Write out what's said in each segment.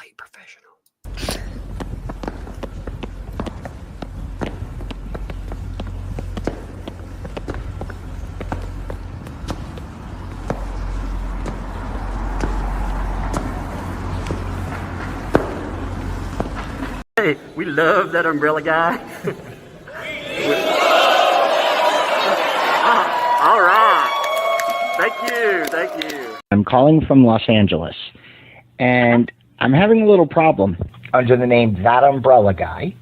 polite professional. Hey, we love that umbrella guy. All right. Thank you. I'm calling from Los Angeles, and I'm having a little problem under the name ThatUmbrellaGuy.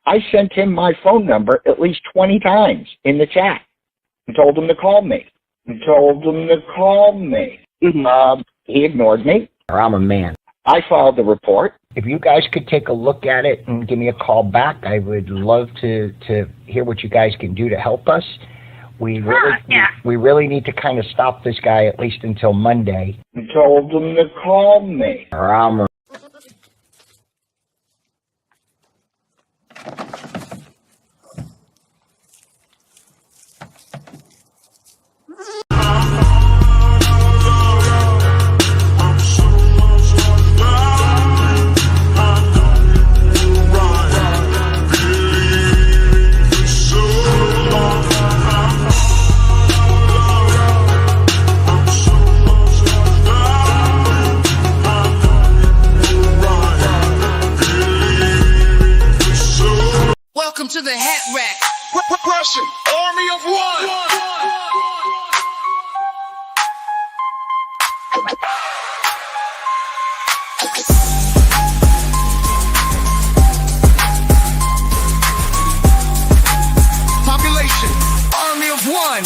I sent him my phone number at least 20 times in the chat and told him to call me. He ignored me, or I'm a man. I filed the report. If you guys could take a look at it and give me a call back, I would love to hear what you guys can do to help us. We really need to kind of stop this guy at least until Monday. I told him to call me, or I'm a... Welcome to the hat rack. Question, army of one. Population, army of one.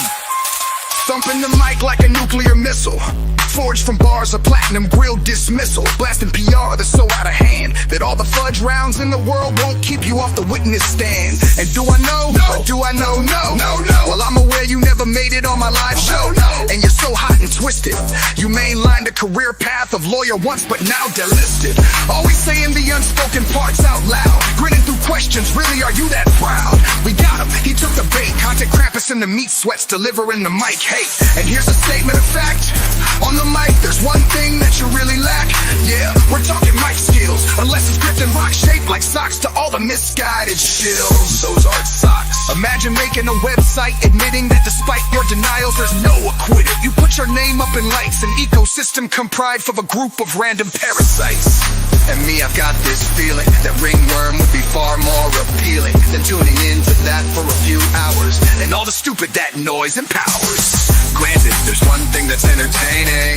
Thumping the mic like a nuclear missile. Forged from bars of platinum grill dismissal. Blasting PR that's so out of hand that all the fudge rounds in the world won't keep you off the witness stand. And do I know? No. Or do I know? No. Well, I'm aware you never made it on my live show. No. And you're so hot and twisted. You mainlined a career path of lawyer once, but now delisted. Always saying the unspoken parts out loud. Grinning through questions, really are you that proud? We got him, he took the bait. Content Krampus in the meat sweats, delivering the mic hate. And here's a statement of fact. On the mic, there's one thing that you really lack. Yeah, we're talking mic skills. Unless it's gripped in rock shape like socks to all the misguided shills. Those aren't socks. Imagine making a website admitting that despite your denials, there's no acquitted. You put your name up in lights, an ecosystem comprised of a group of random parasites. And me, I've got this feeling that ringworm would be far more appealing than tuning into that for a few hours and all the stupid that noise empowers. Granted, there's one thing that's entertaining,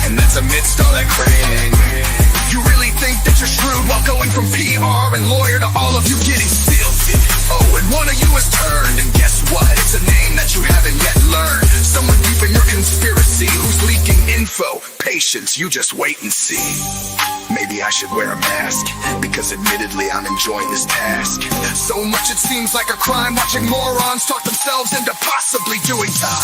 and that's amidst all that craning. You really think that you're shrewd while going from PR and lawyer to all of you getting stilted. Oh, and one of you has turned, and guess what? It's a name that you haven't yet learned. Someone deep in your conspiracy who's leaking info. Patience, you just wait and see. Maybe I should wear a mask, because admittedly I'm enjoying this task. So much it seems like a crime watching morons talk themselves into possibly doing time.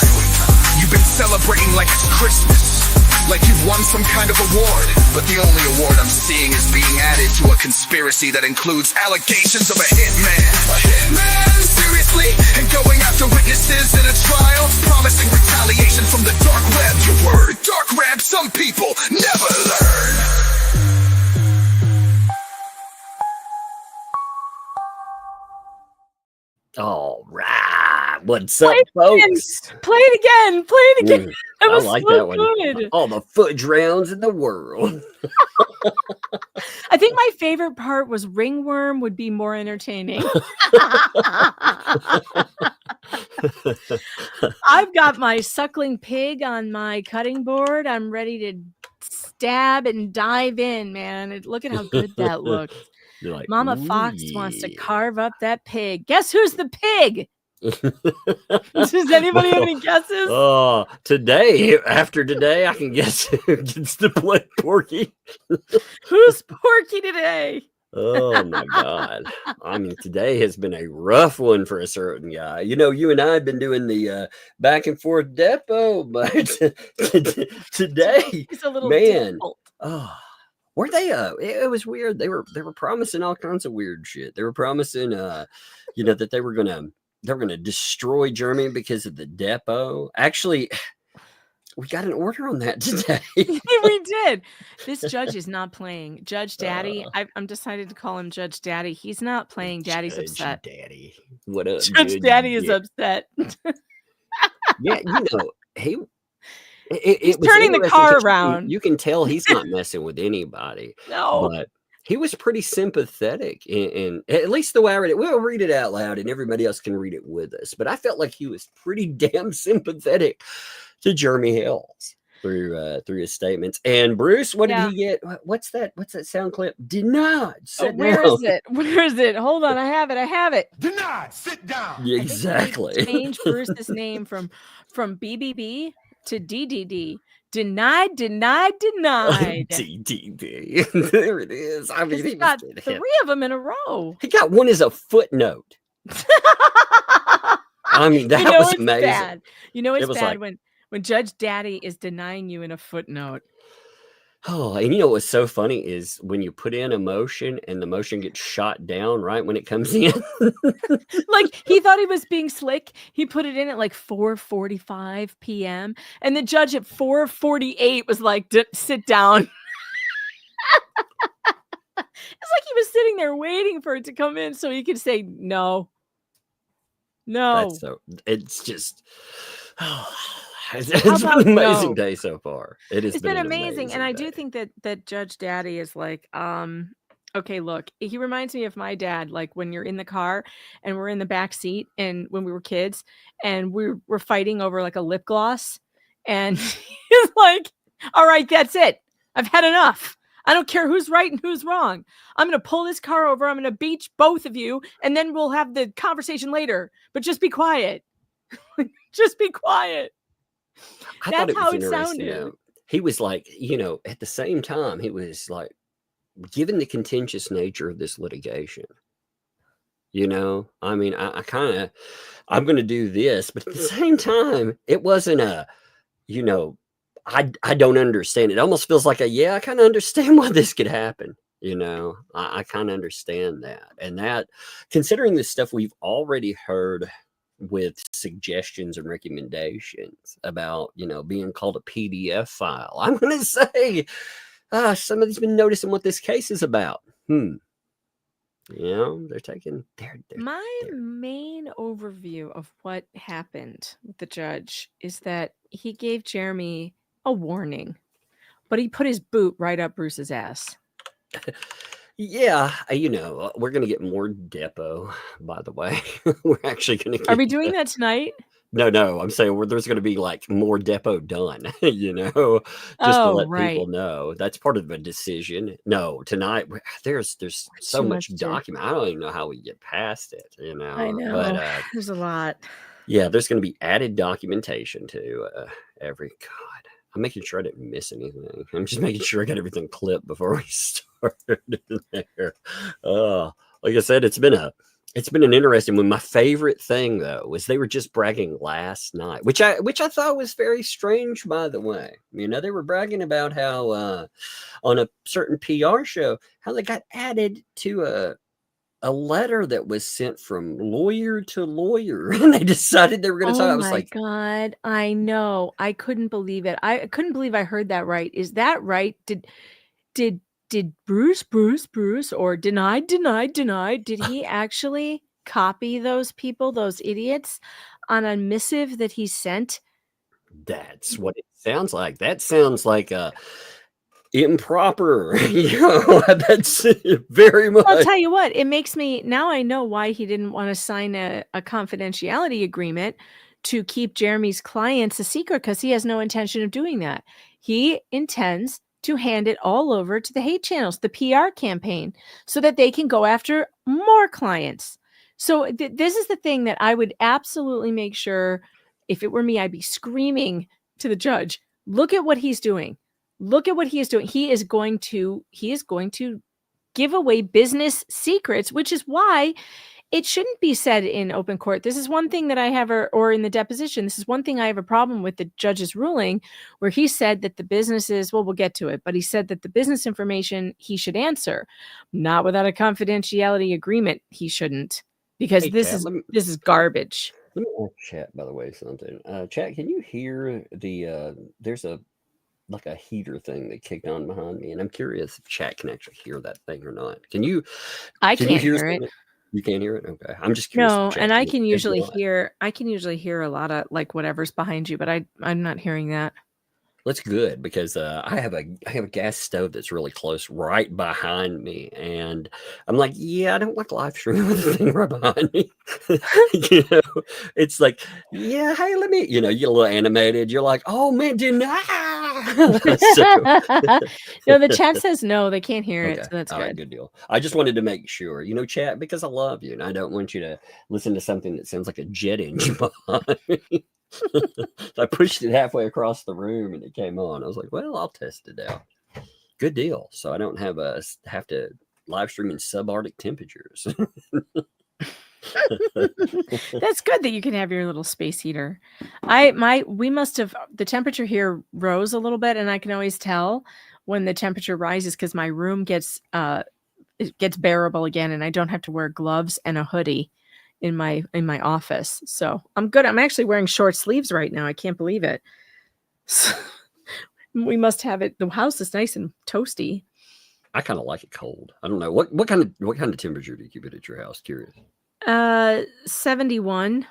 You've been celebrating like it's Christmas, like you've won some kind of award. But the only award I'm seeing is being added to a conspiracy that includes allegations of a hitman. A hitman? Seriously? And going after witnesses in a trial, promising retaliation from the dark web. Your word, dark web, some people never learn. All right. What's up, folks? Play it again. It was I like so that one. good. All the fudge rounds in the world. I think my favorite part was ringworm would be more entertaining. I've got my suckling pig on my cutting board. I'm ready to stab and dive in, man. Look at how good that looks. Like, Mama Fox wants to carve up that pig. Guess who's the pig? Does anybody have any guesses? After today, I can guess who gets to play Porky. Who's Porky today? Oh my God. I mean, today has been a rough one for a certain guy. You know, you and I have been doing the back and forth Depo, but today, It's a little man. difficult. Oh, were they it was weird. They were promising all kinds of weird shit. They were promising that they were gonna destroy Germany because of the Depo. Actually, we got an order on that today. We did. This judge is not playing. Judge Daddy. I'm decided to call him Judge Daddy. He's not playing. Daddy's Judge upset. Daddy. What up, Judge Daddy is upset. Yeah, he He's it was turning the interesting car 'cause around. You can tell he's not messing with anybody. No. But he was pretty sympathetic, and at least the way I read it, we'll read it out loud, and everybody else can read it with us. But I felt like he was pretty damn sympathetic to Jeremy Hales through his statements. And Bruce, what did he get? What's that sound clip? Denied. Where is it? Where is it? Hold on, I have it. Denied. Sit down. Yeah, exactly. Change Bruce's name from BBB to DDD. Denied. DDB. There it is. I mean, He's got 3 of them in a row. He got one as a footnote. I mean, that was amazing. Bad. It's bad like, when Judge Daddy is denying you in a footnote. Oh, and what's so funny is when you put in a motion and the motion gets shot down right when it comes in. Like, he thought he was being slick. He put it in at like 4:45 p.m. and the judge at 4:48 was like, sit down. It's like he was sitting there waiting for it to come in so he could say no. It's just it's been an amazing day so far. It's been amazing. And I do day. think that Judge Daddy is like, okay, look, he reminds me of my dad, like when you're in the car and we're in the back seat and when we were kids and we're fighting over like a lip gloss. And he's like, all right, that's it. I've had enough. I don't care who's right and who's wrong. I'm going to pull this car over. I'm going to beat both of you. And then we'll have the conversation later. But just be quiet. Just be quiet. That's how it sounded. He was like, at the same time, he was like, given the contentious nature of this litigation, I mean, I'm going to do this. But at the same time, it wasn't I don't understand. It almost feels like I kind of understand why this could happen. I kind of understand that. And that, considering the stuff we've already heard with suggestions and recommendations about, being called a PDF file, I'm going to say somebody's been noticing what this case is about. They're taking my main overview of what happened with the judge is that he gave Jeremy a warning, but he put his boot right up Bruce's ass. Yeah, we're gonna get more Depo, by the way. We're actually gonna Are we doing that tonight? No, I'm saying there's gonna be like more Depo done, just to let people know. That's part of a decision. No, tonight there's so much document. I don't even know how we get past it, I know, but there's a lot. Yeah, there's gonna be added documentation to every God. I'm making sure I didn't miss anything. I'm just making sure I got everything clipped before we started there. Like I said, it's been an interesting one. My favorite thing though was they were just bragging last night, which I thought was very strange, by the way. They were bragging about how on a certain PR show, how they got added to a letter that was sent from lawyer to lawyer, and they decided they were going to talk. I was like, God, I know. I couldn't believe it. I couldn't believe I heard that right. Is that right? Did Bruce, or denied, did he actually copy those people, those idiots, on a missive that he sent? That's what it sounds like. That sounds like a improper. That's very much. I'll tell you what, it makes me, now I know why he didn't want to sign a confidentiality agreement to keep Jeremy's clients a secret, because he has no intention of doing that. He intends to hand it all over to the hate channels, the PR campaign, so that they can go after more clients. So this is the thing that I would absolutely make sure, if it were me, I'd be screaming to the judge, look at what he's doing. Look at what he is doing. He is going to give away business secrets, which is why it shouldn't be said in open court. This is one thing that I have, or in the deposition, this is one thing I have a problem with the judge's ruling, where he said that the businesses, well, we'll get to it, but he said that the business information he should answer, not without a confidentiality agreement. He shouldn't, because this is garbage. Let me ask Chat, by the way, something. Chat, can you hear there's like a heater thing that kicked on behind me, and I'm curious if Chat can actually hear that thing or not. Can you I can you can't hear hear it. something? You can't hear it? Okay. I'm just curious if No, Chat and I can can hear it usually or not. hear a lot of like whatever's behind you, but I'm not hearing that. That's good because I have a gas stove that's really close right behind me, and I'm like, yeah, I don't like live streaming with the thing right behind me. You know, it's like, yeah, hey, let me, you know, you get a little animated. You're like, oh man, deny. No, the chat says no, they can't hear it, Okay, so that's all right, good. good deal. I just wanted to make sure, you know, Chat, because I love you, and I don't want you to listen to something that sounds like a jet engine behind me. I pushed it halfway across the room and it came on. I was like, well, I'll test it out. Good deal. So I don't have to live stream in subarctic temperatures. That's good that you can have your little space heater. We must have the temperature here rose a little bit, and I can always tell when the temperature rises because my room gets bearable again, and I don't have to wear gloves and a hoodie in my office. So I'm good. I'm actually wearing short sleeves right now. I can't believe it. So, we must have it. The house is nice and toasty. I kind of like it cold. I don't know what kind of temperature do you keep it at your house? Curious. 71,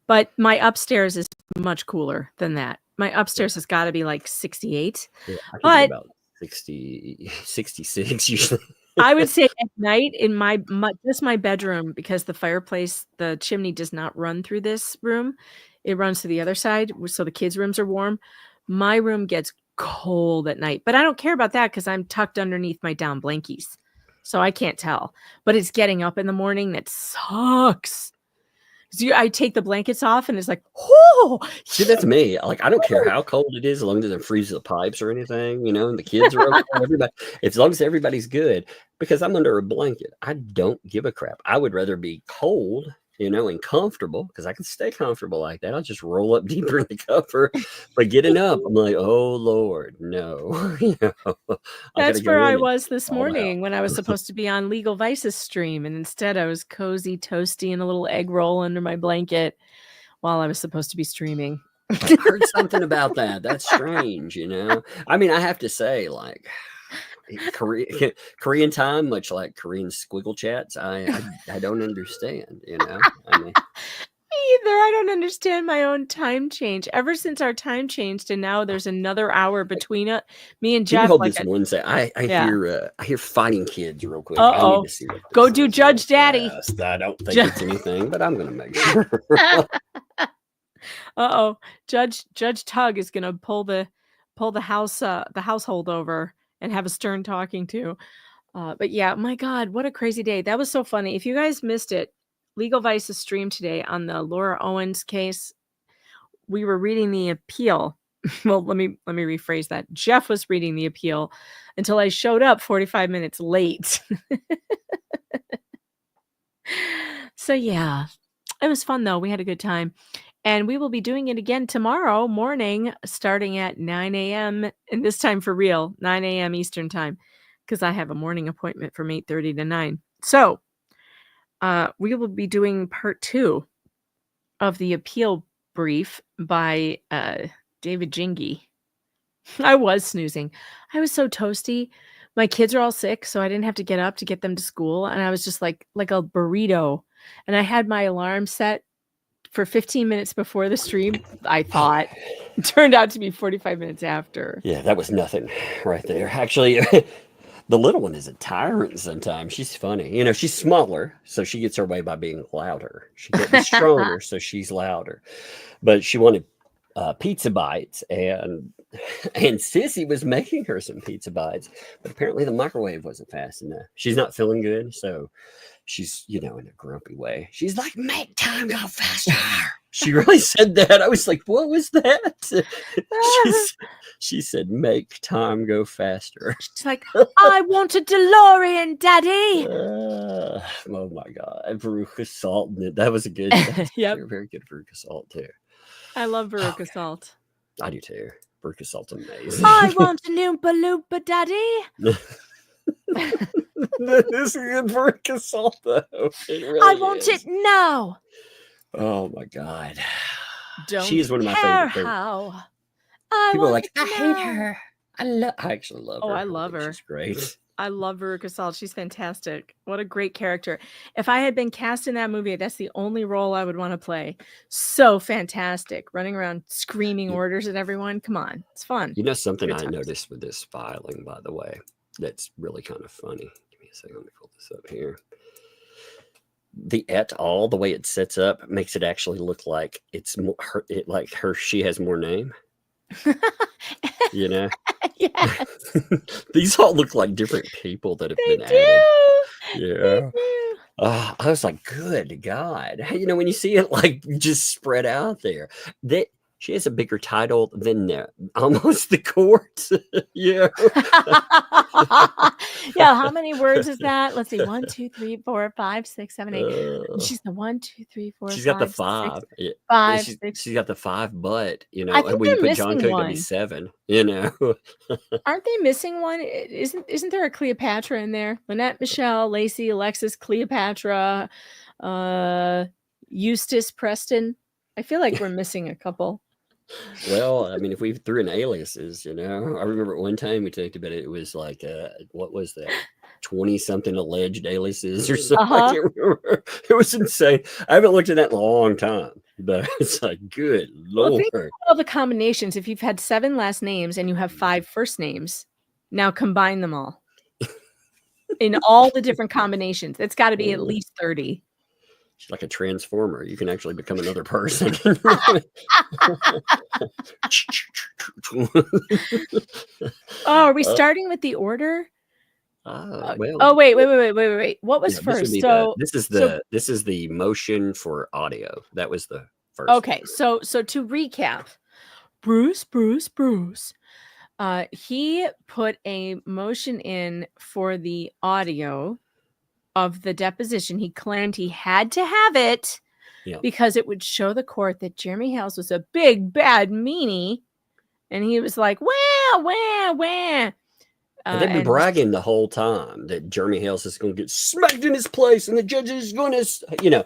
but my upstairs is much cooler than that. My upstairs has got to be like 68. Yeah, I can But do about 60, 66 usually. I would say at night in my just my bedroom, because the fireplace, the chimney does not run through this room. It runs to the other side, so the kids' rooms are warm. My room gets cold at night, but I don't care about that because I'm tucked underneath my down blankies, so I can't tell. But it's getting up in the morning that sucks. So I take the blankets off and it's like, oh, See, that's me. Like, I don't care how cold it is, as long as it doesn't freeze the pipes or anything, you know, and the kids are okay. Everybody, as long as everybody's good, because I'm under a blanket. I don't give a crap. I would rather be cold, you know, and comfortable, because I can stay comfortable like that. I'll just roll up deeper in the cover. But getting up, I'm like, oh Lord, no. You know, That's where I was this all out. morning when I was supposed to be on Legal Vices stream, and instead I was cozy, toasty, and a little egg roll under my blanket while I was supposed to be streaming. I heard something about that. That's strange, you know. I mean, I have to say, like, Korean time, much like Korean squiggle chats, I don't understand, you know. I mean, Either. I don't understand my own time change. Ever since our time changed, and now there's another hour between it. Me and can you Jeff, hold like, this one second? I hear fighting kids real quick. I uh-oh, need to see what go this do is Judge real Daddy. fast. I don't think it's anything, but I'm gonna make sure. Uh-oh, Judge Tug is gonna pull the household over and have a stern talking to. But yeah, my God, what a crazy day. That was so funny. If you guys missed it, Legal Vices streamed today on the Laura Owens case. We were reading the appeal. Well, let me rephrase that. Jeff was reading the appeal until I showed up 45 minutes late. So yeah, it was fun though. We had a good time. And we will be doing it again tomorrow morning, starting at 9 a.m. And this time for real, 9 a.m. Eastern time, because I have a morning appointment from 8:30 to 9. So we will be doing part 2 of the appeal brief by David Jingy. I was snoozing. I was so toasty. My kids are all sick, so I didn't have to get up to get them to school. And I was just like a burrito. And I had my alarm set for 15 minutes before the stream, I thought. It turned out to be 45 minutes after. Yeah, that was nothing right there. Actually, the little one is a tyrant sometimes. She's funny. You know, she's smaller, so she gets her way by being louder. She gets stronger, so she's louder. But she wanted pizza bites, and Sissy was making her some pizza bites, but apparently the microwave wasn't fast enough. She's not feeling good, so she's, you know, in a grumpy way. She's like, make time go faster. She really said that. I was like, what was that? She said, make time go faster. She's like, I want a DeLorean, Daddy. Oh my God. Veruca Salt. That was a good. Yep. Very, very good Veruca Salt too. I love Veruca Salt. I do too. Veruca Salt's amazing. I want an Oompa Loompa, Daddy. This is good Veruca Salt though. Really I want it now. Oh my God. Don't She is one of my care favorite. how. I People are want like, to I hate know. her. I actually love Oh, her. I love think her. She's great. I love Veruca Salt. She's fantastic. What a great character. If I had been cast in that movie, that's the only role I would want to play. So fantastic. Running around screaming orders at everyone. Come on. It's fun. You know something Good I times. noticed with this filing, by the way, that's really kind of funny. Give me a second. Let me pull this up here. The et al, the way it sets up, makes it actually look like it's more her. Like her, she has more name. You know, Yes, these all look like different people that have they been do. added. They Yeah. do. I was like, good God. You know, when you see it like just spread out there, that she has a bigger title than almost the court. Yeah. Yeah, how many words is that? Let's see. 1, 2, 3, 4, 5, 6, 7, 8. She's the 1, 2, 3, 4, She's got the 5, 5. 6, Yeah. 5, 6. She's got the 5, but you I know, think when you they're put John missing Cook, that'd be one. 7. You know. Aren't they missing one? Isn't there a Cleopatra in there? Lynette, Michelle, Lacey, Alexis, Cleopatra, Eustace, Preston. I feel like we're missing a couple. Well, I mean, if we threw in aliases, you know, I remember at one time we talked about it. It was like, what was that? 20-something alleged aliases or something. I can't remember. It was insane. I haven't looked at that in a long time, but it's like, good Well, Lord. think about all the combinations. If you've had 7 last names and you have 5 first names, now combine them all in all the different combinations. It's got to be at least 30. She's like a transformer. You can actually become another person. Oh, are we starting with the order? Well. Oh, wait. What was first? This is the motion for audio. That was the first. Okay, so to recap, Bruce. He put a motion in for the audio of the deposition. He claimed he had to have it because it would show the court that Jeremy Hales was a big bad meanie, and he was like, wah. And they've been bragging the whole time that Jeremy Hales is going to get smacked in his place and the judge is going to, you know.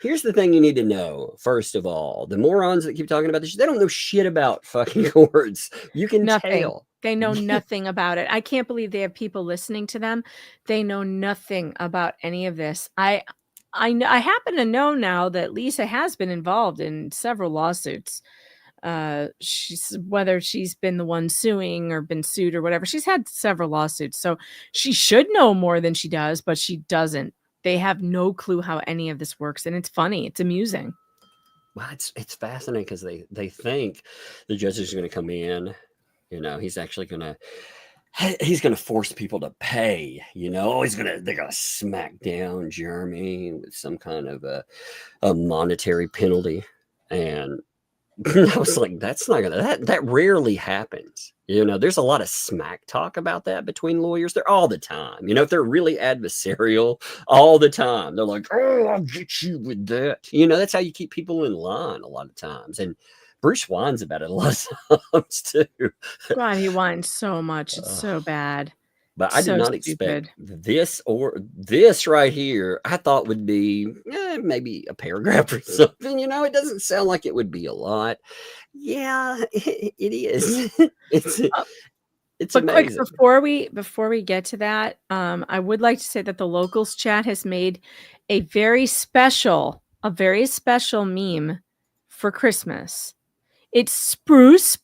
Here's the thing you need to know, first of all. The morons that keep talking about this, they don't know shit about fucking courts. You can tell. They know nothing about it. I can't believe they have people listening to them. They know nothing about any of this. I happen to know now that Lisa has been involved in several lawsuits. Whether she's been the one suing or been sued or whatever, she's had several lawsuits. So she should know more than she does, but she doesn't. They have no clue how any of this works. And it's funny. It's amusing. Well, it's fascinating because they think the judge is going to come in. You know, he's actually going to force people to pay, you know, they're going to smack down Jeremy with some kind of a monetary penalty. And I was like, that's not gonna, that rarely happens. You know, there's a lot of smack talk about that between lawyers. They're all the time. You know, if they're really adversarial, all the time. They're like, oh, I'll get you with that. You know, that's how you keep people in line a lot of times. And Bruce whines about it a lot of times too. God, he whines so much. It's so bad. But I did not expect this right here. I thought would be maybe a paragraph or something. You know, it doesn't sound like it would be a lot. Yeah, it is. It's amazing. Quick, before we get to that, I would like to say that the locals chat has made a very special meme for Christmas. It's spruce.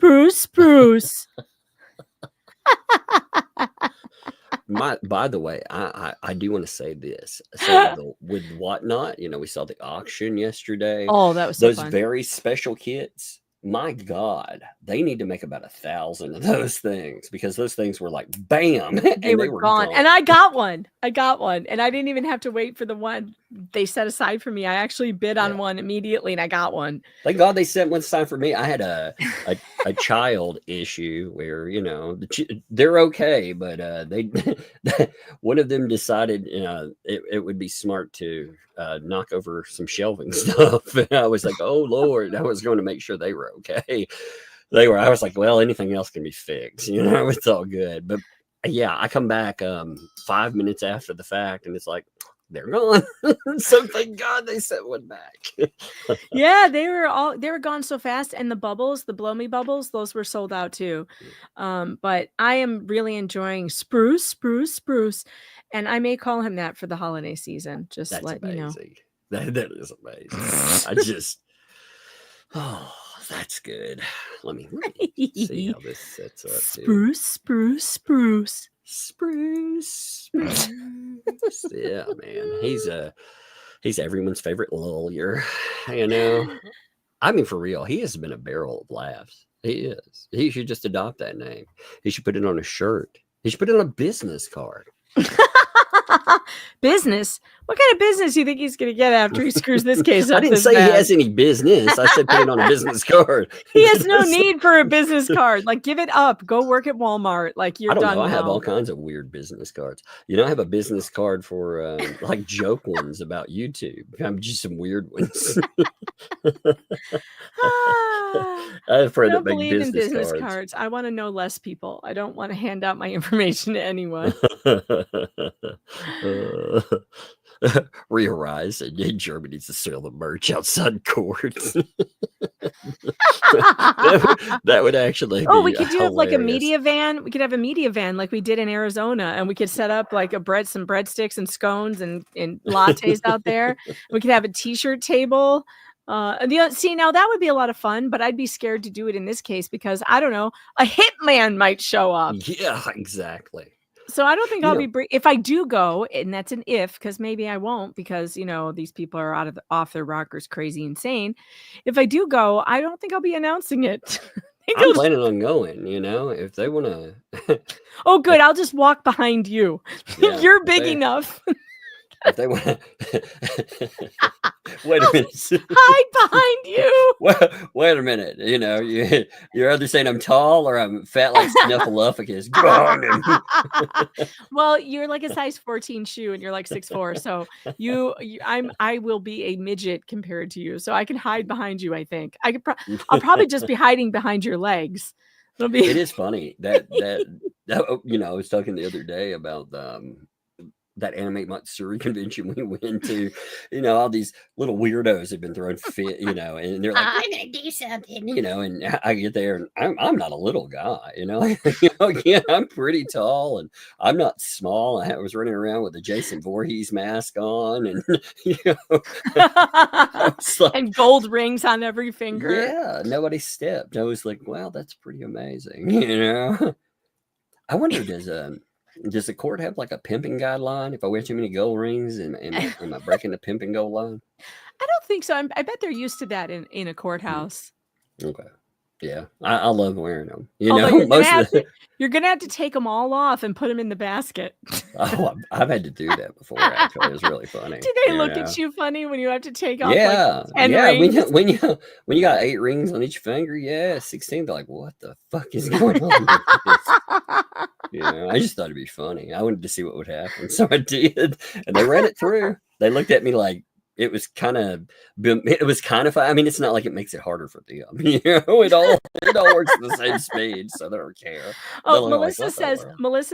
By the way, I do want to say this. So with Whatnot, you know, we saw the auction yesterday. Oh, that was so those fun. Very special kits. My God, they need to make about 1,000 of those things because those things were like bam, and they were gone. And I got one, and I didn't even have to wait for the one they set aside for me. I actually bid on one immediately, and I got one. Thank God they set one aside for me. I had a child issue where, you know, they're okay, but they one of them decided it would be smart to knock over some shelving stuff. And I was like, oh Lord, I was going to make sure they were okay. They were. I was like, well, anything else can be fixed. You know, it's all good. But yeah, I come back 5 minutes after the fact, and it's like, they're gone. So thank God they sent one back. Yeah, they were gone so fast, and the bubbles, the blow me bubbles, those were sold out too. But I am really enjoying Spruce, and I may call him that for the holiday season. Just That's let you know. amazing. That is amazing. Oh, that's good. Let me see how this sets up. Spruce. Yeah, man. He's everyone's favorite LULYER. You know, I mean, for real, he has been a barrel of laughs. He is. He should just adopt that name. He should put it on a shirt. He should put it on a business card. Business? What kind of business do you think he's going to get after he screws this case up? I didn't say he has any business. I said put it on a business card. He has no need for a business card. Like, give it up. Go work at Walmart. Like, you're done. I have all kinds of weird business cards. You know, I have a business card for like joke ones about YouTube. I'm just some weird ones. I have a friend that makes business cards. I want to know less people. I don't want to hand out my information to anyone. Realize and Germany needs to sell the merch outside courts. that would actually be we could do hilarious. like a media van. We could have a media van like we did in Arizona, and we could set up like some breadsticks and scones and lattes out there. We could have a t-shirt table. See, now that would be a lot of fun, but I'd be scared to do it in this case because I don't know, a hitman might show up. Yeah, exactly. So I don't think I'll be if I do go, and that's an if, because maybe I won't, because you know these people are off their rockers, crazy, insane. If I do go, I don't think I'll be announcing it. I'm planning on going. You know, if they want to. Oh, good. I'll just walk behind you. Yeah, you're big enough. If they want to. Wait a minute. Hide behind you. Wait a minute. You know, you're either saying I'm tall or I'm fat like Snuffleupagus. Well, you're like a size 14 shoe and you're like 6'4". So I will be a midget compared to you. So I can hide behind you, I think. I'll probably just be hiding behind your legs. It is funny that you know, I was talking the other day about that anime Matsuri convention we went to. You know, all these little weirdos have been throwing fit, you know, and they're like, I'm gonna do something, you know, and I get there and I'm not a little guy, you know. Again, I'm pretty tall and I'm not small. I was running around with a Jason Voorhees mask on, and you know, like, and gold rings on every finger. Yeah, nobody stepped. I was like, wow, that's pretty amazing, you know. I wonder, does the court have like a pimping guideline? If I wear too many gold rings, am I breaking the pimping gold line? I don't think so. I bet they're used to that in a courthouse. Okay. Yeah. I love wearing them. You know, you're going to have to take them all off and put them in the basket. Oh, I've had to do that before, actually. It was really funny. Do they look at you funny when you have to take off? Yeah. Like 10 rings? When you got 8 rings on each finger, 16, they're like, what the fuck is going on with this? Yeah, I just thought it'd be funny. I wanted to see what would happen, so I did, and they ran it through. They looked at me like it was kind of fun. I mean, it's not like it makes it harder for them. You know, it all works at the same speed, so they don't care. Oh, Melissa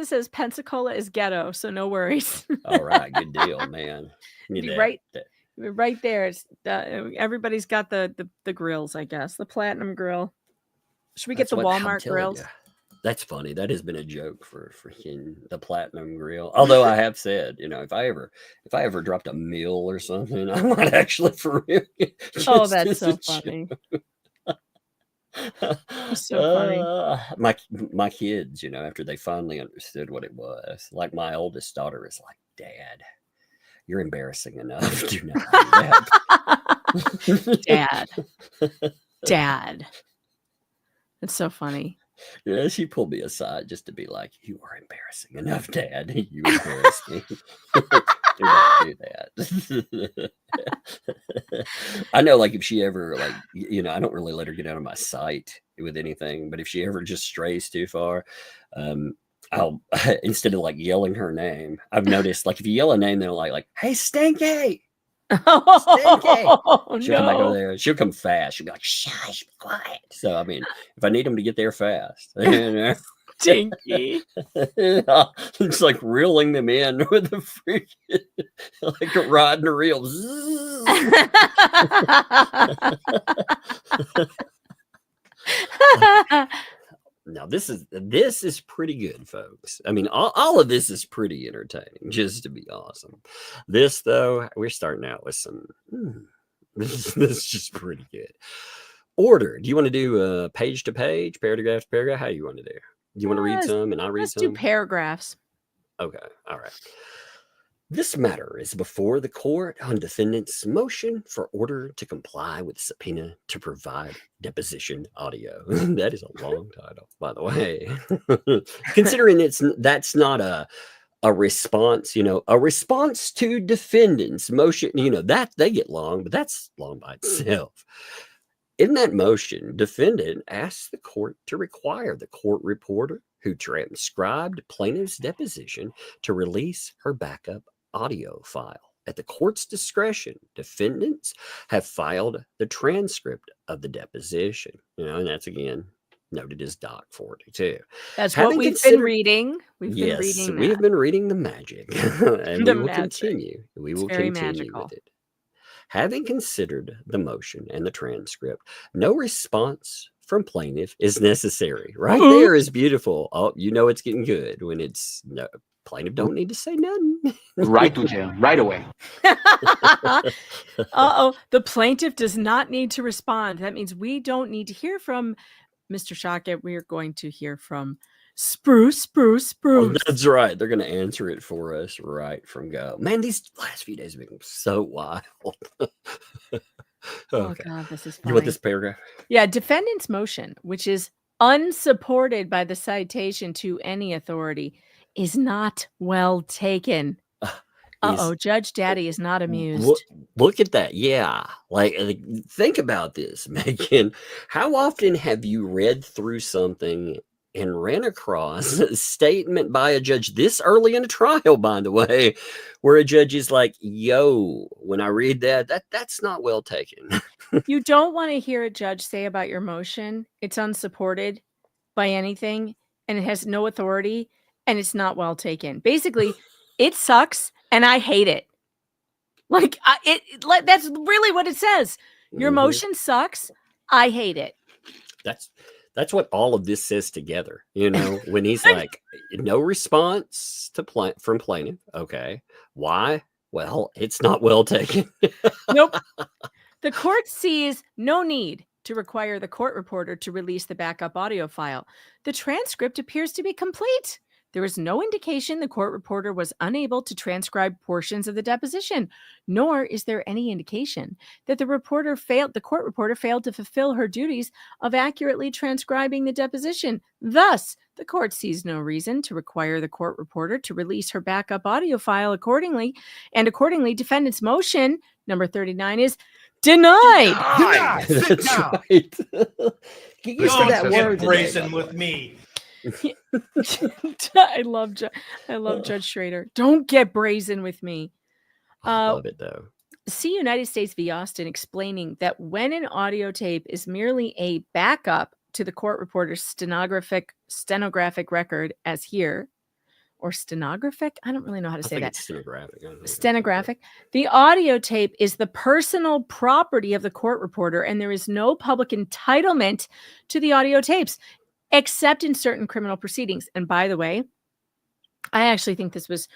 says Pensacola is ghetto, so no worries. All right, good deal, man. Right there. It's everybody's got the grills, I guess, the platinum grill. Should we get the Walmart grills? That's funny. That has been a joke for freaking the platinum grill. Although I have said, you know, if I ever dropped a meal or something, I might actually for real. Oh, that's so funny. So funny. My kids, you know, after they finally understood what it was, like my oldest daughter is like, Dad, you're embarrassing enough. Do not do that. Dad. That's so funny. Yeah, she pulled me aside just to be like, you are embarrassing enough, Dad. You embarrass me. Do not do that. I know, like, if she ever, like, you know, I don't really let her get out of my sight with anything, but if she ever just strays too far, I'll, instead of like yelling her name, I've noticed, like, if you yell a name, they're like, hey, Stinky. Stinky. She'll come back over there. She'll come fast. She'll be like, shush, be quiet. So, I mean, if I need them to get there fast, you know? Stinky. It's like reeling them in with a freaking, like riding a reel. Now this is pretty good, folks. I mean, all of this is pretty entertaining, just to be awesome. This though, we're starting out with some. This is just pretty good. Order. Do you want to do page to page, paragraph to paragraph? How you want to do? Do you want to read some and I read some? Let's do paragraphs. Okay. All right. This matter is before the court on defendant's motion for order to comply with subpoena to provide deposition audio. That is a long title, by the way. Considering that's not a response, a response to defendant's motion, that they get long, but that's long by itself. In that motion, defendant asked the court to require the court reporter who transcribed plaintiff's deposition to release her backup audio file. At the court's discretion, defendants have filed the transcript of the deposition. And that's again noted as Doc 42. That's what we've been reading. We've been reading the magic, and we will continue. We will continue with it. Having considered the motion and the transcript, no response from plaintiff is necessary. Right there is beautiful. Oh, it's getting good when it's no plaintiff don't need to say nothing. Right to jail, right away. The plaintiff does not need to respond. That means we don't need to hear from Mr. Shockett. We are going to hear from Spruce. Oh, that's right. They're going to answer it for us right from go. Man, these last few days have been so wild. Okay. Oh, God, this is funny. You want this paragraph? Yeah, defendant's motion, which is unsupported by the citation to any authority, is not well taken. Judge Daddy is not amused. Look at that. Yeah. Like, think about this, Megan. How often have you read through something and ran across a statement by a judge this early in a trial, by the way, where a judge is like, yo, when I read that's not well taken. You don't want to hear a judge say about your motion, it's unsupported by anything, and it has no authority, and it's not well taken. Basically, it sucks, and I hate it. That's really what it says. Your motion sucks. I hate it. That's what all of this says together, when he's like, no response from plaintiff. Okay. Why? Well, it's not well taken. Nope. The court sees no need to require the court reporter to release the backup audio file. The transcript appears to be complete. There is no indication the court reporter was unable to transcribe portions of the deposition, nor is there any indication that the court reporter failed to fulfill her duties of accurately transcribing the deposition. Thus, the court sees no reason to require the court reporter to release her backup audio file accordingly, defendant's motion, number 39, is denied. Sit down. Right. Get used to Don't that get word brazen today, with me. I love Judge Schrader. Don't get brazen with me. I love it though. See United States v. Austin explaining that when an audio tape is merely a backup to the court reporter's stenographic record, as here, or stenographic? I don't really know how to say that. Stenographic. The audio tape is the personal property of the court reporter, and there is no public entitlement to the audio tapes, except in certain criminal proceedings. And by the way, I actually think this was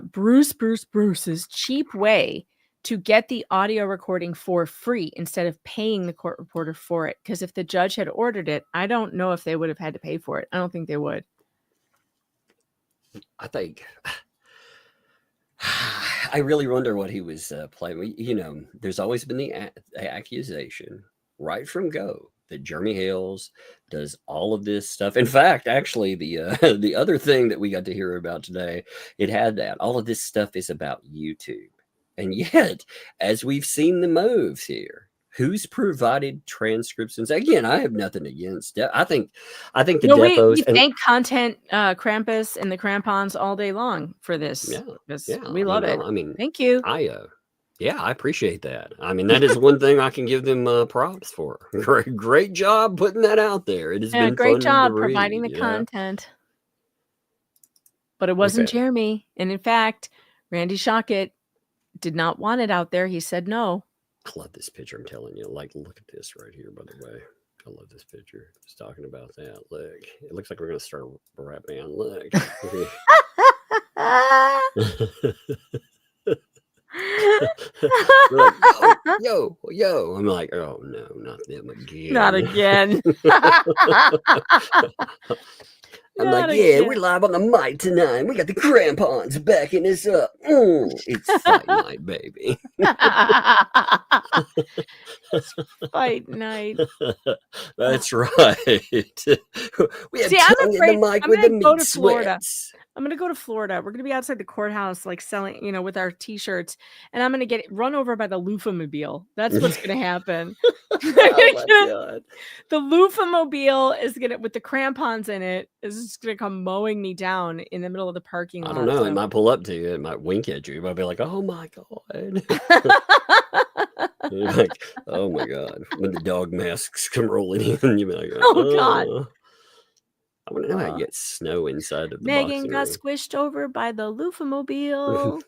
Bruce's cheap way to get the audio recording for free instead of paying the court reporter for it. Because if the judge had ordered it, I don't know if they would have had to pay for it. I don't think they would. I think I really wonder what he was playing. There's always been the accusation right from go that Jeremy Hales does all of this stuff. In fact, actually, the other thing that we got to hear about today, it had that all of this stuff is about YouTube. And yet, as we've seen the moves here, who's provided transcripts? And again, I have nothing against. I think the Depos. We thank Content Krampus and the Crampons all day long for this. Yeah, we love it. I mean, thank you. Yeah, I appreciate that. I mean, that is one thing I can give them props for. Great job putting that out there. It has been great fun job to read, providing the you know? content. But it wasn't Okay. Jeremy. And in fact, Randy Shockett did not want it out there. He said no. I love this picture. I'm telling you. Like, look at this right here, by the way. I love this picture. Just talking about that. Look, it looks like we're going to start a rap band. Look. Like, yo. I'm like, oh no, not them again. Not again. I'm like, yeah, we're live on the mic tonight. We got the crampons backing us up. It's fight night, baby. It's fight night. That's right. We have tongue in the mic with the meat sweats. I'm going to go to Florida. We're going to be outside the courthouse, like selling, with our t-shirts. And I'm going to get run over by the loofah-mobile. That's what's going to happen. Oh my God. The loofah-mobile is going to, with the crampons in it, is just going to come mowing me down in the middle of the parking lot. I don't know. It might pull up to you. It might wink at you. It might be like, oh my God. You're like, oh my God. When the dog masks come rolling in, you'll be like, oh God. I want to know how you get snow inside of the Megan got ring. squished over by the loofah-mobile.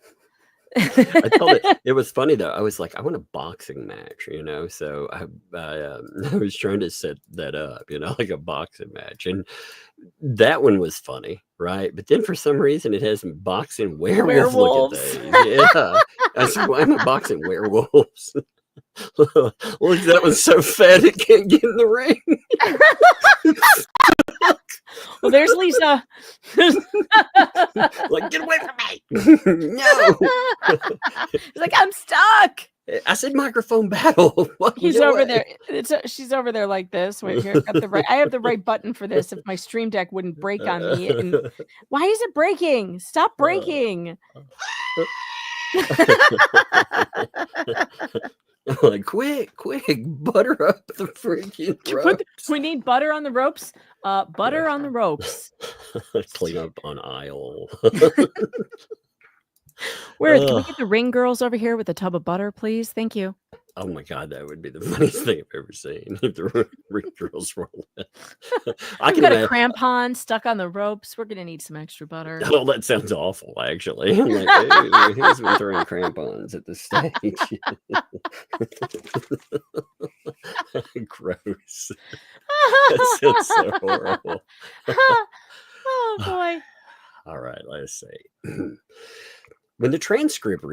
I told it was funny though. I was like, I want a boxing match, So I was trying to set that up, like a boxing match, and that one was funny, right? But then for some reason, it has boxing werewolves. Look at those. Yeah, I said, why am I boxing werewolves? Look, that one's so fat it can't get in the ring. Well, there's Lisa. Like, get away from me! No. He's like, I'm stuck. I said microphone battle. He's over there. She's over there like this. Wait, here, I have the right button for this. If my stream deck wouldn't break on me, and why is it breaking? Stop breaking! I'm like, quick, butter up the freaking ropes. We need butter on the ropes. Butter on the ropes. Clean up on aisle. Where can we get the ring girls over here with a tub of butter, please? Thank you. Oh my God, that would be the funniest thing I've ever seen. If the ring girls were I've got a crampon stuck on the ropes. We're gonna need some extra butter. Oh, that sounds awful, actually. I'm like, hey, he's been throwing crampons at the stage. Gross. That sounds so horrible. Oh boy. All right, let's see. When the transcript,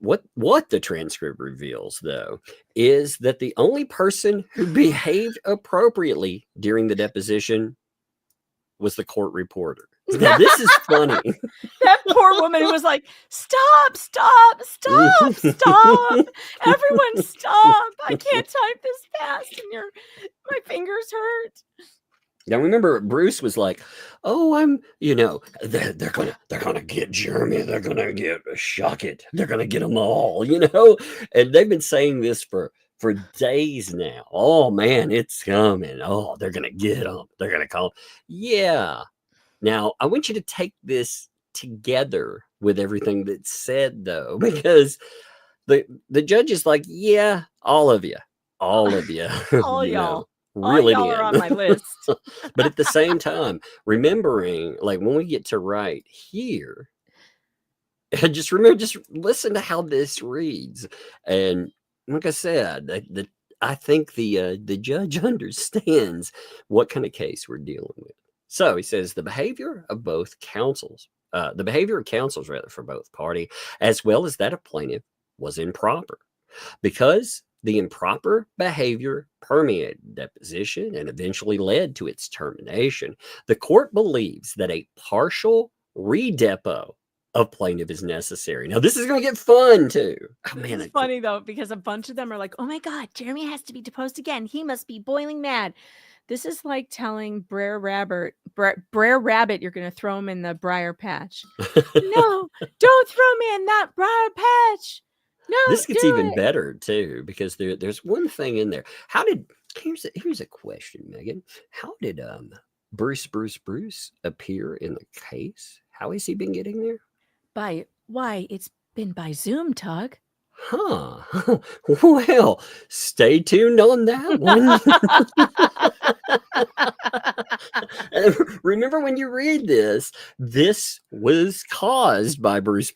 what the transcript reveals, though, is that the only person who behaved appropriately during the deposition was the court reporter. Now, this is funny. That poor woman who was like, stop. Everyone stop. I can't type this fast and my fingers hurt. Now, remember, Bruce was like, oh, they're gonna get Jeremy. They're gonna get Shockett. They're gonna get them all, And they've been saying this for days now. Oh, man, it's coming. Oh, they're gonna get them. They're gonna call them. Yeah. Now, I want you to take this together with everything that's said, though, because the judge is like, yeah, all of you. All y'all. Really are on my list. But at the same time, remembering, like, when we get to right here, just listen to how this reads. And like I said, I think the judge understands what kind of case we're dealing with. So he says the behavior of counsels for both party, as well as that of plaintiff, was improper, because the improper behavior permeated deposition and eventually led to its termination. The court believes that a partial redepo of plaintiff is necessary. Now, this is going to get fun, too. Oh, man, it's funny, though, because a bunch of them are like, oh, my God, Jeremy has to be deposed again. He must be boiling mad. This is like telling Brer Rabbit, you're going to throw him in the briar patch. No, don't throw me in that briar patch. No, this gets even better too, because there's one thing in there. Here's a question, Megan. How did Bruce appear in the case? How has he been getting there? Why, it's been by Zoom, Tug. Huh. Well, stay tuned on that one. Remember, when you read this, this was caused by Bruce.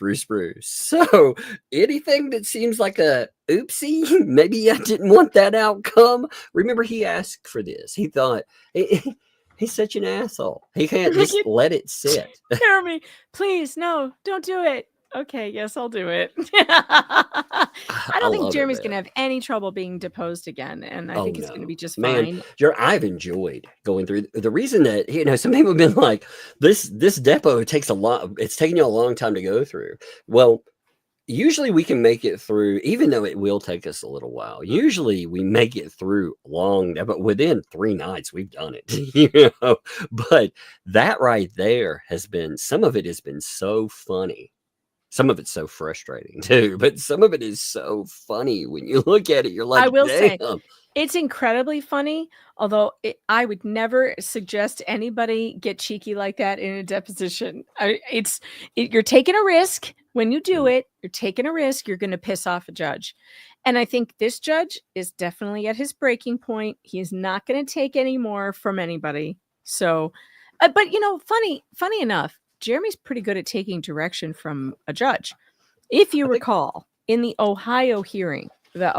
So anything that seems like a oopsie, maybe I didn't want that outcome. Remember, he asked for this. He thought he's such an asshole. He can't just let it sit. Jeremy, please, no, don't do it. Okay, yes, I'll do it. I don't think Jeremy's going to have any trouble being deposed again, and I think it's going to be just fine. I've enjoyed going through. The reason that, some people have been like, this Depo takes a lot. It's taking you a long time to go through. Well, usually we can make it through, even though it will take us a little while. Usually we make it through long, but within 3 nights we've done it. But that right there some of it has been so funny. Some of it's so frustrating too, but some of it is so funny when you look at it. You're like, I will say, damn. It's incredibly funny, although I would never suggest anybody get cheeky like that in a deposition. You're taking a risk when you do it. You're taking a risk. You're going to piss off a judge. And I think this judge is definitely at his breaking point. He's not going to take any more from anybody. So, but funny enough, Jeremy's pretty good at taking direction from a judge. If you recall, in the Ohio hearing, there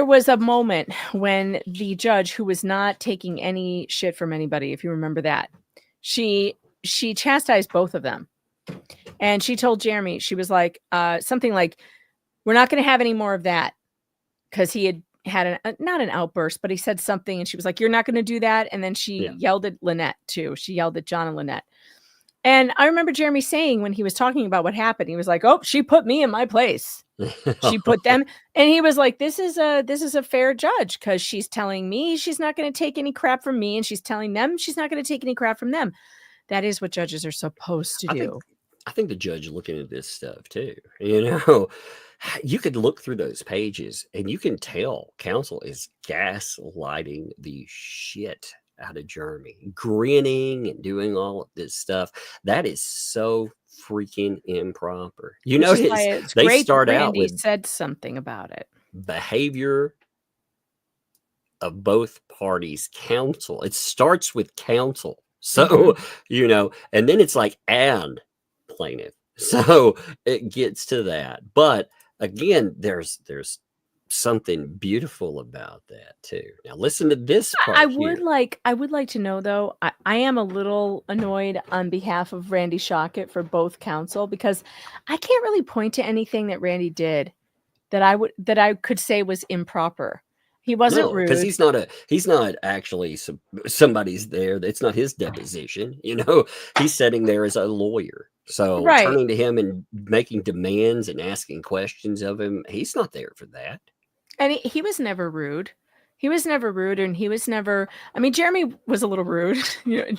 was a moment when the judge, who was not taking any shit from anybody, if you remember that, she chastised both of them. And she told Jeremy, she was like, something like, we're not going to have any more of that. Because he had not an outburst, but he said something, and she was like, you're not going to do that. And then she yelled at Lynette too. She yelled at John and Lynette. And I remember Jeremy saying, when he was talking about what happened, he was like, oh, she put me in my place. She put them. And he was like, this is a fair judge, because she's telling me she's not going to take any crap from me, and she's telling them she's not going to take any crap from them. That is what judges are supposed to do. I think the judge looking at this stuff too, you could look through those pages and you can tell counsel is gaslighting the shit out of Jeremy, grinning and doing all of this stuff. That is so freaking improper. Notice they start out with said something about it. Behavior of both parties' counsel. It starts with counsel. So, and then it's like, and plaintiff. So it gets to that. But again, there's something beautiful about that too. Now listen to this part. I would like to know, though, I am a little annoyed on behalf of Randy Shockett for both counsel, because I can't really point to anything that Randy did that I could say was improper. He wasn't rude, because he's not actually somebody's there. It's not his deposition. He's sitting there as a lawyer. So turning to him and making demands and asking questions of him, he's not there for that. And he was never rude. He was never rude, and he was never. I mean, Jeremy was a little rude.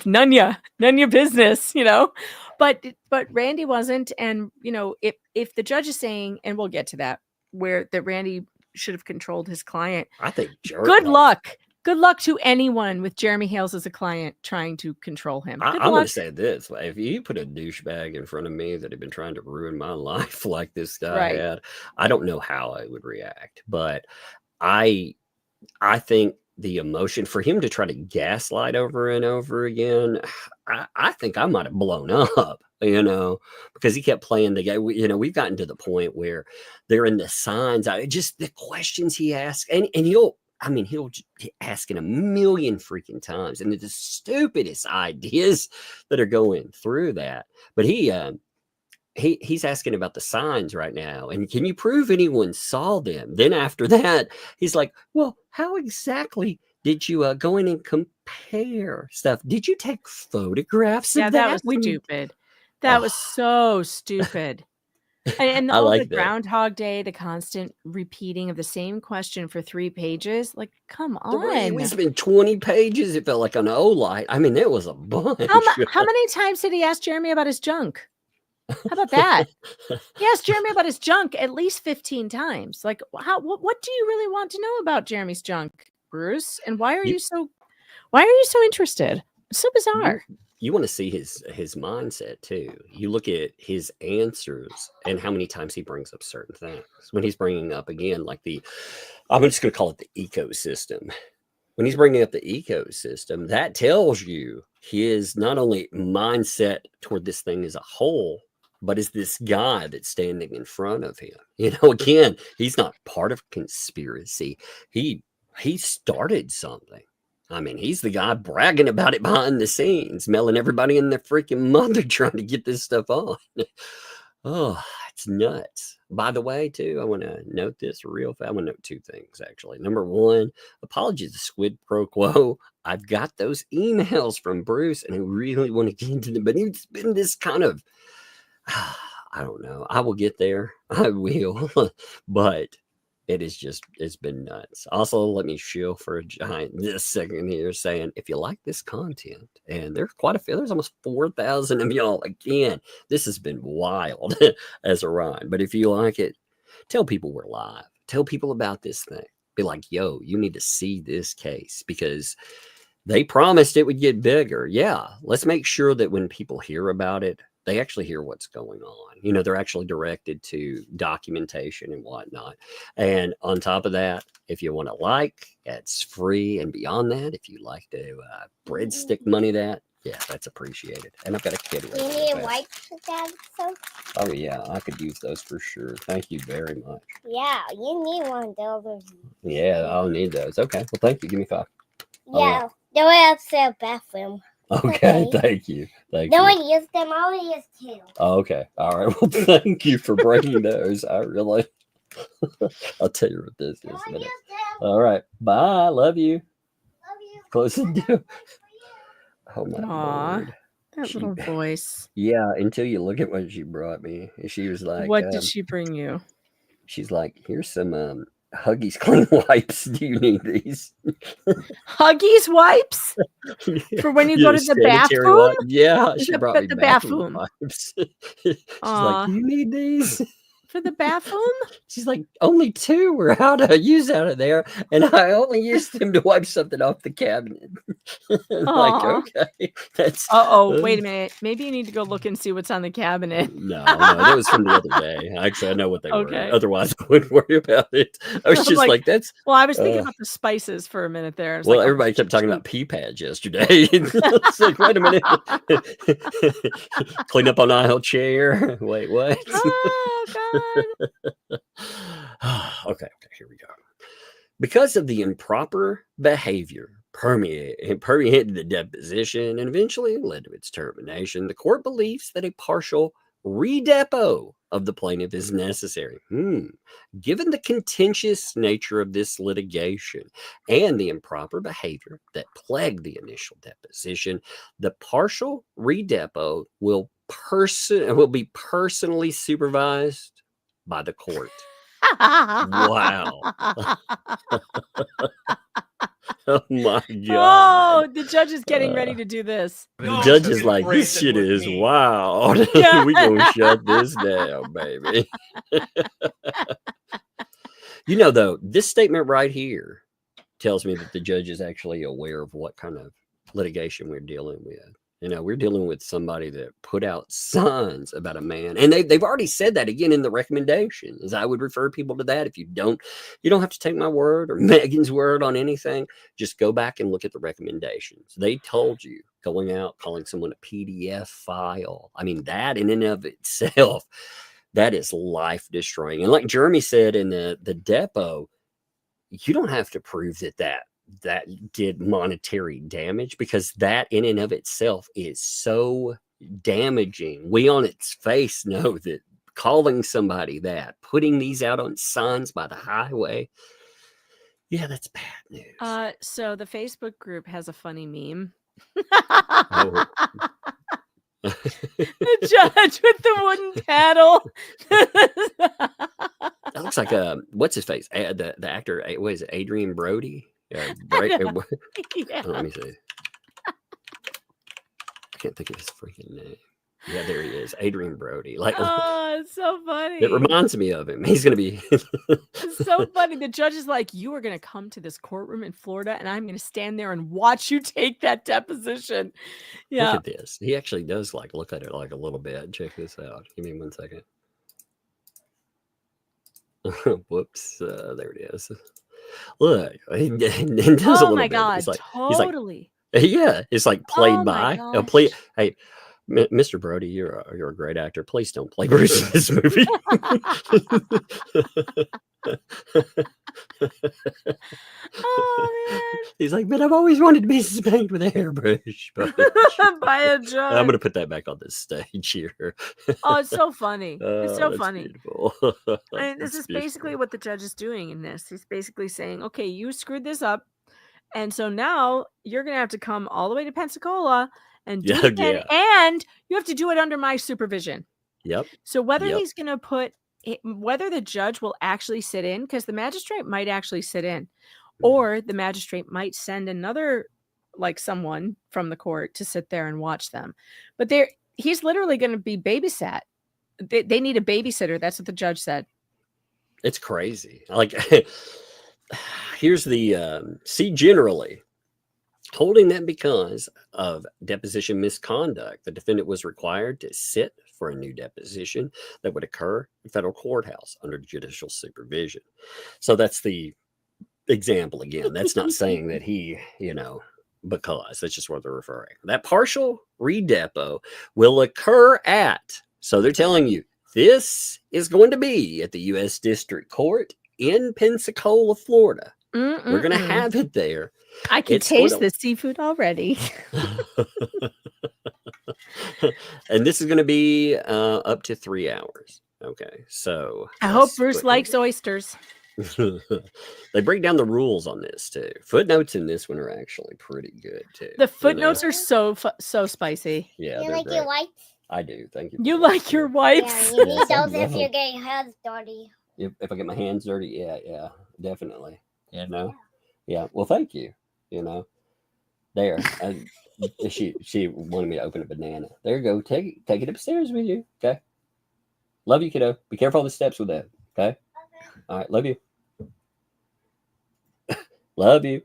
None your business, But Randy wasn't. And if the judge is saying, and we'll get to that, that Randy should have controlled his client, I think. Good luck. Good luck to anyone with Jeremy Hales as a client trying to control him. I'm going to say this. If you put a douchebag in front of me that had been trying to ruin my life like this guy had, I don't know how I would react. But I think the emotion for him to try to gaslight over and over again, I think I might have blown up, because he kept playing the game. We've gotten to the point where they're in the signs. Just the questions he asks, and he'll asking a million freaking times, and the stupidest ideas that are going through that. But he's asking about the signs right now, and can you prove anyone saw them? Then after that, he's like, well, how exactly did you go in and compare stuff? Did you take photographs of that? That was stupid. That was so stupid. And all the Groundhog Day, the constant repeating of the same question for 3 pages. Like, come on. We spent 20 pages. It felt like an O-light. I mean, it was a bunch. How many times did he ask Jeremy about his junk? How about that? He asked Jeremy about his junk at least 15 times. Like, what do you really want to know about Jeremy's junk, Bruce? And why are you so interested? It's so bizarre. you want to see his mindset too. You look at his answers and how many times he brings up certain things. When he's bringing up again, like I'm just going to call it the ecosystem. When he's bringing up the ecosystem, that tells you his not only mindset toward this thing as a whole, but is this guy that's standing in front of him. You know, again, he's not part of conspiracy. He started something. I mean, he's the guy bragging about it behind the scenes, mailing everybody in their freaking mother trying to get this stuff on. Oh, it's nuts. By the way, too, I want to note this real fast. I want to note 2 things, actually. Number 1, apologies to Squid Pro Quo. I've got those emails from Bruce, and I really want to get into them, but it's been this kind of, I don't know. I will get there. I will. But it's been nuts. Also, let me shill for a giant this second here saying, if you like this content, and there's quite a few, there's almost 4,000 of y'all. Again, this has been wild as a rhyme. But if you like it, tell people we're live. Tell people about this thing. Be like, yo, you need to see this case because they promised it would get bigger. Yeah, let's make sure that when people hear about it, they actually hear what's going on. You know, they're actually directed to documentation and whatnot. And on top of that, if you want to like, it's free. And beyond that, if you like to breadstick money that, yeah, that's appreciated. And I've got a kid. You need wipes for that, so? Oh, yeah, I could use those for sure. Thank you very much. Yeah, you need one of those. Yeah, I'll need those. Okay, well, thank you. Give me 5. Yeah, they're outside the bathroom. Okay, thank you. Thank no you. one used them. I only used 2. Oh, okay. All right. Well, thank you for bringing those. I really, I'll tell you what this is. No one In a minute. used them. All right. Bye. Love you. Love you. Close the door. Oh, my Aw, Lord. that little voice. Yeah, until you look at what she brought me. She was like, What did she bring you? She's like, here's some Huggies clean wipes. Do you need these? Huggies wipes? For when you go to the sanitary bathroom? wipe. Yeah, she brought me the bathroom bathroom. wipes. She's like, do you need these? For the bathroom? She's like, only 2 were out of there, and I only used them to wipe something off the cabinet. I'm like, okay, that's. Wait a minute. Maybe you need to go look and see what's on the cabinet. No, that was from the other day. Actually, I know what they were. Okay. Otherwise, I wouldn't worry about it. I was just like, that's. Well, I was thinking about the spices for a minute there. Well, everybody kept talking about pea pads yesterday. It's like, wait a minute. Clean up on aisle chair. Wait, what? Oh, God. Okay, here we go. Because of the improper behavior permeated the deposition and eventually led to its termination, the court believes that a partial redepo of the plaintiff is necessary. Given the contentious nature of this litigation and the improper behavior that plagued the initial deposition, the partial redepo will be personally supervised by the court. Wow. Oh my God. Oh, the judge is getting ready to do this. The judge is like, this shit is wild. Yeah. We gonna shut this down, baby. You know, though, this statement right here tells me that the judge is actually aware of what kind of litigation we're dealing with. You know, we're dealing with somebody that put out signs about a man. And they've already said that again in the recommendations. I would refer people to that. If you don't have to take my word or Megan's word on anything. Just go back and look at the recommendations. They told you going out, calling someone a PDF file. I mean, that in and of itself, that is life destroying. And like Jeremy said in the Depo, you don't have to prove that did monetary damage, because that in and of itself is so damaging. We on its face know that calling somebody that, putting these out on signs by the highway, yeah, that's bad news. So the Facebook group has a funny meme. Oh. The judge with the wooden paddle. That looks like what's his face? The actor, what is it, Adrian Brody? Yeah. Yeah. Let me see. I can't think of his freaking name. Yeah, there he is, Adrian Brody. Like, Oh, it's so funny. it reminds me of him. He's going to be. It's so funny. The judge is like, you are going to come to this courtroom in Florida, and I'm going to stand there and watch you take that deposition. Yeah. Look at this. He actually does like look at it like a little bit. Check this out. Give me 1 second. Whoops. There it is. Look, he does a Oh little my bit. God. He's like, Totally. yeah, it's like played Oh my by. Play. gosh. Hey, Mr. Brody, you're a great actor. Please don't play Bruce in this movie. Oh man. He's like, but I've always wanted to be spanked with a hairbrush. But By a I'm judge. gonna put that back on this stage here. Oh, it's so funny. It's so That's funny. beautiful. And this That's is basically beautiful. what the judge is doing in this. He's basically saying, okay, you screwed this up. And so now you're going to have to come all the way to Pensacola and do it again. Yeah. And you have to do it under my supervision. Yep. So whether Yep. he's going to put whether the judge will actually sit in, because the magistrate might actually sit in, or the magistrate might send another, like someone from the court to sit there and watch them. But he's literally going to be babysat. They need a babysitter. That's what the judge said. It's crazy. Like, here's the generally holding that because of deposition misconduct, the defendant was required to sit for a new deposition that would occur in federal courthouse under judicial supervision. So that's the example again. That's not saying that he, because that's just what they're referring. That partial redepo will occur at, so they're telling you this is going to be at the U.S. District Court in Pensacola, Florida. We're going to have it there. I can taste the seafood already. And this is going to be up to 3 hours. Okay, so I hope Bruce likes oysters. They break down the rules on this too. Footnotes in this one are actually pretty good too. The footnotes are so spicy. Yeah, You like great. your wipes? I do. Thank you. You like your wipes? Yeah, you need Yes, I those if love- you get your hands dirty. If I get my hands dirty, yeah, definitely. Yeah. Well, thank you. There. She wanted me to open a banana. There you go. Take it upstairs with you. Okay. Love you, kiddo. Be careful on the steps with that. Okay. All right. Love you. Love you.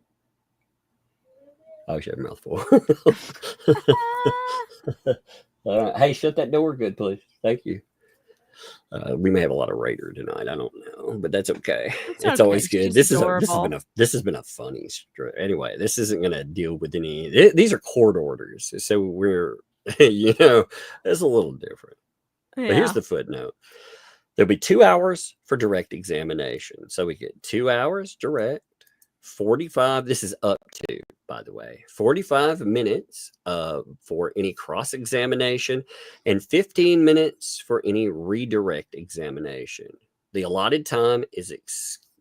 Oh, she had a mouthful. All right. Hey, shut that door good, please. Thank you. We may have a lot of Raider tonight. I don't know, but that's okay. It's always good. This has been a funny anyway. This isn't going to deal with any. These are court orders, so we're it's a little different. Yeah. But here's the footnote: there'll be 2 hours for direct examination, so we get 2 hours direct. 45. This is up to, by the way, 45 minutes for any cross-examination and 15 minutes for any redirect examination. The allotted time is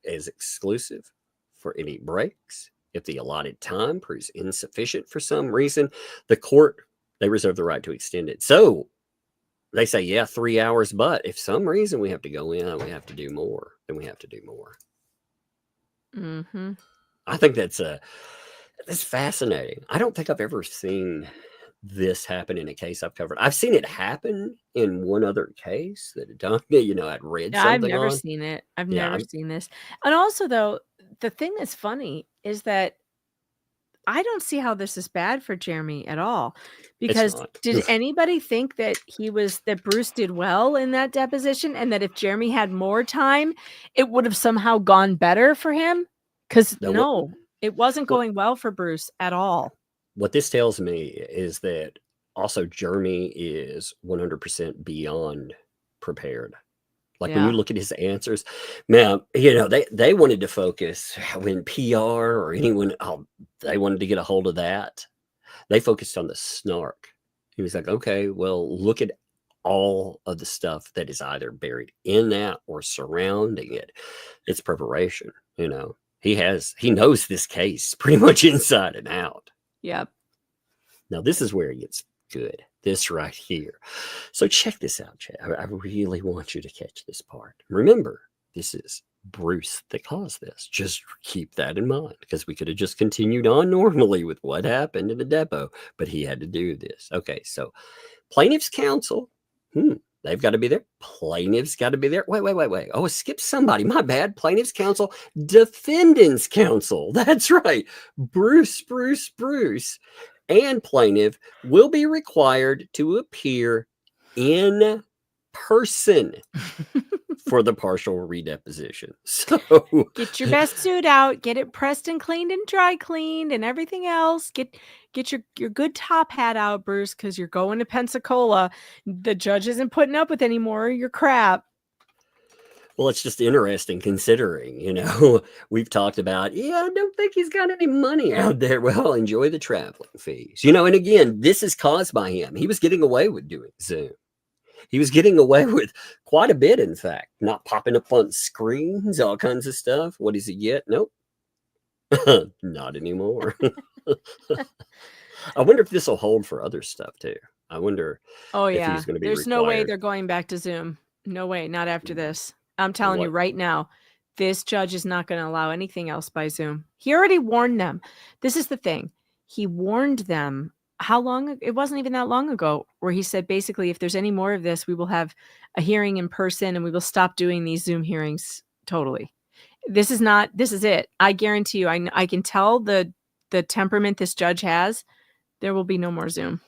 exclusive for any breaks. If the allotted time proves insufficient for some reason, the court, they reserve the right to extend it. So they say, 3 hours, but if some reason we have to go in, we have to do more, then we have to do more. Mm-hmm. I think that's fascinating. I don't think I've ever seen this happen in a case I've covered. I've seen it happen in one other case that I'd read something I've never on. seen it. I've never seen this. And also, though, the thing that's funny is that I don't see how this is bad for Jeremy at all. Because did anybody think that Bruce did well in that deposition, and that if Jeremy had more time, it would have somehow gone better for him? Because no, it wasn't going well for Bruce at all. What this tells me is that also Jeremy is 100% beyond prepared. Like when you look at his answers, man, they wanted to focus when PR or anyone, they wanted to get a hold of that. They focused on the snark. He was like, okay, well, look at all of the stuff that is either buried in that or surrounding it. It's preparation, He knows this case pretty much inside and out. Yep. Now, this is where it gets good. This right here. So check this out, Chad. I really want you to catch this part. Remember, this is Bruce that caused this. Just keep that in mind, because we could have just continued on normally with what happened in the depot, but he had to do this. Okay, so Plaintiff's counsel. They've got to be there. Plaintiff's got to be there. Wait. Oh, I skipped somebody. My bad. Plaintiff's counsel. Defendant's counsel. That's right. Bruce, and plaintiff will be required to appear in person for the partial redeposition. So get your best suit out, get it pressed and cleaned and dry cleaned and everything else. Get your good top hat out, Bruce, because you're going to Pensacola. The judge isn't putting up with any more of your crap. Well, it's just interesting considering, we've talked about, I don't think he's got any money out there. Well, enjoy the traveling fees, and again, this is caused by him. He was getting away with doing Zoom. He was getting away with quite a bit, in fact, not popping up on screens, all kinds of stuff. What does he get? Nope. Not anymore. I wonder if this will hold for other stuff too. I wonder if he's going to be There's required. No way they're going back to Zoom. No way. Not after this. I'm telling you right now, this judge is not going to allow anything else by Zoom. He already warned them. This is the thing. He warned them. How long? It wasn't even that long ago where he said, basically, if there's any more of this, we will have a hearing in person and we will stop doing these Zoom hearings totally. This is it. I guarantee you, I can tell the temperament this judge has. There will be no more Zoom.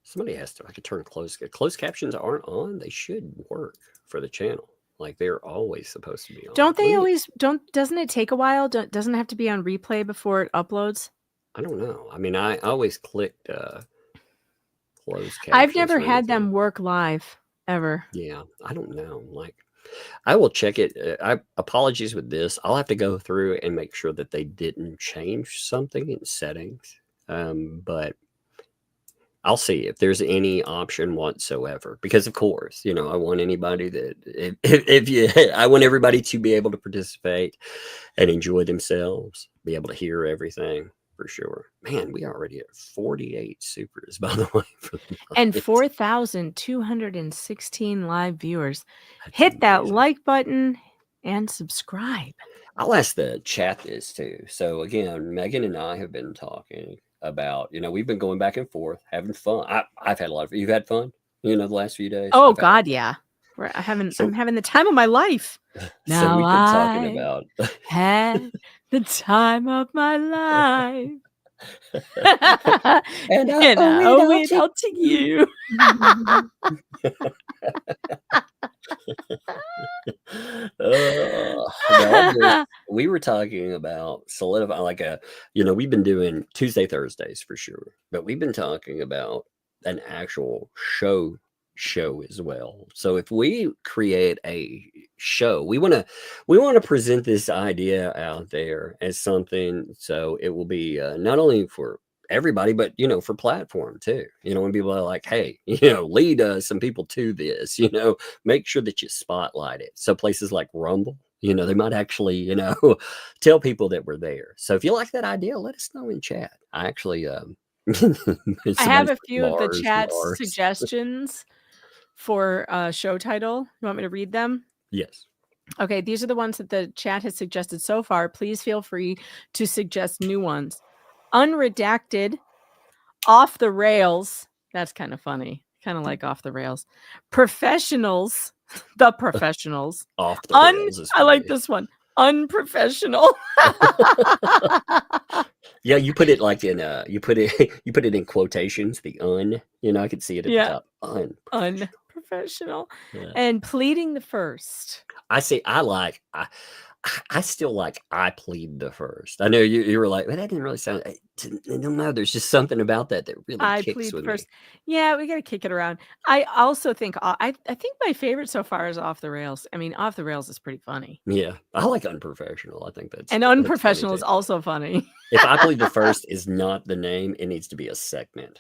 Somebody has to. I could turn closed captions aren't on. They should work for the channel. Like they're always supposed to be on. Don't they always? Doesn't it take a while? Doesn't it have to be on replay before it uploads? I don't know. I mean, I always clicked closed captions. I've never had them work live ever. Yeah, I don't know. Like, I will check it. Apologies with this. I'll have to go through and make sure that they didn't change something in settings. But I'll see if there's any option whatsoever. Because of course, I want anybody that I want everybody to be able to participate and enjoy themselves, be able to hear everything. For sure. Man, we already at 48 supers, by the way. And 4,216 live viewers. Hit that like button and subscribe. I'll ask the chat this too. So again, Megan and I have been talking about, we've been going back and forth, having fun. I've had a lot of, you've had fun, the last few days? Oh, God, yeah. I'm having the time of my life. Now so we've been talking about had the time of my life. and I owe it all to you. We were talking about solidify we've been doing Tuesday, Thursdays for sure, but we've been talking about an actual show as well. So if we create a show, we want to present this idea out there as something, so it will be not only for everybody, but for platform too. When people are like, hey, lead some people to this, make sure that you spotlight it. So places like Rumble, they might actually tell people that we're there. So if you like that idea, let us know in chat. I actually I have a few of the chat suggestions for a show title. You want me to read them? Yes. Okay, these are the ones that the chat has suggested so far. Please feel free to suggest new ones. Unredacted, Off the Rails. That's kind of funny. Kind of like Off the Rails. Professionals. The Professionals. Off the Rails. I like this one. Unprofessional. Yeah, you put it like in you put it in quotations, the I could see it at the top. Unprofessional. Yeah. And pleading the first. I still like I plead the first. I know you were like, well, that didn't really sound. I don't know. There's just something about that really kicks with me. Yeah, we got to kick it around. I also think I think my favorite so far is Off the Rails. I mean, Off the Rails is pretty funny. Yeah, I like Unprofessional. I think that's Unprofessional is also funny. If I plead the first is not the name, it needs to be a segment.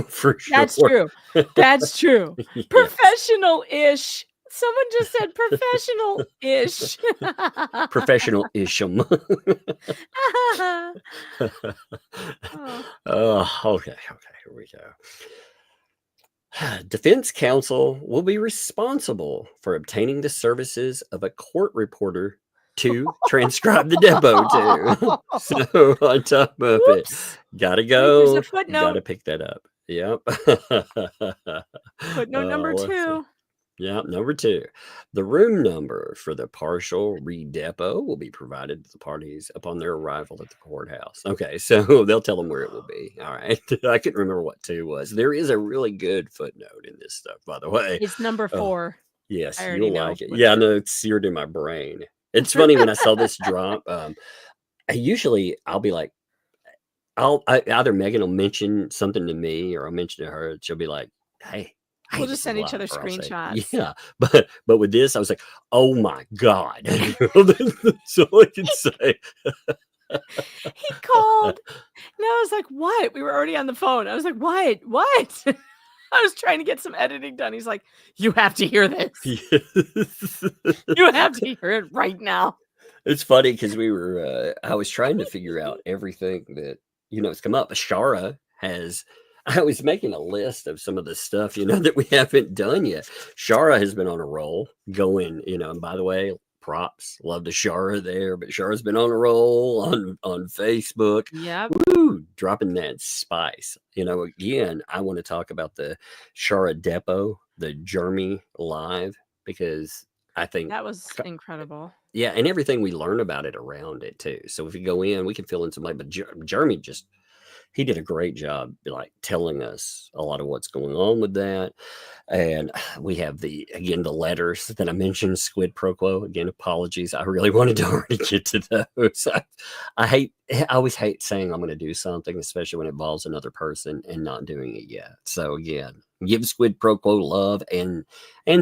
For sure. That's true. That's true. Yeah. Professional-ish. Someone just said professional-ish. Professional-ish'em. Okay. Here we go. Defense counsel will be responsible for obtaining the services of a court reporter to transcribe the depo too. So on top of it, gotta go. Gotta pick that up. Yep. Footnote number Let's see. 2. Yeah, number 2. The room number for the partial redepo will be provided to the parties upon their arrival at the courthouse. Okay, so they'll tell them where it will be. All right. I couldn't remember what 2 was. There is a really good footnote in this stuff, by the way. It's number Oh, 4. yes, I already you'll know like it. what Yeah, it no, it's seared in my brain. It's funny when I saw this drop. I'll be like, either Megan will mention something to me or I'll mention to her. She'll be like, "Hey, We'll this just is send each live," other or I'll say, screenshots. "Yeah," but with this, I was like, "Oh my god!" That's all I can say. He called. And I was like, "What?" We were already on the phone. I was like, "What? What?" I was trying to get some editing done. He's like, "You have to hear this. You have to hear it right now." It's funny because I was trying to figure out everything that has come up. Ashara has. I was making a list of some of the stuff that we haven't done yet. Shara has been on a roll, going. And by the way, props, love to Shara there, but Shara's been on a roll on Facebook. Yep. Woo, dropping that spice. Again, I want to talk about the Shara Depo, the Jeremy live, because I think That was incredible. yeah, and everything we learn about it around it too. So if we go in, we can fill in some light. But Jeremy he did a great job, like telling us a lot of what's going on with that. And we have the letters that I mentioned, squid pro quo. Again, apologies. I really wanted to already get to those. I always hate saying I'm going to do something, especially when it involves another person and not doing it yet. So again, give squid pro quo love and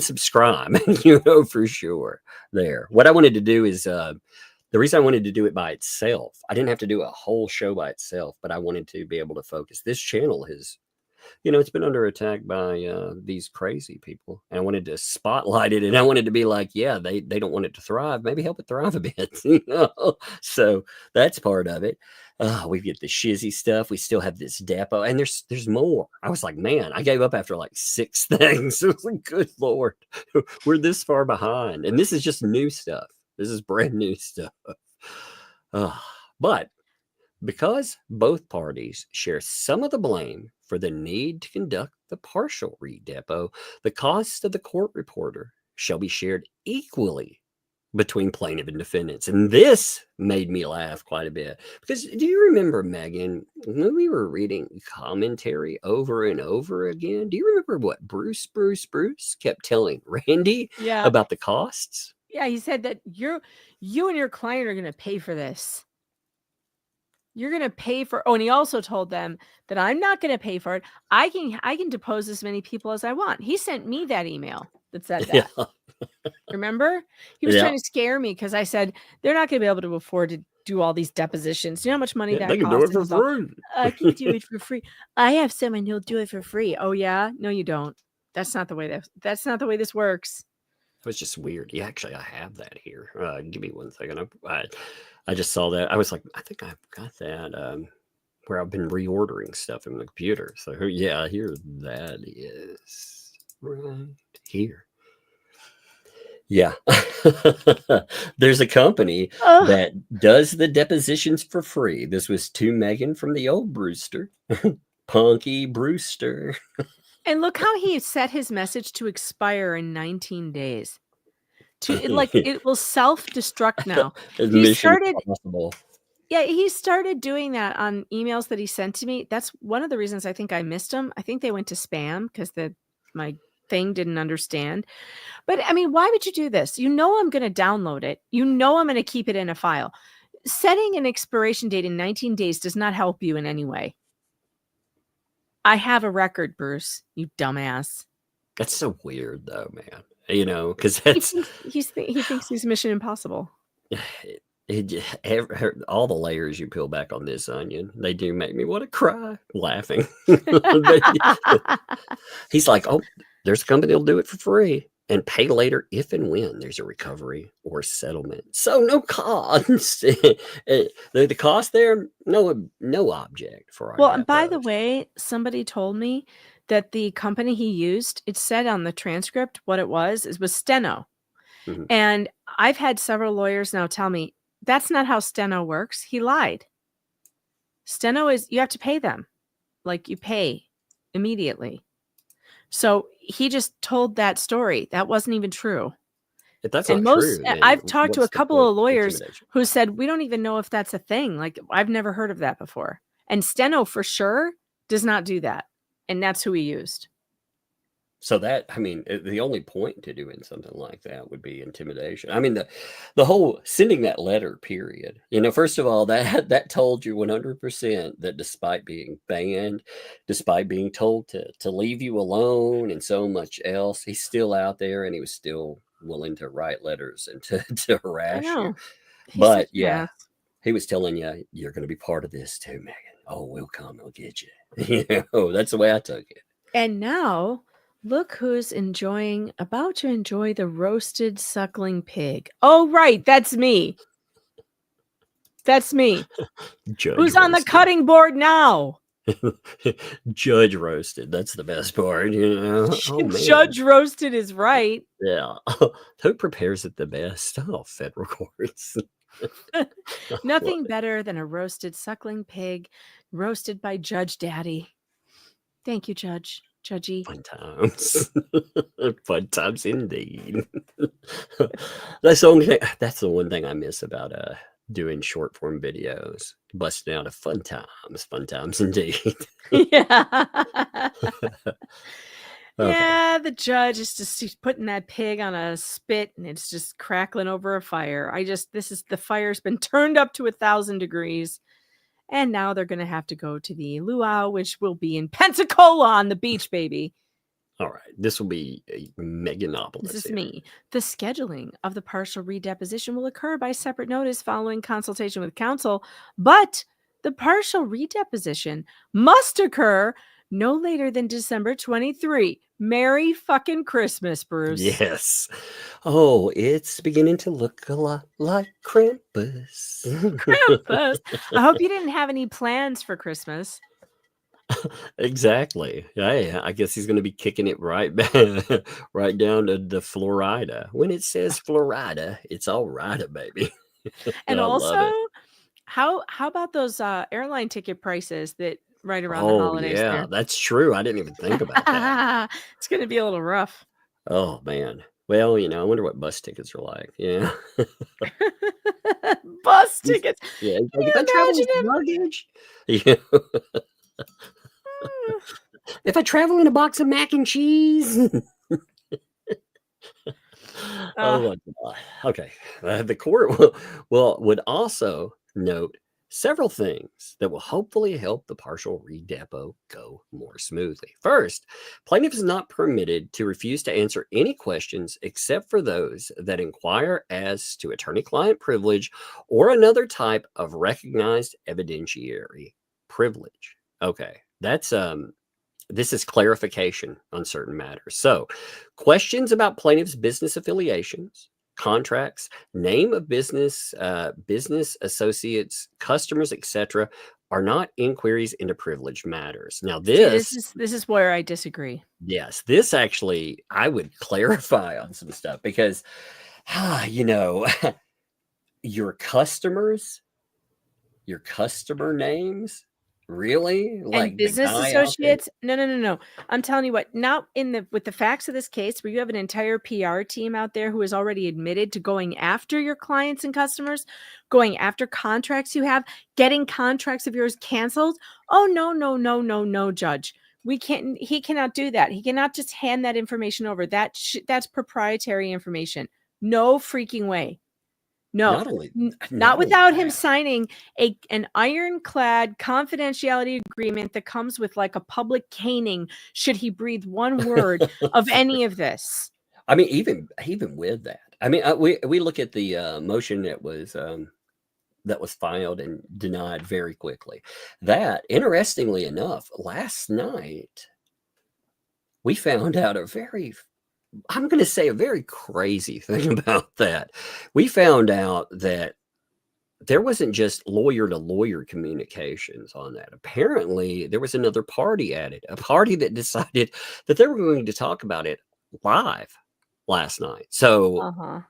subscribe, for sure there. What I wanted to do is, the reason I wanted to do it by itself, I didn't have to do a whole show by itself, but I wanted to be able to focus. This channel has, it's been under attack by these crazy people. And I wanted to spotlight it. And I wanted to be like, yeah, they don't want it to thrive. Maybe help it thrive a bit. So that's part of it. We get the shizzy stuff. We still have this Depo. And there's more. I was like, man, I gave up after like 6 things. It was like, good Lord, we're this far behind. And this is just new stuff. This is brand new stuff. But because both parties share some of the blame for the need to conduct the partial redepo, the cost of the court reporter shall be shared equally between plaintiff and defendants. And this made me laugh quite a bit. Because do you remember, Megan, when we were reading commentary over and over again, do you remember what Bruce kept telling Randy about the costs? Yeah, he said that you and your client are going to pay for this. You're going to pay for. Oh, and he also told them that I'm not going to pay for it. I can depose as many people as I want. He sent me that email that said that. Yeah. Remember? He was trying to scare me because I said they're not going to be able to afford to do all these depositions. You know how much money that they can costs? do it for free. I can do it for free. I have someone who'll do it for free. Oh yeah? No, you don't. That's not the way this works. It was just weird. Yeah, actually, I have that here. Give me 1 second. I just saw that. I was like, I think I've got that where I've been reordering stuff in the computer. So yeah, here that is right here. Yeah. There's a company that does the depositions for free. This was to Megan from the old Brewster. Punky Brewster. And look how he set his message to expire in 19 days. It will self-destruct now. He started doing that on emails that he sent to me. That's one of the reasons I think I missed them. I think they went to spam because my thing didn't understand. But I mean, why would you do this? I'm going to download it. I'm going to keep it in a file. Setting an expiration date in 19 days does not help you in any way. I have a record, Bruce, you dumbass. That's so weird, though, man. Because he thinks he's Mission Impossible. All the layers you peel back on this onion, they do make me want to cry laughing. He's like, oh, there's a company that'll do it for free and pay later if and when there's a recovery or settlement. So no cost. The cost there, no object for our Well, and by the way, somebody told me that the company he used, it said on the transcript what it was Steno. Mm-hmm. And I've had several lawyers now tell me that's not how Steno works. He lied. Steno is, you have to pay them. Like you pay immediately. So he just told that story. That wasn't even true. If that's And not true, I've then talked to a what's the couple point of of lawyers intimidation? who said, we don't even know if that's a thing. Like, I've never heard of that before. And Steno for sure does not do that. And that's who he used. So that, I mean, the only point to doing something like that would be intimidation. I mean, the whole sending that letter, period. You know, first of all, that told you 100% that despite being banned, despite being told to leave you alone and so much else, he's still out there and he was still willing to write letters and to I harass you. know. He's But such an yeah, ass. he was telling you, you're going to be part of this too, Megan. Oh, we'll come, we'll get you. You know, that's the way I took it. And now look who's about to enjoy the roasted suckling pig. Oh, right. That's me. That's me. Judge Who's on the roasted. cutting board now? Judge roasted. That's the best part, you know. Oh man. Judge roasted is right. Yeah. Who prepares it the best? Oh, federal courts. Nothing better than a roasted suckling pig roasted by Judge Daddy. Thank you, Judgy. Fun times. Fun times indeed. That's the one thing I miss about doing short form videos. Busting out of fun times indeed. Yeah. Yeah, the judge is just putting that pig on a spit and it's just crackling over a fire. The fire's been turned up to 1,000 degrees. And now they're going to have to go to the luau, which will be in Pensacola on the beach, baby. All right. This will be a Meganopolis. This is here. me. The scheduling of the partial redeposition will occur by separate notice following consultation with counsel, but the partial redeposition must occur no later than December 23. Merry fucking Christmas, Bruce. Yes. Oh, it's beginning to look a lot like Krampus. Krampus. I hope you didn't have any plans for Christmas. Exactly. Yeah, I guess he's going to be kicking it right right down to the Florida. When it says Florida, it's all right, baby. And I love also, it. how about those airline ticket prices that right around the Oh holidays yeah, there? that's true. I didn't even think about that. It's going to be a little rough. Oh man. Well, you know, I wonder what bus tickets are like. Yeah. Bus tickets. Yeah. Can Like, you if I travel imagine with him? luggage. Yeah. If I travel in a box of mac and cheese. Oh my God. Okay. The court would also note several things that will hopefully help the partial redepo go more smoothly. First, plaintiff is not permitted to refuse to answer any questions except for those that inquire as to attorney-client privilege or another type of recognized evidentiary privilege. Okay. That's this is clarification on certain matters. So, questions about plaintiff's business affiliations, contracts, name of business, business associates, customers, etc., are not inquiries into privileged matters. Now, this is where I disagree. Yes, this actually I would clarify on some stuff because, you know, your customers, your customer names. Really? Like And business the guy out there? associates? No. I'm telling you what, now with the facts of this case, where you have an entire PR team out there who is already admitted to going after your clients and customers, going after contracts you have, getting contracts of yours canceled. Oh, no, Judge. He cannot do that. He cannot just hand that information over. That's proprietary information. No freaking way. No, not without him signing an ironclad confidentiality agreement that comes with like a public caning should he breathe one word of any of this. I mean, even with that, I mean, we look at the motion that was filed and denied very quickly. That, interestingly enough, last night we found out I'm going to say a very crazy thing about that. We found out that there wasn't just lawyer to lawyer communications on that. Apparently, there was another party added, a party that decided that they were going to talk about it live last night. So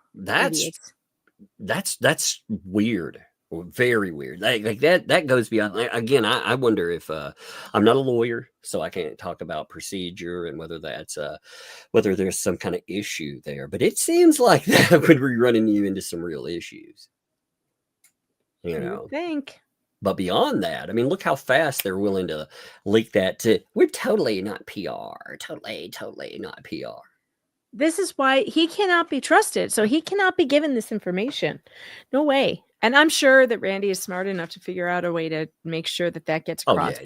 that's weird. Very weird. Like that goes beyond. Again, I wonder if I'm not a lawyer, so I can't talk about procedure and whether that's whether there's some kind of issue there. But it seems like that would be running you into some real issues. You know, think. But beyond that, I mean, look how fast they're willing to leak that to. We're totally not PR. Totally not PR. This is why he cannot be trusted. So he cannot be given this information. No way. And I'm sure that Randy is smart enough to figure out a way to make sure that that gets across.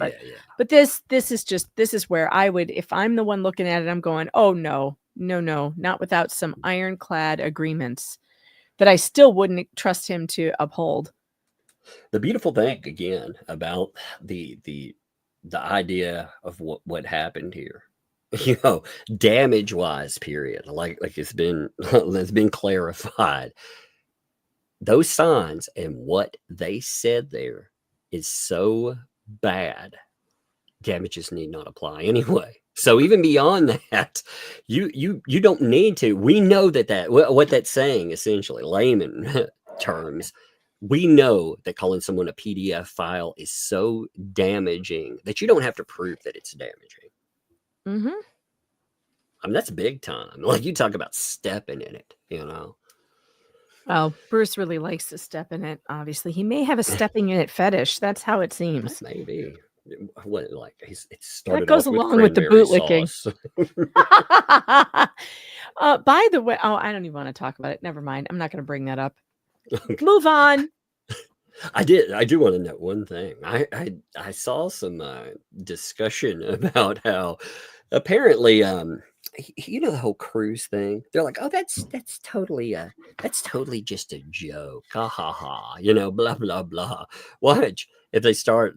But this is where I would, if I'm the one looking at it, I'm going, oh no, not without some ironclad agreements that I still wouldn't trust him to uphold. The beautiful thing again about the idea of what happened here, you know, damage wise, period. Like it's been clarified. Those signs and what they said there is so bad, damages need not apply anyway. So even beyond that, you don't need to. We know that what that's saying, essentially, layman terms, we know that calling someone a PDF file is so damaging that you don't have to prove that it's damaging. Mm-hmm. I mean, that's big time. Like, you talk about stepping in it, you know. Well, Bruce really likes to step in it, obviously. He may have a stepping in it fetish. That's how it seems. Maybe. What, like, it started that goes off along with the bootlicking. By the way, I don't even want to talk about it. Never mind. I'm not going to bring that up. Okay. Move on. I do want to note one thing. I saw some discussion about how apparently you know, the whole cruise thing. They're like, oh, that's totally just a joke. Ha ha ha. You know, blah blah blah. Watch if they start.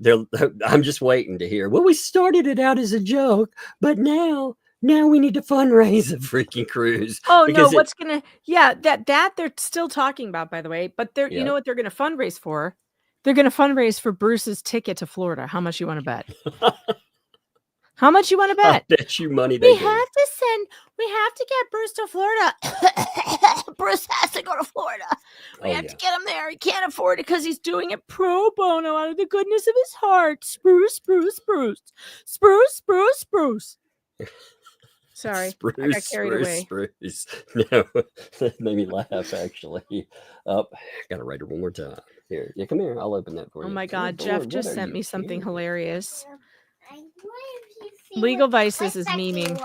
I'm just waiting to hear. Well, we started it out as a joke, but now we need to fundraise a freaking cruise. Oh no, that they're still talking about, by the way. But you know what they're going to fundraise for? They're going to fundraise for Bruce's ticket to Florida. How much you want to bet? How much you want to bet? I bet you money. We have to get Bruce to Florida. Bruce has to go to Florida. We have to get him there. He can't afford it because he's doing it pro bono out of the goodness of his heart. Spruce. Sorry, I got carried away. No, that made me laugh, actually. Oh, I got to write it one more time. Here, come here. I'll open that for you. Oh my God, Jeff just sent me something hilarious. Legal Vices is memeing.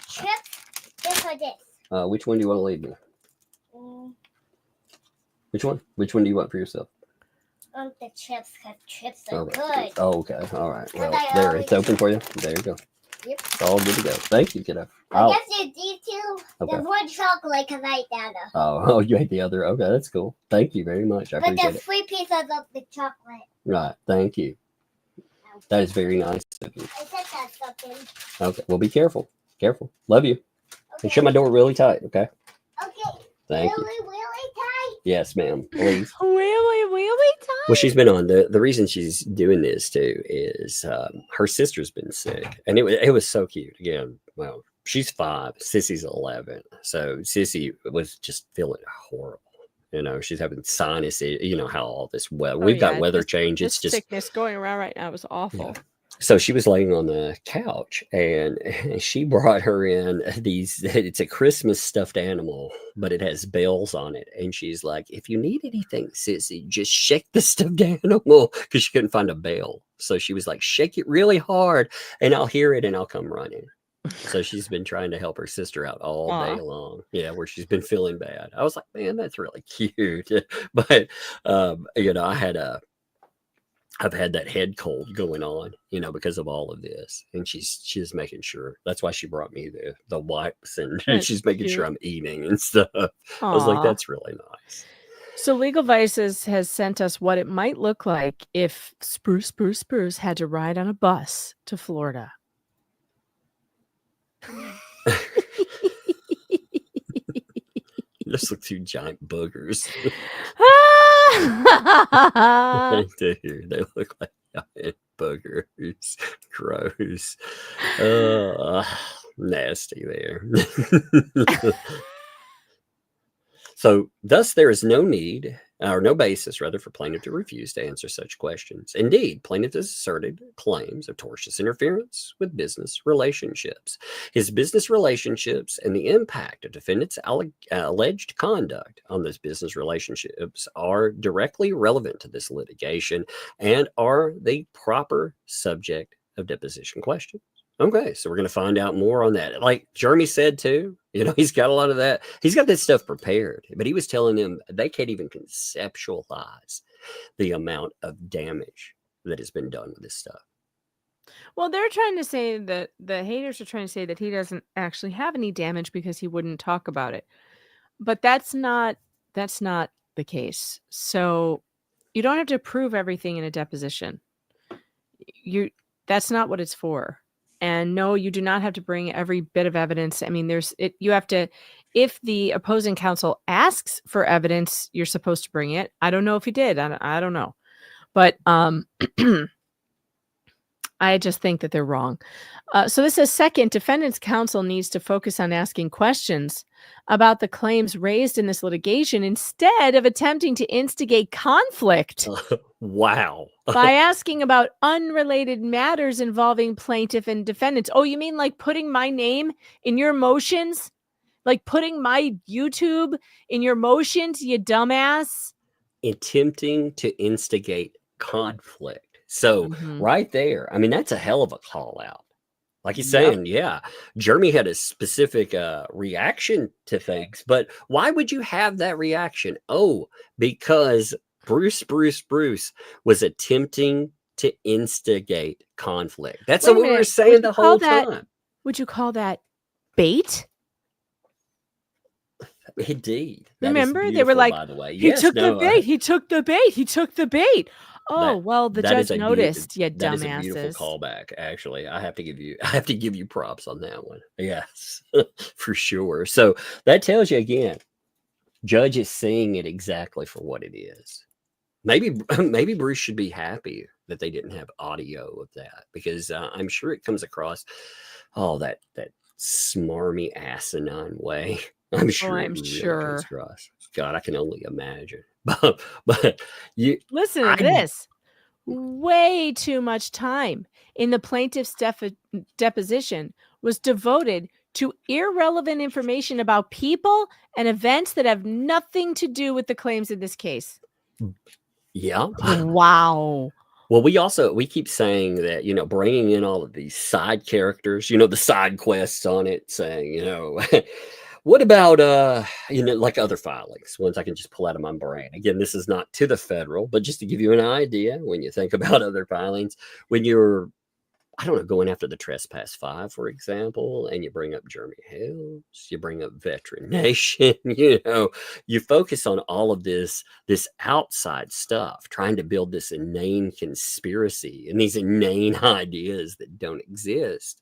Chips, this or this? Which one do you want to leave me? Which one? Which one do you want for yourself? The chips, because chips are good. Oh, okay. All right. Well, there, it's open for you. There you go. Yep. It's all good to go. Thank you, kiddo. I guess you need to. Okay. There's one chocolate because I ate the other. Oh, you ate the other. Okay, that's cool. Thank you very much. I appreciate it. But there's 3 pieces of the chocolate. Right. Thank you. That is very nice of you. I said that something. Okay. Well, be careful. Careful. Love you. Okay. And shut my door really tight, okay? Okay. Thank you. Really tight? Yes, ma'am. Please. Really tight? Well, she's been on. The reason she's doing this, too, is her sister's been sick. And it was so cute. Again, well, she's 5. Sissy's 11. So Sissy was just feeling horrible. You know, she's having sinus. You know how all this weather. We've got weather change. It's just sickness going around right now. It was awful. Yeah. So she was laying on the couch, and she brought her in these. It's a Christmas stuffed animal, but it has bells on it. And she's like, "If you need anything, Sissy, just shake the stuffed animal," because she couldn't find a bell. So she was like, "Shake it really hard, and I'll hear it, and I'll come running." So she's been trying to help her sister out all day long. Yeah, where she's been feeling bad. I was like, man, that's really cute. But you know, I've had that head cold going on, you know, because of all of this. And she's making sure. That's why she brought me the wipes, and she's making sure I'm eating and stuff. I was like, that's really nice. So Legal Vices has sent us what it might look like if Spruce had to ride on a bus to Florida. Just look 2 giant boogers. Dude, they look like giant boogers. Gross. Nasty there. So thus there is no need or no basis, rather, for plaintiff to refuse to answer such questions. Indeed, plaintiff has asserted claims of tortious interference with business relationships. His business relationships and the impact of defendant's alleged conduct on those business relationships are directly relevant to this litigation and are the proper subject of deposition questions. Okay, so we're going to find out more on that. Like Jeremy said too, he's got a lot of that. He's got this stuff prepared, but he was telling them they can't even conceptualize the amount of damage that has been done with this stuff. Well, they're trying to say that the haters are trying to say that he doesn't actually have any damage because he wouldn't talk about it. But that's not the case. So you don't have to prove everything in a deposition. That's not what it's for. And no, you do not have to bring every bit of evidence. I mean, you have to, if the opposing counsel asks for evidence, you're supposed to bring it. I don't know if he did. I don't know. But I just think that they're wrong. So this is second, defendant's counsel needs to focus on asking questions about the claims raised in this litigation instead of attempting to instigate conflict. Wow. By asking about unrelated matters involving plaintiff and defendants. Oh, you mean like putting my name in your motions? Like putting my YouTube in your motions, you dumbass? Attempting to instigate conflict. So right there, I mean, that's a hell of a call out. Like he's saying, yeah, Jeremy had a specific reaction to things, but why would you have that reaction? Oh, because Bruce was attempting to instigate conflict. That's what we were saying the whole time. Would you call that bait? Indeed. Remember, they were like, by the way. He took the bait. Oh, well, the judge noticed, you dumbasses. That is a beautiful callback, actually. I have to give you props on that one. Yes, for sure. So that tells you again, judge is seeing it exactly for what it is. Maybe Bruce should be happy that they didn't have audio of that, because I'm sure it comes across that smarmy, asinine way. I'm sure. Comes across. God, I can only imagine. But you listen to this. Way too much time in the plaintiff's deposition was devoted to irrelevant information about people and events that have nothing to do with the claims in this case. Yeah. Wow. Well, we keep saying that, bringing in all of these side characters, the side quests on it, saying, what about, like other filings, ones I can just pull out of my brain. Again, this is not to the federal, but just to give you an idea, when you think about other filings, when you're, going after the trespass 5, for example, and you bring up Jeremy Hale, you bring up Veteran Nation, you focus on all of this outside stuff, trying to build this inane conspiracy and these inane ideas that don't exist.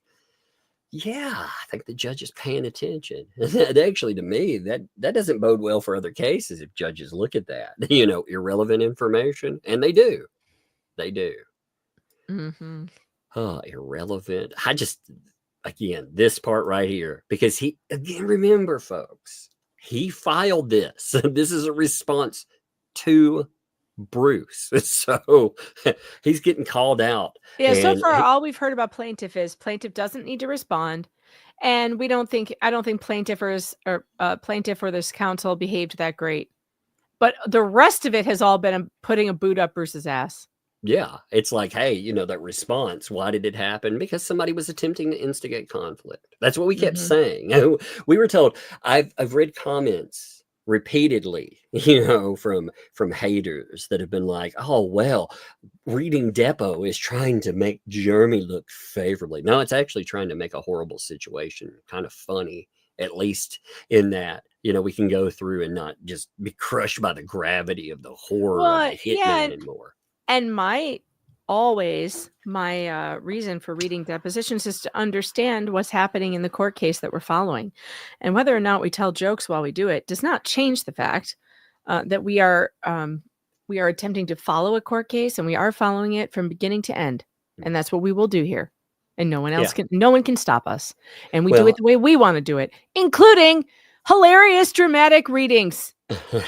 Yeah, I think the judge is paying attention. Actually, to me, that doesn't bode well for other cases if judges look at that, irrelevant information. And they do. Mm-hmm. Oh, irrelevant. Again, this part right here, because remember, folks, he filed this. This is a response to Bruce. So he's getting called out. Yeah, so far all we've heard about plaintiff is plaintiff doesn't need to respond. And I don't think plaintiff or this counsel behaved that great. But the rest of it has all been putting a boot up Bruce's ass. Yeah, it's like, hey, that response, why did it happen? Because somebody was attempting to instigate conflict. That's what we kept saying. We were told, I've read comments repeatedly, from haters that have been like, oh, well, reading Depo is trying to make Jeremy look favorably. No, it's actually trying to make a horrible situation kind of funny, at least in that, we can go through and not just be crushed by the gravity of the horror of the hitman anymore. And my reason for reading depositions is to understand what's happening in the court case that we're following. And whether or not we tell jokes while we do it does not change the fact that we are attempting to follow a court case, and we are following it from beginning to end. And that's what we will do here. And no one can stop us. And we do it the way we want to do it, including hilarious, dramatic readings.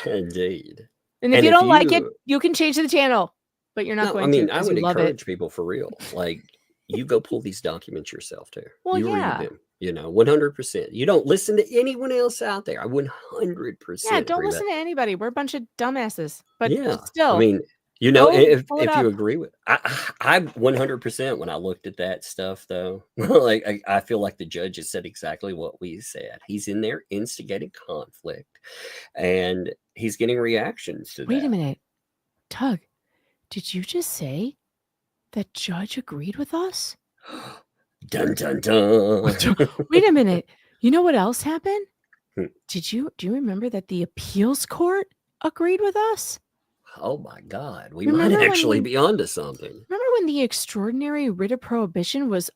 Indeed. And if you don't like it, you can change the channel, but you're not going to. I would would encourage people for real. Like, you go pull these documents yourself too. Well, you read them, 100%. You don't listen to anyone else out there. I 100%. Yeah, don't listen to anybody. We're a bunch of dumbasses. But still, I mean, if you agree with, I 100% when I looked at that stuff though, like I feel like the judge has said exactly what we said. He's in there instigating conflict, and he's getting reactions to that. Wait a minute, Tug, did you just say that judge agreed with us? Dun dun dun. Wait a minute. You know what else happened? Do you remember that the appeals court agreed with us? Oh my God, we might actually be onto something. Remember when the extraordinary writ of prohibition was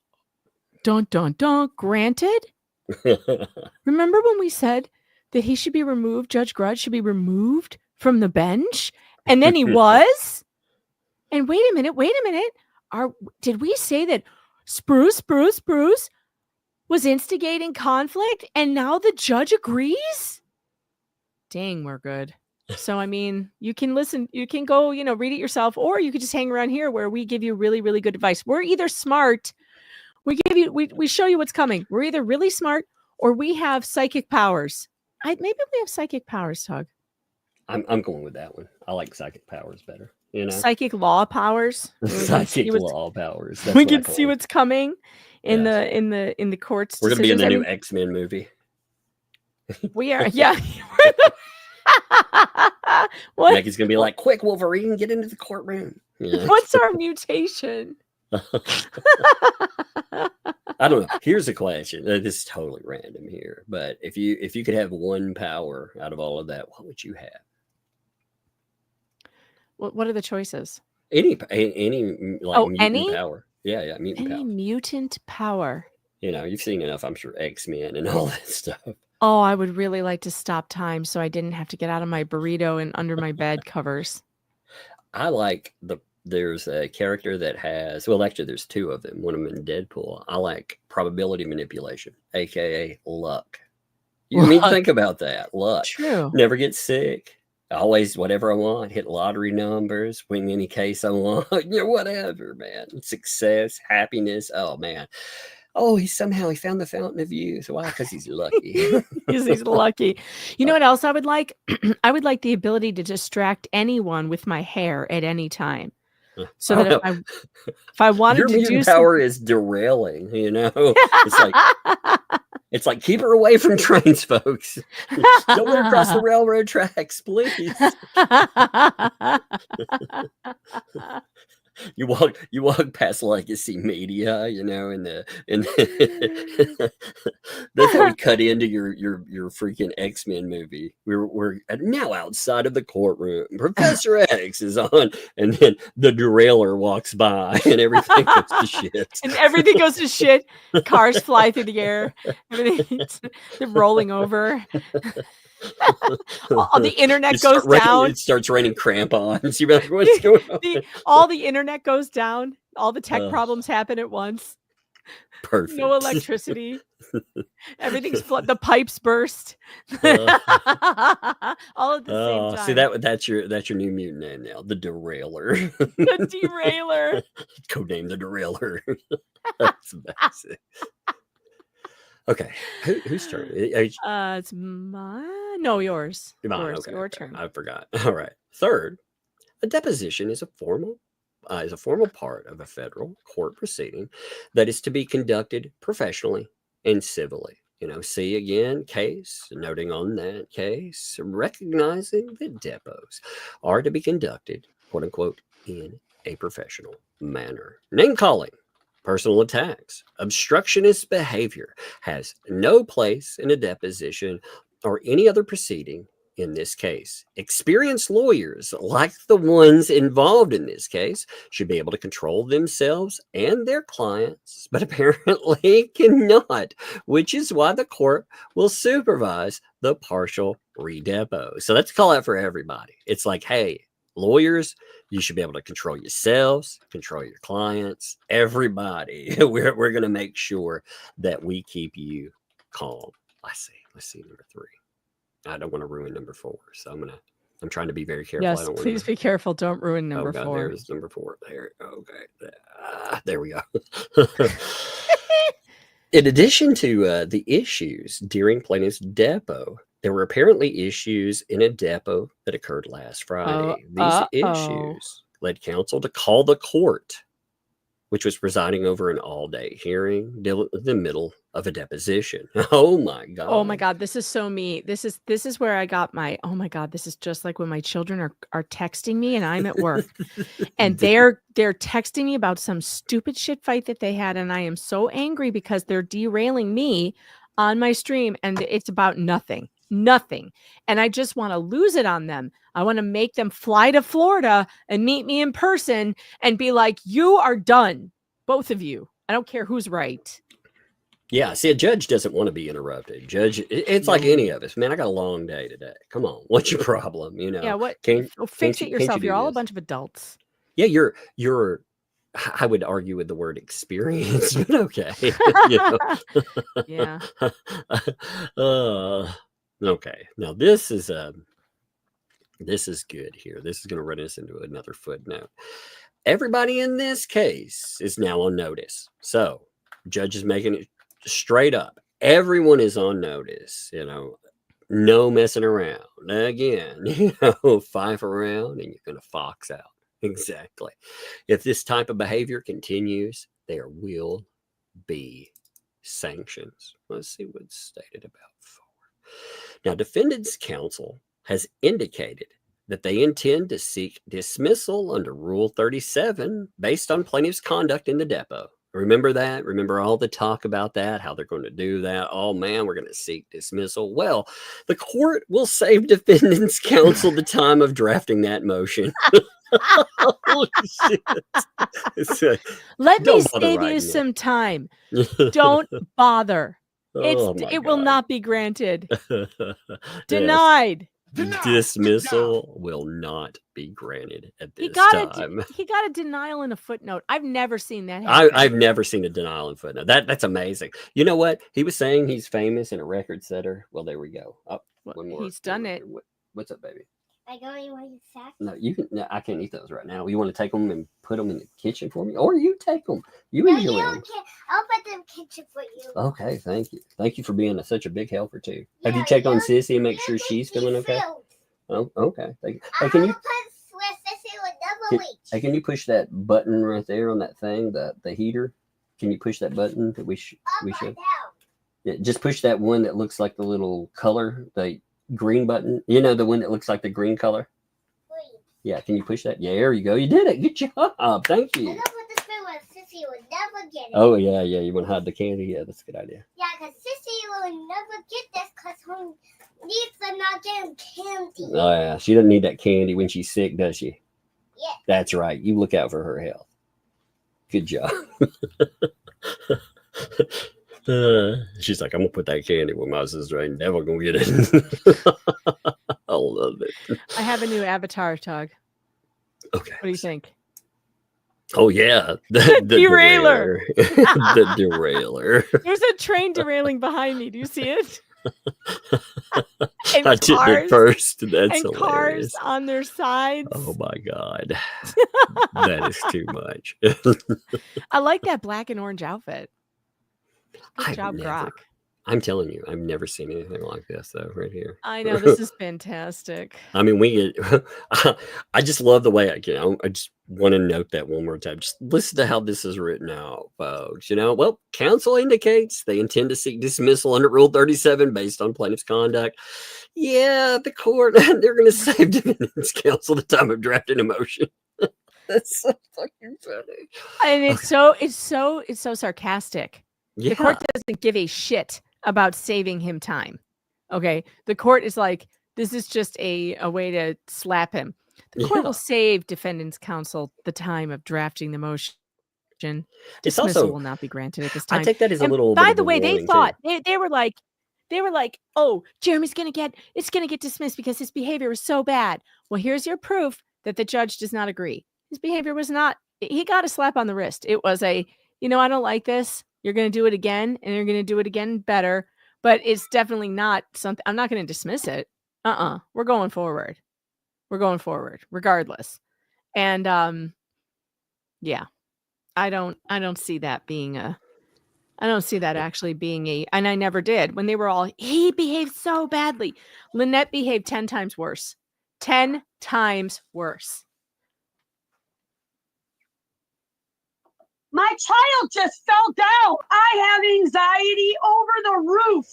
granted? Remember when we said that he should be removed, Judge Grudge should be removed from the bench? And then he was? And wait a minute. Did we say that Spruce was instigating conflict and now the judge agrees? Dang, we're good. So, I mean, you can listen, you can go, read it yourself, or you could just hang around here where we give you really, really good advice. We're either smart, we show you what's coming. We're either really smart or we have psychic powers. Maybe we have psychic powers, Tug. I'm going with that one. I like psychic powers better. Psychic law powers. Psychic law powers. That's we can see what's coming in the courts. We're going to be in the new X-Men movie. We are, yeah. What? Maggie's going to be like, quick, Wolverine, get into the courtroom. What's our mutation? I don't know. Here's a question. This is totally random here, but if you could have one power out of all of that, what would you have? What are the choices? Any mutant power. Yeah, mutant power. Any mutant power. You've seen enough, I'm sure, X-Men and all that stuff. Oh, I would really like to stop time so I didn't have to get out of my burrito and under my bed covers. I like there's a character that has, well, actually there's two of them. One of them in Deadpool. I like probability manipulation, aka luck. Think about that. Luck. True. Never get sick. Always whatever I want. Hit lottery numbers. Win any case I want. Whatever, man. Success, happiness. Oh man. Oh, he found the fountain of youth. Why? Because he's lucky. He's lucky. You know what else I would like? I would like the ability to distract anyone with my hair at any time. So that if I wanted to do power is derailing, It's like keep her away from trains, folks. Don't let her cross the railroad tracks, please. You walk past legacy media, and that's how we cut into your freaking X-Men movie. We're now outside of the courtroom. Professor X is on, and then the derailer walks by, and everything goes to shit. And everything goes to shit. Cars fly through the air. They're rolling over. All the internet goes down. It starts raining crampons. You're like, what's going on? All the internet goes down. All the tech problems happen at once. Perfect. No electricity. Everything's the pipes burst. All at the same time. See that's your new mutant name now, the Derailer. The Derailer. Codename the Derailer. That's amazing. Okay, whose turn? It's mine. No, yours. Mine. Okay, your turn. I forgot. All right. Third, a deposition is a formal part of a federal court proceeding that is to be conducted professionally and civilly. See again, case, noting on that case, recognizing that depos are to be conducted, quote unquote, in a professional manner. Name calling, personal attacks, obstructionist behavior has no place in a deposition or any other proceeding in this case. Experienced lawyers, like the ones involved in this case, should be able to control themselves and their clients, but apparently cannot, which is why the court will supervise the partial redepo. So let's call out for everybody. It's like, hey, lawyers, you should be able to control yourselves, control your clients, everybody. We're going to make sure that we keep you calm. Let's see number 3. I don't want to ruin number 4, so I'm I'm trying to be very careful. I Yes, don't please be careful. Don't ruin number God, 4. there's number 4 there. Okay, there we go. In addition to the issues during plaintiff's depo, there were apparently issues in a depo that occurred last Friday. These issues led counsel to call the court, which was presiding over an all-day hearing in the middle of a deposition. Oh my God. Oh my God, this is so me. This is where I got my, oh my God, this is just like when my children are texting me and I'm at work and they're texting me about some stupid shit fight that they had. And I am so angry because they're derailing me on my stream and it's about nothing. And I just want to lose it on them. I want to make them fly to Florida and meet me in person and be like, you are done. Both of you. I don't care who's right. Yeah, see, a judge doesn't want to be interrupted. Judge, it's like any of us. Man, I got a long day today. Come on, what's your problem? You know? Yeah, what? can't Fix it yourself. you You're all this? a bunch of adults. Yeah, you're. I would argue with the word experience, but okay. Yeah. Okay. Now this is good here. This is going to run us into another footnote. Everybody in this case is now on notice. So, judge is making it straight up. Everyone is on notice. No messing around. Again, five around and you're going to fox out. Exactly. If this type of behavior continues, there will be sanctions. Let's see what's stated about forward. Now, defendant's counsel has indicated that they intend to seek dismissal under Rule 37 based on plaintiff's conduct in the depo. Remember that? Remember all the talk about that, how they're going to do that? Oh, man, we're going to seek dismissal. Well, the court will save defendant's counsel the time of drafting that motion. Holy shit. Let me save you some time. Don't bother. It will not be granted. Denied. Dismissal will not be granted at this time. He got a denial in a footnote. I've never seen that happen. I've never seen a denial in footnote. That's amazing. You know what? He was saying he's famous and a record setter. Well, there we go. Oh, one more. He's done it. What's up, baby? I go you want to sack? No, you can. No, I can't eat those right now. You want to take them and put them in the kitchen for me, or you take them. You No, enjoy you them. don't care. I'll put them in the kitchen for you. Okay, thank you. Thank you for being such a big helper too. Yeah, Have you checked on you- Sissy and make you sure think she's he's feeling okay? filled. Oh, okay. Thank you. Hey, I'm can gonna you put where Sissy would never reach. hey, can you push that button right there on that thing, the heater? Can you push that button that we should? Down. Yeah, just push that one that looks like the little color, the green button. You know, the one that looks like the green color. Please. Yeah, can you push that? Yeah, there you go. You did it. Good job. Thank I'm you. gonna put this where Sissy would never get it. Oh yeah. You want to hide the candy? Yeah, that's a good idea. Yeah, because Sissy will never get this because her needs are not getting candy. Oh yeah, she doesn't need that candy when she's sick, does she? Yeah. That's right. You look out for her health. Good job. She's like, I'm gonna put that candy with my sister. I ain't never gonna get it. I love it. I have a new avatar, Tug. Okay. What do you think? Oh yeah, the Derailer. The derailer. There's a train derailing behind me. Do you see it? I did it first. That's and hilarious. Cars on their sides. Oh my God, that is too much. I like that black and orange outfit. Good job, Grok. I'm telling you, I've never seen anything like this though. Right here. I know, this is fantastic. I mean, we get. I just love the way I just want to note that one more time. Just listen to how this is written out, folks. Well, counsel indicates they intend to seek dismissal under Rule 37 based on plaintiff's conduct. Yeah, the court, they're going to save defendant's counsel the time of drafting a motion. That's so fucking funny. And it's so sarcastic. Yeah. The court doesn't give a shit about saving him time. Okay. The court is like, this is just a way to slap him. The court will save defendant's counsel the time of drafting the motion. Dismissal will not be granted at this time. I take that as a little. By the way, they thought they were like, oh, Jeremy's gonna get dismissed because his behavior was so bad. Well, here's your proof that the judge does not agree. His behavior was not. He got a slap on the wrist. It was I don't like this. You're going to do it again, and you're going to do it again better. But it's definitely not something. I'm not going to dismiss it. We're going forward. We're going forward regardless. And yeah, I don't see that being I don't see that actually being and I never did. When they were all, he behaved so badly. Lynette behaved 10 times worse. 10 times worse. My child just fell down. I have anxiety over the roof.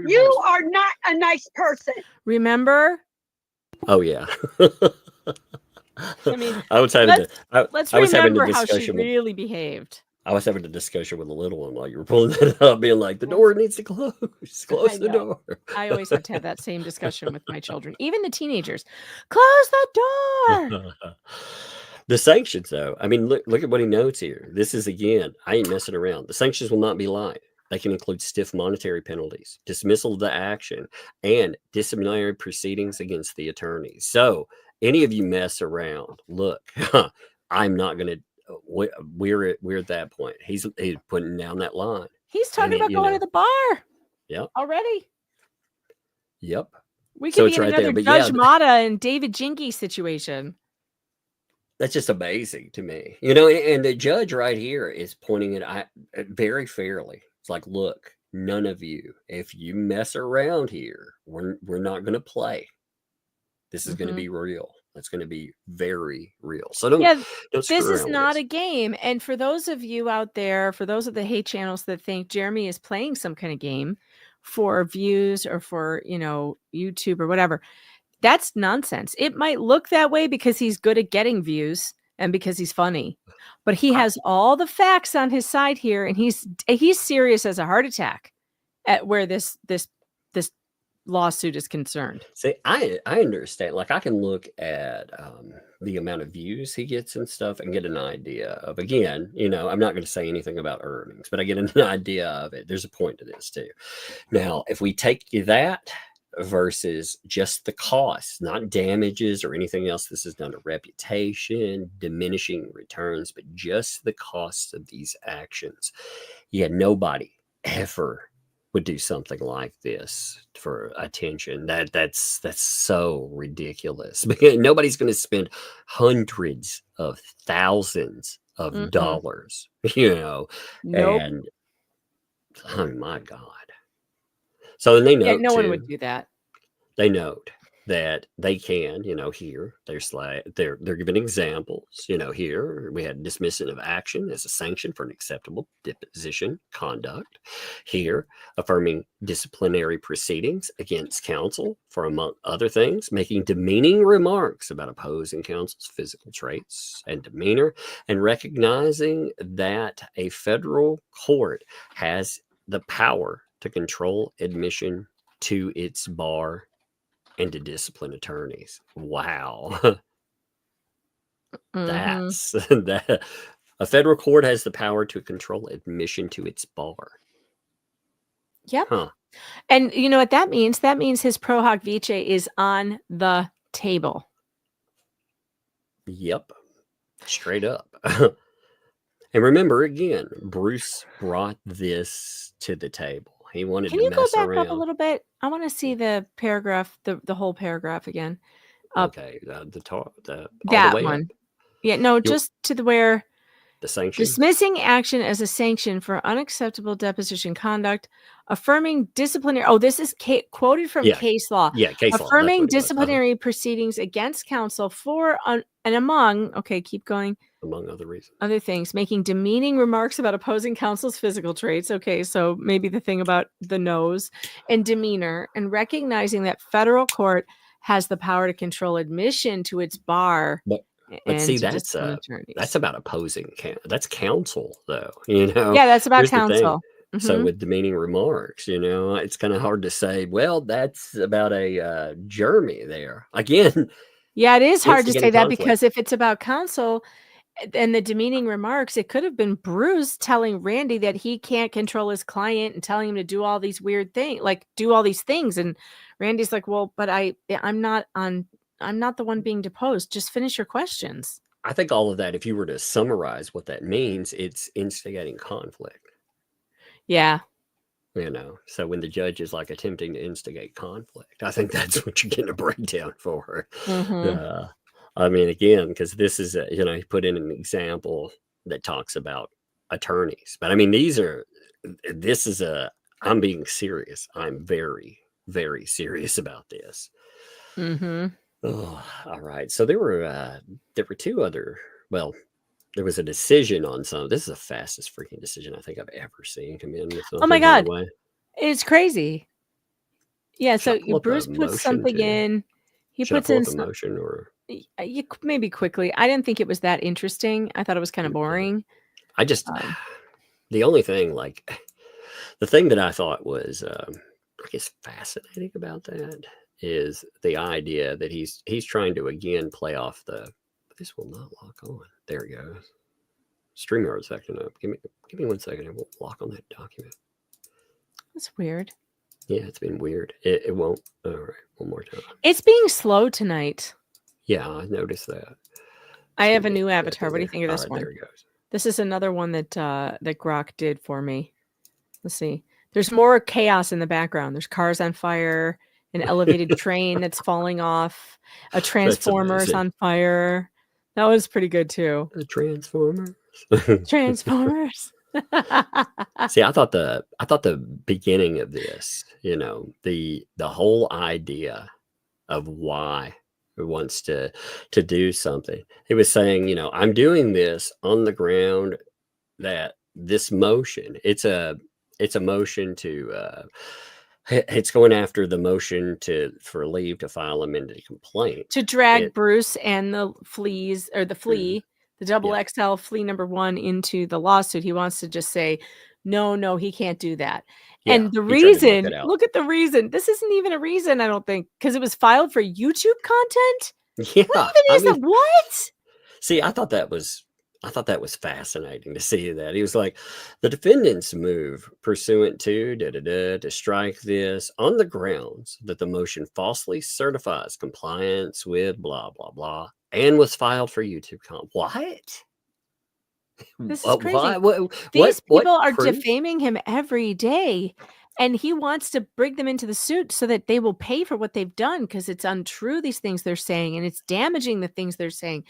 You are not a nice person. Remember? Oh yeah. I mean, I was having let's I was having a remember how she discussion with really behaved. I was having a discussion with a little one while you were pulling that up, being like, the door needs to close. Close the door. I always have to have that same discussion with my children, even the teenagers. Close the door. The sanctions, though, I mean, look at what he notes here. This is, again, I ain't messing around. The sanctions will not be light. They can include stiff monetary penalties, dismissal of the action, and disciplinary proceedings against the attorneys. So any of you mess around, look, I'm not going to. We're at that point. He's putting down that line. He's talking about going to the bar. Yep. Already. Yep. We could be in another Judge Mata and David Jinky situation. That's just amazing to me, and the judge right here is pointing it out very fairly. It's like, look, none of you, if you mess around here, we're not going to play. This is going to be real. It's going to be very real. So don't this is not a game. And for those of you out there, for those of the hate channels that think Jeremy is playing some kind of game for views or for, YouTube or whatever, that's nonsense. It might look that way because he's good at getting views and because he's funny, but he has all the facts on his side here, and he's serious as a heart attack at where this lawsuit is concerned. See, I understand. Like, I can look at the amount of views he gets and stuff and get an idea of, again, I'm not going to say anything about earnings, but I get an idea of it. There's a point to this too. Now, if we take that versus just the cost, not damages or anything else, this is done to reputation, diminishing returns, but just the cost of these actions. Yeah, nobody ever would do something like this for attention. That's so ridiculous. Nobody's going to spend hundreds of thousands of dollars, Nope. And oh my God. So then they note no one would do that. They note that they can, here they're giving examples. Here we had dismissal of action as a sanction for an acceptable deposition conduct. Here, affirming disciplinary proceedings against counsel for, among other things, making demeaning remarks about opposing counsel's physical traits and demeanor, and recognizing that a federal court has the power to control admission to its bar and to discipline attorneys. Wow. That's that. A federal court has the power to control admission to its bar. Yep. Huh. And you know what that means? That means his pro hoc vice is on the table. Yep. Straight up. And remember, again, Bruce brought this to the table. He wanted to mess around. Can you go back up a little bit? I want to see the paragraph, the whole paragraph again. Okay, that one. Up. Yeah, no, just to where the sanction. Dismissing action as a sanction for unacceptable deposition conduct, affirming disciplinary. Oh, this is quoted from case law. Yeah, case law. Affirming disciplinary proceedings against counsel for and among. Okay, keep going. Among other reasons. Other things, making demeaning remarks about opposing counsel's physical traits. Okay, so maybe the thing about the nose and demeanor, and recognizing that federal court has the power to control admission to its bar. But see, that's about opposing. That's counsel, though. Yeah, that's about counsel. So with demeaning remarks, it's kind of hard to say, well, that's about a Jeremy there. Again. Yeah, it is hard to say that because if it's about counsel and the demeaning remarks, it could have been Bruce telling Randy that he can't control his client and telling him to do all these weird things, like do all these things. And Randy's like, well, but I'm not the one being deposed. Just finish your questions. I think all of that, if you were to summarize what that means, it's instigating conflict. Yeah. You know, so when the judge is like attempting to instigate conflict, I think that's what you're getting a breakdown for. Mm-hmm. I mean, again, because this is, you know, he put in an example that talks about attorneys, but I mean, I'm being serious. I'm very, very serious about this. Mm-hmm. Oh, all right. So there were two other, well, there was a decision on some. This is the fastest freaking decision I think I've ever seen come in with Oh my something, by the God. way. It's crazy. Yeah. Should I So pull up Bruce the puts motion something too? in. He Should I puts pull in up the motion or? you maybe quickly. I didn't think it was that interesting. I thought it was kind of boring. I just, Um, the only thing, like, the thing that I thought was, I guess, fascinating about that is the idea that he's trying to again play off this will not lock on. There it goes. StreamYard's acting up. Give me 1 second. It won't lock on that document. that's weird. Yeah, it's been weird. It won't. All right, one more time. It's being slow tonight. Yeah, I noticed that. I have a new avatar. What do you think of this one? There it goes. This is another one that Grok did for me. Let's see. There's more chaos in the background. There's cars on fire, an elevated train that's falling off, a transformer's amazing. on fire. That was pretty good too. The Transformers. Transformers. See, I thought the beginning of this, you know, the whole idea of why he wants to do something. He was saying, you know, I'm doing this on the ground that this motion, it's a motion to it's going after the motion for leave to file amended complaint to drag Bruce and the fleas or the flea, the double XL flea number 1 into the lawsuit. He wants to just say, no, he can't do that. Yeah, and the reason, look at the reason. This isn't even a reason, I don't think, because it was filed for YouTube content. Yeah, what even is it? What? See, I thought that was fascinating to see that. He was like, the defendants move pursuant to to strike this on the grounds that the motion falsely certifies compliance with blah, blah, blah, and was filed for YouTube content. What? This is crazy. These people are defaming him every day, and he wants to bring them into the suit so that they will pay for what they've done, because it's untrue, these things they're saying, and it's damaging the things they're saying.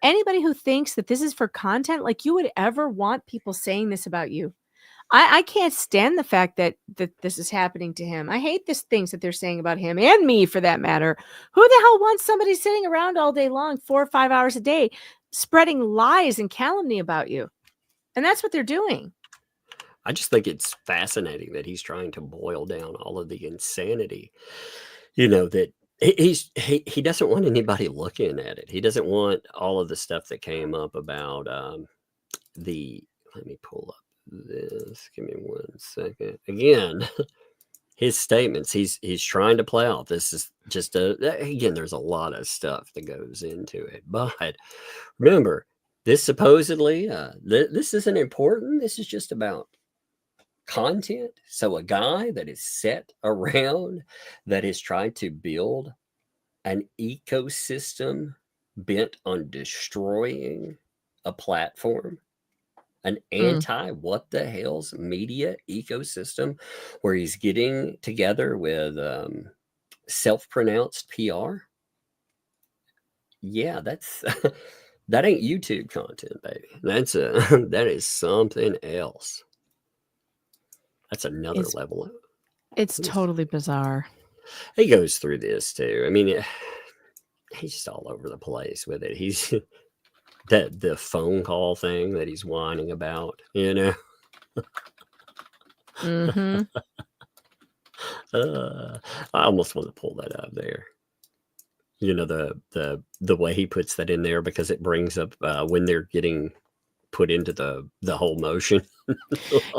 Anybody who thinks that this is for content, like you would ever want people saying this about you. I can't stand the fact that this is happening to him. I hate these things that they're saying about him and me, for that matter. Who the hell wants somebody sitting around all day long, 4 or 5 hours a day, spreading lies and calumny about you? And that's what they're doing. I just think it's fascinating that he's trying to boil down all of the insanity, you know, that he doesn't want anybody looking at it. He doesn't want all of the stuff that came up about let me pull up this. Give me 1 second. Again, his statements, he's trying to play off. This is just again, there's a lot of stuff that goes into it. But remember, this supposedly, this isn't important. This is just about content. So a guy that is set around, that is trying to build an ecosystem bent on destroying a platform, an what the hales media ecosystem, where he's getting together with self-pronounced PR. Yeah, that's that ain't YouTube content, baby. That is something else. That's another level. It's totally bizarre. He goes through this too. I mean, he's just all over the place with it. He's the phone call thing that he's whining about, you know. I almost want to pull that up there. You know, the way he puts that in there, because it brings up when they're getting put into the whole motion.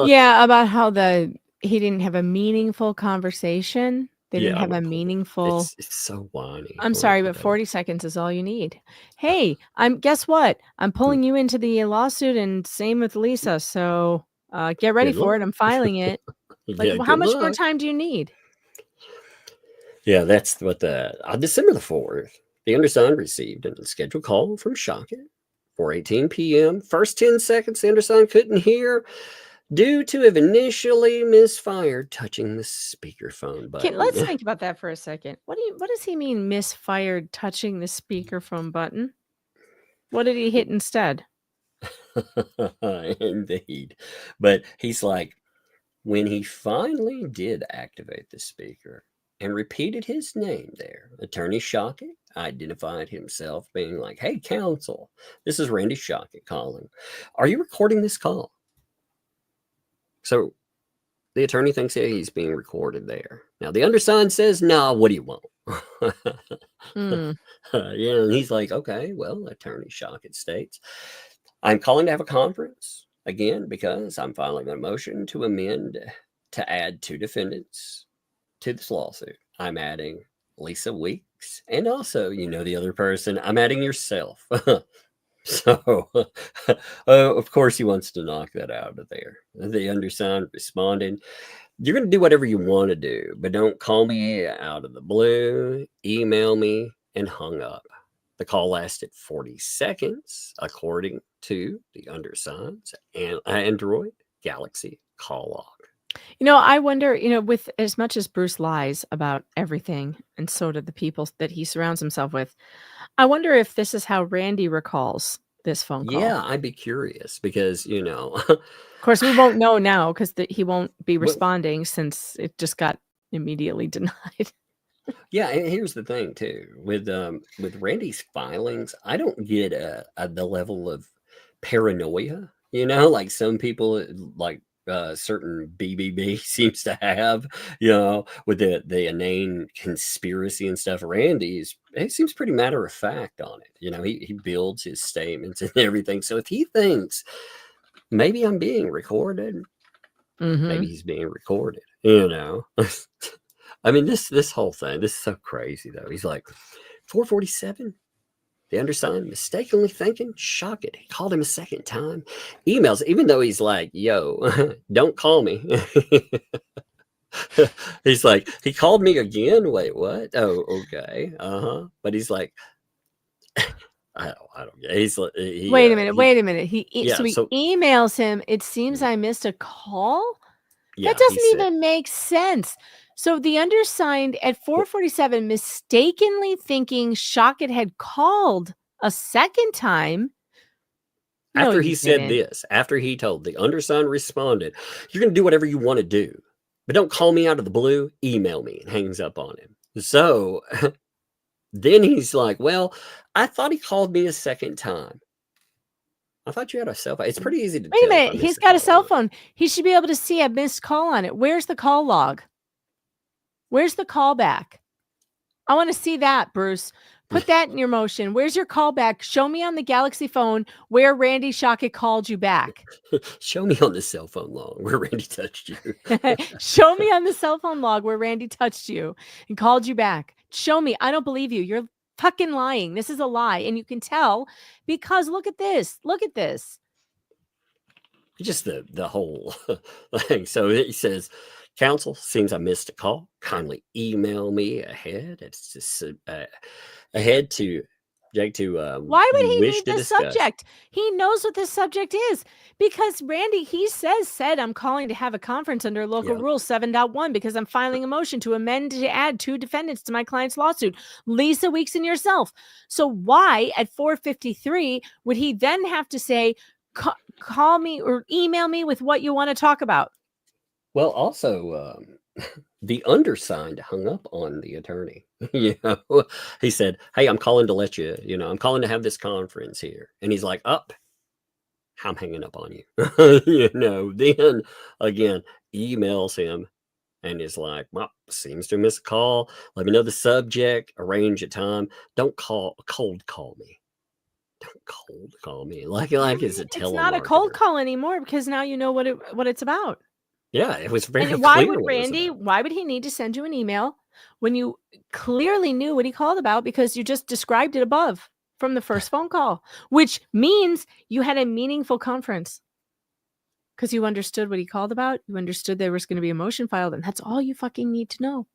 Yeah, about how he didn't have a meaningful conversation. They didn't have a meaningful. It's so whiny. I'm sorry, but 40 seconds is all you need. Hey, guess what? I'm pulling you into the lawsuit, and same with Lisa. So get ready for it. I'm filing it. Like, how much more time do you need? Yeah, that's what on December the 4th, the undersigned received a scheduled call from Shockett, 4:18 p.m. First 10 seconds, the undersigned couldn't hear due to have initially misfired touching the speakerphone Okay, button. let's think about that for a second. What does he mean misfired touching the speakerphone button? What did he hit instead? Indeed. But he's like, when he finally did activate the speaker and repeated his name there, Attorney Shockett identified himself being like, hey, counsel, this is Randy Shockett calling. Are you recording this call? So the attorney thinks he's being recorded there. Now, the undersigned says, no, what do you want? Yeah, and he's like, okay, well, Attorney Shockett states, I'm calling to have a conference again because I'm filing a motion to amend to add 2 defendants to this lawsuit. I'm adding Lisa Weeks, and also, the other person, I'm adding yourself. So, of course, he wants to knock that out of there. The undersigned responded, you're going to do whatever you want to do, but don't call me out of the blue, email me, and hung up. The call lasted 40 seconds, according to the undersigned's Android Galaxy call log. I wonder, with as much as Bruce lies about everything, and so do the people that he surrounds himself with, I wonder if this is how Randy recalls this phone call. Yeah, I'd be curious because, Of course, we won't know now because he won't be responding since it just got immediately denied. Yeah, and here's the thing too, with Randy's filings, I don't get the level of paranoia, like some people, like certain BBB seems to have, with the inane conspiracy and stuff. Randy's, he seems pretty matter of fact on it. He builds his statements and everything. So if he thinks maybe I'm being recorded, maybe he's being recorded, I mean, this whole thing, this is so crazy, though. He's like, 447, the undersigned mistakenly thinking Shockett. He called him a second time. Emails, even though he's like, yo, don't call me. He's like, he called me again? Wait, what? Oh, okay. But he's like, I don't get it. He's like, wait a minute. He emails him, it seems I missed a call? Yeah, that doesn't even make sense. So the undersigned at 4:47 mistakenly thinking Shockett had called a second time. After he said this, after he told the undersigned responded, you're going to do whatever you want to do, but don't call me out of the blue, email me, and hangs up on him. So then he's like, well, I thought he called me a second time. I thought you had a cell phone. It's pretty easy to tell. Wait a minute. He's got a cell phone. He should be able to see a missed call on it. Where's the call log? Where's the callback? I want to see that, Bruce. Put that in your motion. Where's your callback? Show me on the Galaxy phone where Randy Shockett called you back. Show me on the cell phone log where Randy touched you. Show me on the cell phone log where Randy touched you and called you back. Show me. I don't believe you. You're fucking lying. This is a lie. And you can tell because look at this. Look at this. Just the whole thing. So he says, counsel, seems I missed a call. Kindly email me ahead. It's just ahead to Jake to why would he need the subject? He knows what the subject is because Randy, he said I'm calling to have a conference under local rule 7.1 because I'm filing a motion to amend to add 2 defendants to my client's lawsuit, Lisa Weeks and yourself. So why at 4:53 would he then have to say call me or email me with what you want to talk about? Well, also, the undersigned hung up on the attorney. He said, hey, I'm calling to let you, I'm calling to have this conference here. And he's like, I'm hanging up on you. Then again, emails him and is like, well, seems to miss a call. Let me know the subject, arrange a time. Don't cold call me. Don't cold call me. Like it's a telemarketer. It's not a cold call anymore because now you know what it's about. Yeah, it was very clear. Why would Randy? Why would he need to send you an email when you clearly knew what he called about because you just described it above from the first phone call, which means you had a meaningful conference because you understood what he called about. You understood there was going to be a motion filed, and that's all you fucking need to know.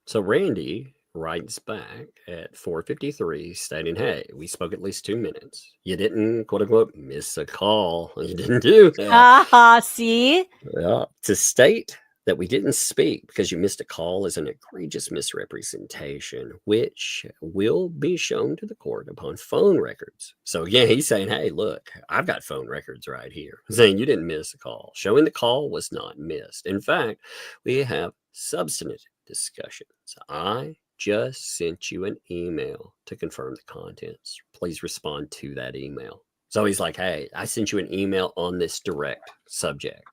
So Randy writes back at 4:53 stating, hey, we spoke at least 2 minutes. You didn't, quote unquote, miss a call. You didn't do that. See? Yeah. To state that we didn't speak because you missed a call is an egregious misrepresentation, which will be shown to the court upon phone records. So again, he's saying, hey, look, I've got phone records right here saying you didn't miss a call, showing the call was not missed. In fact, we have substantive discussions. I just sent you an email to confirm the contents. Please respond to that email. So he's like, hey, I sent you an email on this direct subject.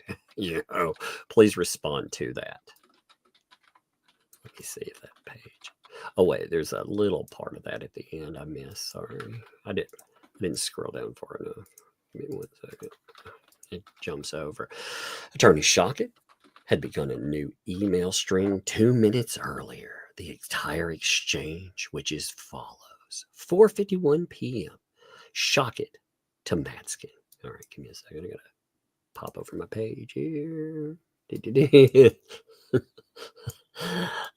Please respond to that. Let me see if that page. Oh, wait, there's a little part of that at the end I missed. Sorry. I didn't scroll down far enough. Give me 1 second. It jumps over. Attorney Shockett had begun a new email string 2 minutes earlier. The entire exchange, which is follows. 4:51 p.m. Shockett to Matskin. All right, give me a second. I gotta pop over my page here.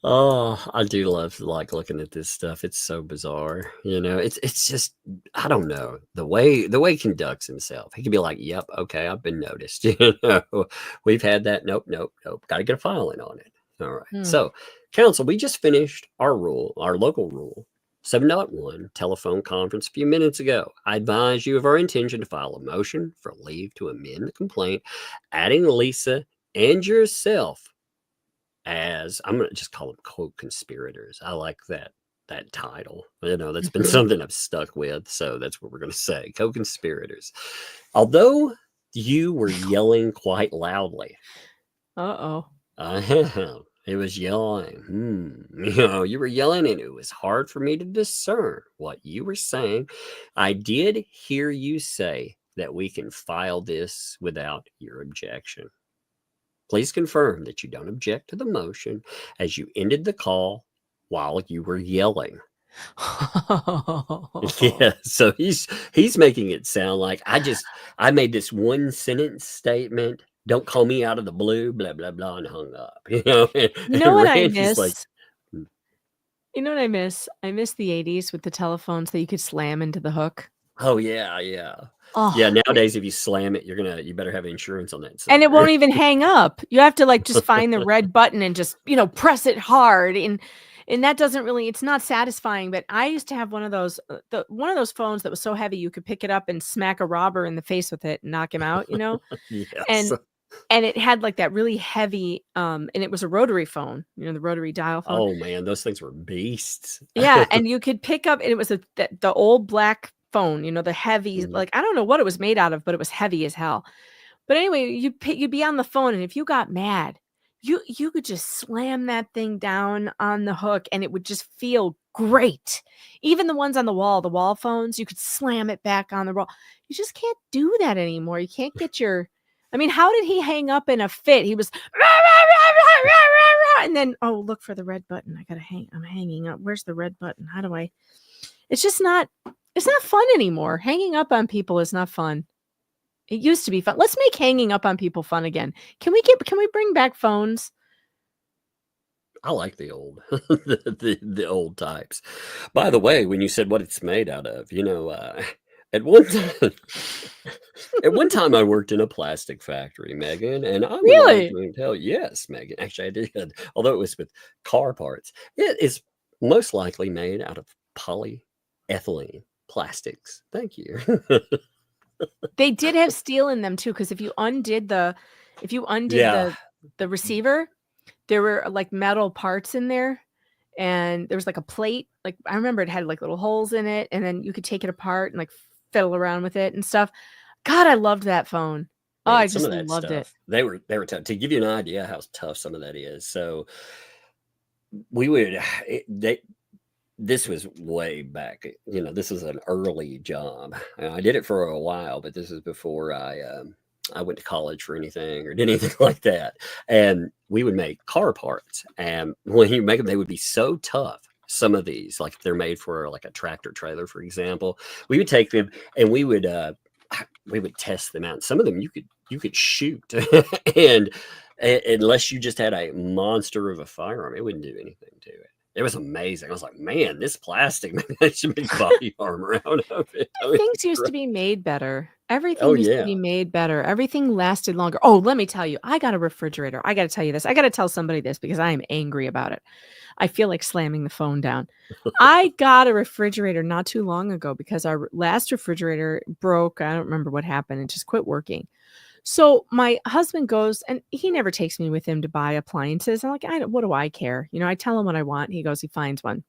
Oh, I do love looking at this stuff. It's so bizarre. It's just, I don't know, the way he conducts himself. He could be like, yep, okay, I've been noticed. We've had that. Nope. Got to get a filing on it. All right. So, counsel, we just finished our local rule 7.1 telephone conference a few minutes ago. I advise you of our intention to file a motion for leave to amend the complaint, adding Lisa and yourself as, I'm going to just call them co-conspirators. I like that title. That's been something I've stuck with. So that's what we're going to say. Co-conspirators. Although you were yelling quite loudly. Uh-oh. It was yelling. You were yelling and it was hard for me to discern what you were saying. I did hear you say that we can file this without your objection. Please confirm that you don't object to the motion as you ended the call while you were yelling. Yeah, so he's making it sound like I made this one sentence statement. Don't call me out of the blue, blah, blah, blah, and hung up. You know what I miss? Like, you know what I miss? I miss the 80s with the telephones that you could slam into the hook. Oh, yeah. Oh. Yeah, nowadays, if you slam it, you better have insurance on that. And it won't even hang up. You have to just find the red button and just, press it hard. And that doesn't really, it's not satisfying. But I used to have one of those phones that was so heavy you could pick it up and smack a robber in the face with it and knock him out, Yes. And it had that really heavy, and it was a rotary phone, the rotary dial phone. Oh man, those things were beasts. Yeah, and you could pick up, and it was the old black phone, the heavy, I don't know what it was made out of, but it was heavy as hell. But anyway, you'd be on the phone, and if you got mad, you could just slam that thing down on the hook, and it would just feel great. Even the ones on the wall phones, you could slam it back on the wall. You just can't do that anymore. You can't get your. I mean, how did he hang up in a fit? He was, and then, oh, look for the red button. I'm hanging up. Where's the red button? How do I? It's just not. It's not fun anymore. Hanging up on people is not fun. It used to be fun. Let's make hanging up on people fun again. Can we bring back phones? I like the old, the old types. By the way, when you said what it's made out of, at one time I worked in a plastic factory, Megan, and I'm really going to tell you, yes, Megan. Actually, I did. Although it was with car parts, it is most likely made out of polyethylene plastics. Thank you. They did have steel in them too, because if you undid the receiver, there were metal parts in there, and there was a plate. I remember it had little holes in it, and then you could take it apart and fiddle around with it and stuff. God, I loved that phone. Oh, I just loved it. They were tough. To give you an idea how tough some of that is. So we would this was way back. This was an early job. I did it for a while, but this is before I went to college for anything or did anything like that. And we would make car parts, and when you make them, they would be so tough. Some of these, if they're made for a tractor trailer, for example, we would take them and we would test them out. Some of them you could shoot, and unless you just had a monster of a firearm, it wouldn't do anything to it. It was amazing. I was like, man, this plastic, maybe I should make body armor out of it. I mean, Things used to be made better. oh, Everything used to yeah. be made better. Everything lasted longer. Oh, let me tell you, I got a refrigerator. I got to tell you this. I got to tell somebody this because I am angry about it. I feel like slamming the phone down. I got a refrigerator not too long ago because our last refrigerator broke. I don't remember what happened. It just quit working. So my husband goes, and he never takes me with him to buy appliances. I'm like, what do I care? You know, I tell him what I want. He goes, he finds one.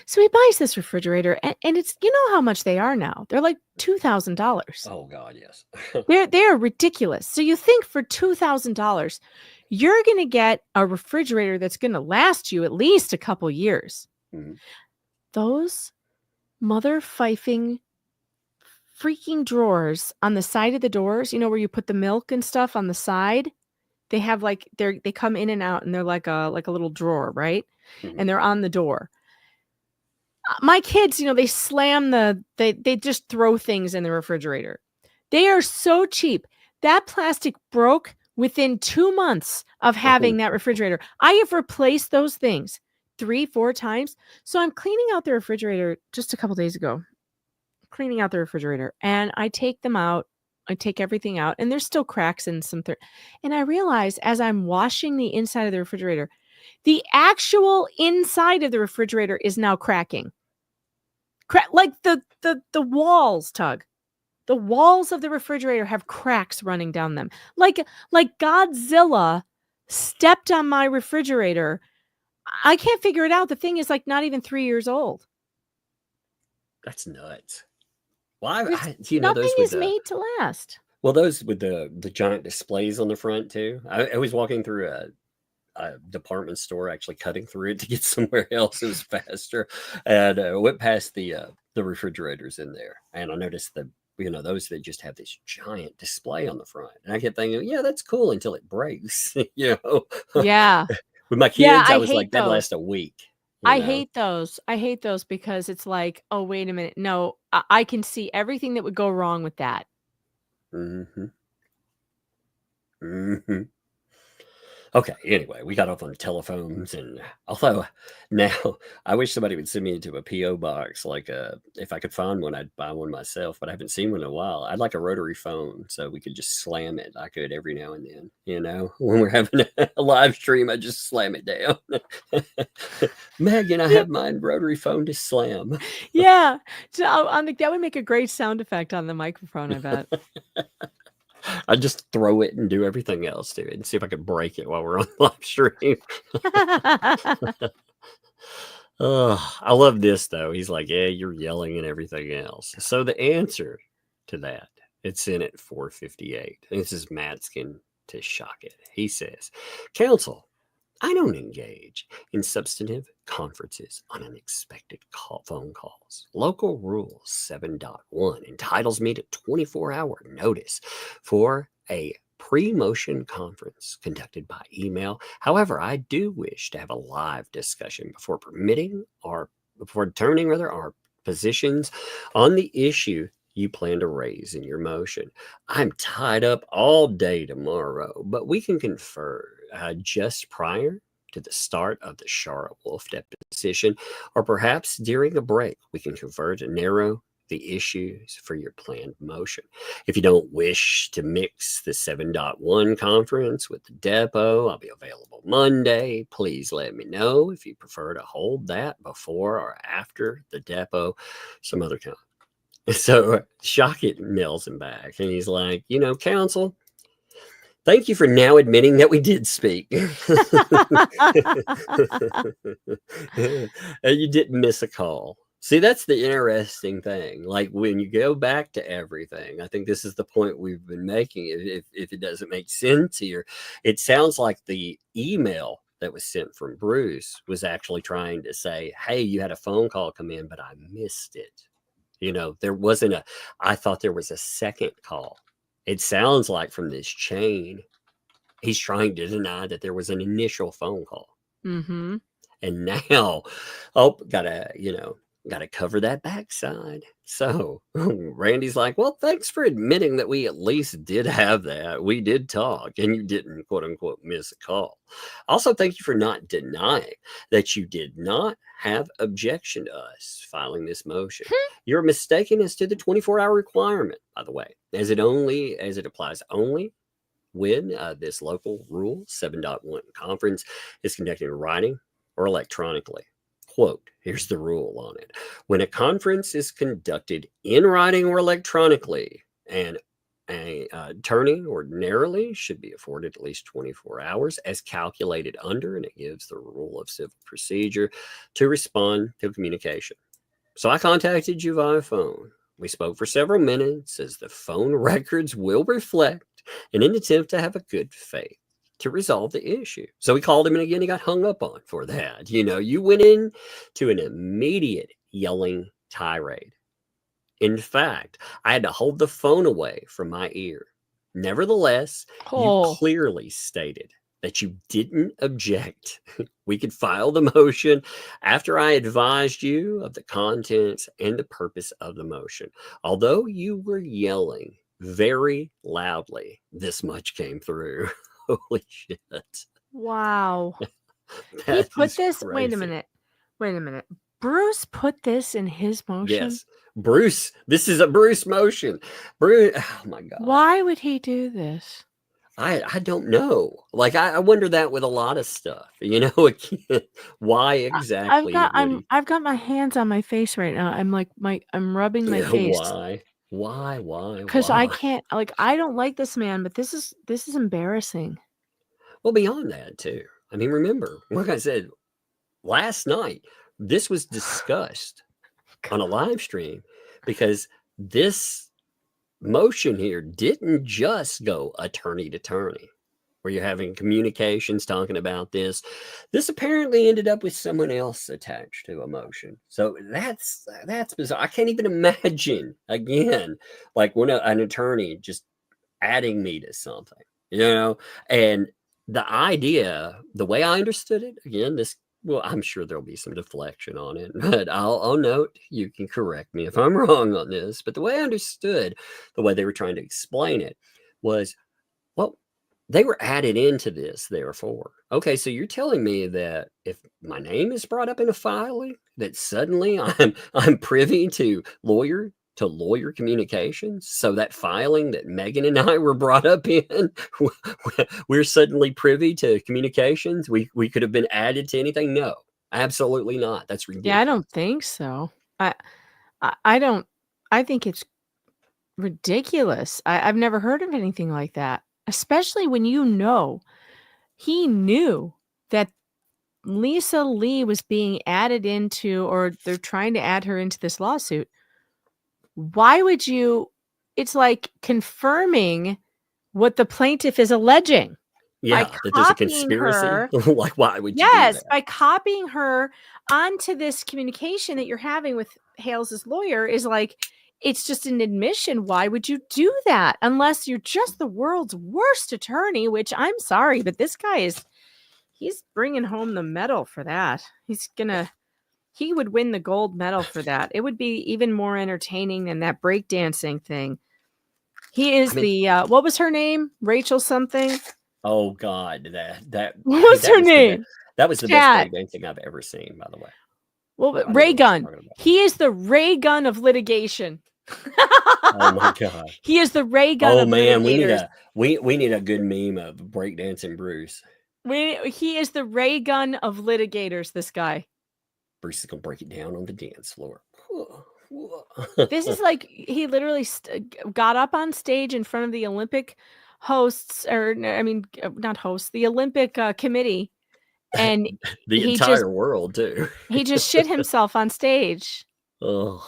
So he buys this refrigerator, and it's, you know how much they are now. They're like $2,000. Oh, God, yes. They're ridiculous. So you think for $2,000, you're going to get a refrigerator that's going to last you at least a couple years. Mhm. Those mother fifing freaking drawers on the side of the doors, you know, where you put the milk and stuff on the side, they have like they come in and out, and they're like a little drawer, right? Mhm. And they're on the door. My kids, you know, they slam they just throw things in the refrigerator. They are so cheap. That plastic broke within 2 months of having that refrigerator. I have replaced those things 3-4 times. So I'm cleaning out the refrigerator just a couple days ago. Cleaning out the refrigerator, and I take them out. I take everything out, and there's still cracks in some and I realize as I'm washing the inside of the refrigerator, the actual inside of the refrigerator is now cracking. Like the walls, Tug. The walls of the refrigerator have cracks running down them. Like Godzilla stepped on my refrigerator. I can't figure it out. The thing is like not even 3 years old. That's nuts. Why? There's- You know, nothing those with is made to last. well, those with the giant displays on the front too. I was walking through a department store, actually cutting through it to get somewhere else. It was faster, and went past the refrigerators in there, and I noticed those that just have this giant display on the front, and I kept thinking, yeah, that's cool until it breaks. Yeah. With my kids, Yeah, I I was hate like, that those. lasts a week. I hate those. I hate those because it's like, oh, wait a minute. No, I can see everything that would go wrong with that. Mm-hmm. Mm-hmm. Okay, anyway, we got off on telephones, and although now I wish somebody would send me into a P.O. box, like if I could find one, I'd buy one myself, but I haven't seen one in a while. I'd like a rotary phone so we could just slam it. I could every now and then, when we're having a live stream, I just slam it down. Megan, I have my rotary phone to slam. Yeah. So that would make a great sound effect on the microphone, I bet. I just throw it and do everything else to it and see if I could break it while we're on live stream. I love this though. He's like, yeah, you're yelling and everything else. So the answer to that, it's in at 4:58. This is Matskin to shock it. He says, counsel, I don't engage in substantive conferences on unexpected phone calls. Local Rule 7.1 entitles me to 24-hour notice for a pre-motion conference conducted by email. However, I do wish to have a live discussion before determining our positions on the issue you plan to raise in your motion. I'm tied up all day tomorrow, but we can confer just prior to the start of the Charlotte Wolf deposition, or perhaps during a break. We can convert and narrow the issues for your planned motion. If you don't wish to mix the 7.1 conference with the Depo, I'll be available Monday. Please let me know if you prefer to hold that before or after the Depo some other time. So Shockett mails him back, and he's like, counsel, thank you for now admitting that we did speak. And you didn't miss a call. See, that's the interesting thing. Like when you go back to everything, I think this is the point we've been making. If it doesn't make sense here, it sounds like the email that was sent from Bruce was actually trying to say, hey, you had a phone call come in, but I missed it. There wasn't I thought there was a second call. It sounds like from this chain, he's trying to deny that there was an initial phone call. Mm-hmm. And now, got to cover that backside. So Randy's like, well, thanks for admitting that we at least did have that. We did talk and you didn't, quote unquote, miss a call. Also, thank you for not denying that you did not have objection to us filing this motion. You're mistaken as to the 24-hour requirement, by the way, as it applies only when this local rule 7.1 conference is conducted in writing or electronically. Quote, here's the rule on it. When a conference is conducted in writing or electronically, an attorney ordinarily should be afforded at least 24 hours as calculated under, and it gives the rule of civil procedure to respond to communication. So I contacted you via phone. We spoke for several minutes, as the phone records will reflect, in an attempt to have a good faith to resolve the issue. So we called him, and again, he got hung up on for that. You know, you went in to an immediate yelling tirade. In fact, I had to hold the phone away from my ear. Nevertheless, you clearly stated that you didn't object. We could file the motion after I advised you of the contents and the purpose of the motion. Although you were yelling very loudly, this much came through. Holy shit. Wow. He put this, wait a minute. Bruce put this in his motion? Yes. Bruce, this is a Bruce motion. Bruce, oh my God. Why would he do this? I don't know. Like, I wonder that with a lot of stuff, you know, again, why exactly? I've got my hands on my face right now. I'm like, I'm rubbing my face. Why? Because I can't, like, I don't like this man, but this is embarrassing. Well, beyond that too. I mean, remember, like I said, last night, this was discussed on a live stream because this motion here didn't just go attorney to attorney, where you're having communications talking about this. This apparently ended up with someone else attached to a motion. So that's bizarre. I can't even imagine, again, like when an attorney just adding me to something, you know. And the idea, the way I understood it, again, well, I'm sure there'll be some deflection on it, but I'll note, you can correct me if I'm wrong on this, but the way I understood, the way they were trying to explain it was, well, they were added into this, therefore. Okay, so you're telling me that if my name is brought up in a filing, that suddenly I'm privy to lawyer communications. So that filing that Megan and I were brought up in, we're suddenly privy to communications. We could have been added to anything. No, absolutely not. That's ridiculous. Yeah, I don't think so. I think it's ridiculous. I've never heard of anything like that, especially when he knew that Lisa Lee was being added into, or they're trying to add her into this lawsuit. Why would you? It's like confirming what the plaintiff is alleging. Yeah, that there's a conspiracy. Like, why would you do that? By copying her onto this communication that you're having with Hale's lawyer is like, it's just an admission. Why would you do that? Unless you're just the world's worst attorney, which I'm sorry, but this guy he's bringing home the medal for that. He would win the gold medal for that. It would be even more entertaining than that breakdancing thing. He is what was her name? Rachel something? Oh God, what was her name? That was the best breakdancing I've ever seen, by the way. Well, Ray Gunn. He is the Ray Gunn of litigation. Oh my God. He is the Ray Gunn of litigators. we need a good meme of breakdancing Bruce. He is the Ray Gunn of litigators, this guy. Bruce is gonna break it down on the dance floor. This is like, he literally got up on stage in front of the Olympic hosts, not hosts, the Olympic committee, and the entire world too. He just shit himself on stage. Oh,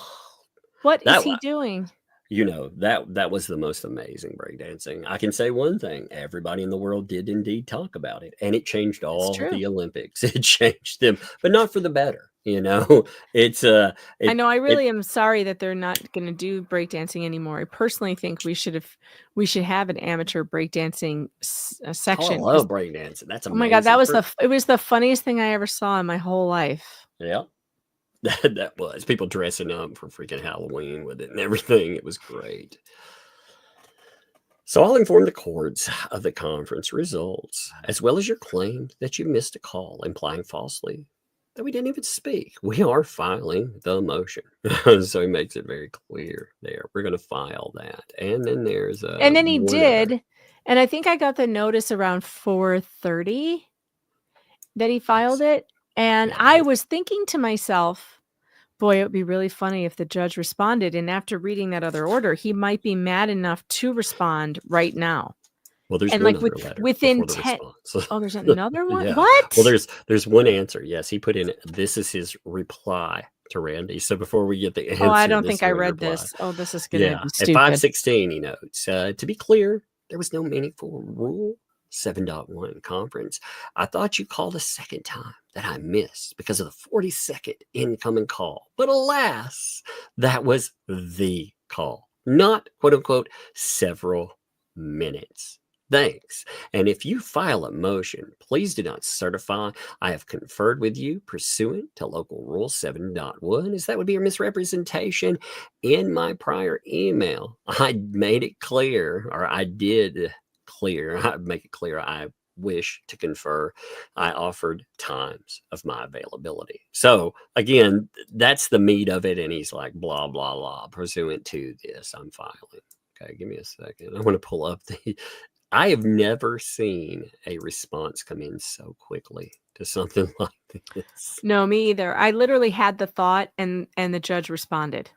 what is he doing? You know, that was the most amazing breakdancing. I can say one thing: everybody in the world did indeed talk about it, and it changed all the Olympics. It changed them, but not for the better. You know, I know. I really am sorry that they're not going to do breakdancing anymore. I personally think we should have an amateur breakdancing section. Oh, I love breakdancing. That's amazing. Oh my God, it was the funniest thing I ever saw in my whole life. Yeah. That was people dressing up for freaking Halloween with it and everything. It was great. So I'll inform the courts of the conference results, as well as your claim that you missed a call, implying falsely that we didn't even speak. We are filing the motion. So he makes it very clear there. We're going to file that. And then there's a And then he one did. other. And I think I got the notice around 4:30 that he filed it. And Yeah. I was thinking to myself, boy, it would be really funny if the judge responded. And after reading that other order, he might be mad enough to respond right now. Well, there's And one like other letter within before the 10. response. Oh, there's another one? Yeah. What? Well, there's one answer. Yes, he put in, this is his reply to Randy. So before we get the answer, Oh, I don't this think is I what he read replied. this. Oh, this is going to Yeah, be at stupid. 5:16, he notes, to be clear, there was no meaningful Rule 7.1 conference. I thought you called a second time that I missed because of the 42nd incoming call. But alas, that was the call, not quote unquote several minutes. Thanks. And if you file a motion, please do not certify I have conferred with you pursuant to local rule 7.1, as that would be a misrepresentation. In my prior email, I made it clear, or I did clear, I make it clear I wish to confer. I offered times of my availability. So again, that's the meat of it. And he's like, blah, blah, blah, pursuant to this, I'm filing. Okay, give me a second. I want to pull up the... I have never seen a response come in so quickly to something like this. No, me either. I literally had the thought and the judge responded.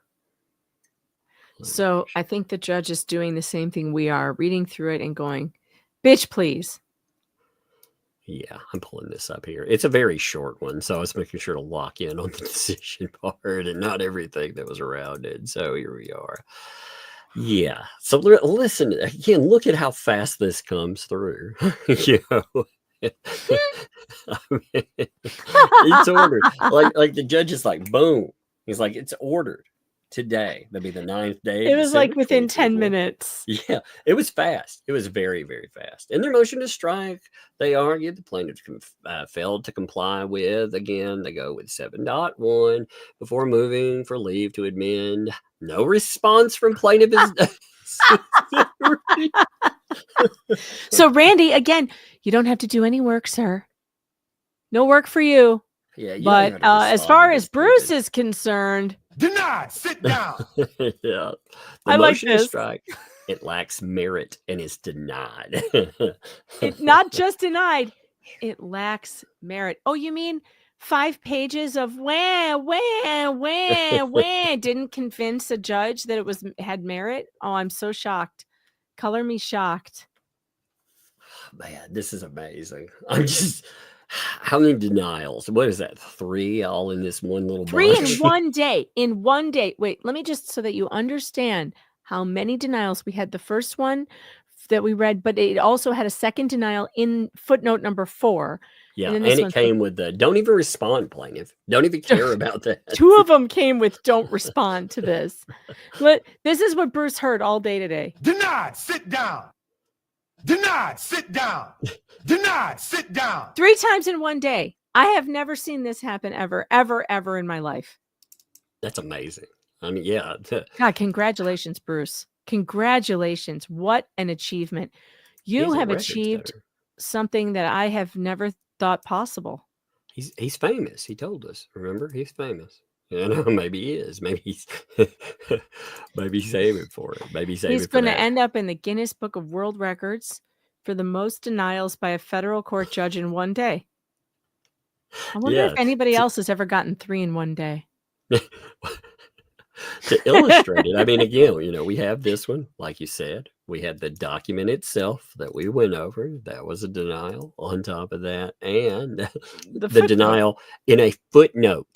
So I think the judge is doing the same thing we are, reading through it and going, bitch, please. Yeah, I'm pulling this up here. It's a very short one, so I was making sure to lock in on the decision part and not everything that was around it. So here we are. Yeah. So listen again. Look at how fast this comes through. You know, I mean, it's ordered. Like the judge is like, boom. He's like, it's ordered today. That'd be the 9th day. It was like within 10 minutes. Yeah, it was fast. It was very, very fast. And their motion to strike, they argued the plaintiff failed to comply with. Again, they go with 7.1 before moving for leave to amend. No response from plaintiff is. So Randy, again, you don't have to do any work, sir. No work for you. Yeah, but as far as Bruce is concerned, Denied. Sit down. Yeah, the I like motion to this. strike, it lacks merit and is denied. It not just denied, it lacks merit. Oh, you mean 5 pages of wah didn't convince a judge that it had merit? Oh, I'm so shocked. Color me shocked. Man, this is amazing. I'm just, how many denials? What is that? 3 all in this one little 3 bunch? in one day. In one day. Wait, let me just, so that you understand how many denials. We had the first one that we read, but it also had a second denial in footnote number 4. Yeah, and and it came with the don't even respond, plaintiff. Don't even care about that. 2 of them came with don't respond to this. But this is what Bruce heard all day today. Denied. Sit down. Denied. Sit down. Denied. Sit down. 3 times in one day. I have never seen this happen ever in my life. That's amazing. I mean, yeah. God, congratulations, Bruce. Congratulations. What an achievement. You He's a have record achieved setter. something that I have never thought possible. He's famous. He told us. Remember, he's famous. You know, maybe he is. Maybe he's maybe save it for it. Maybe save He's it for going to that. end up in the Guinness Book of World Records for the most denials by a federal court judge in one day. I wonder if anybody else has ever gotten 3 in one day. To illustrate it, I mean, again, you know, we have this one, like you said. We had the document itself that we went over. That was a denial on top of that. And the denial in a footnote.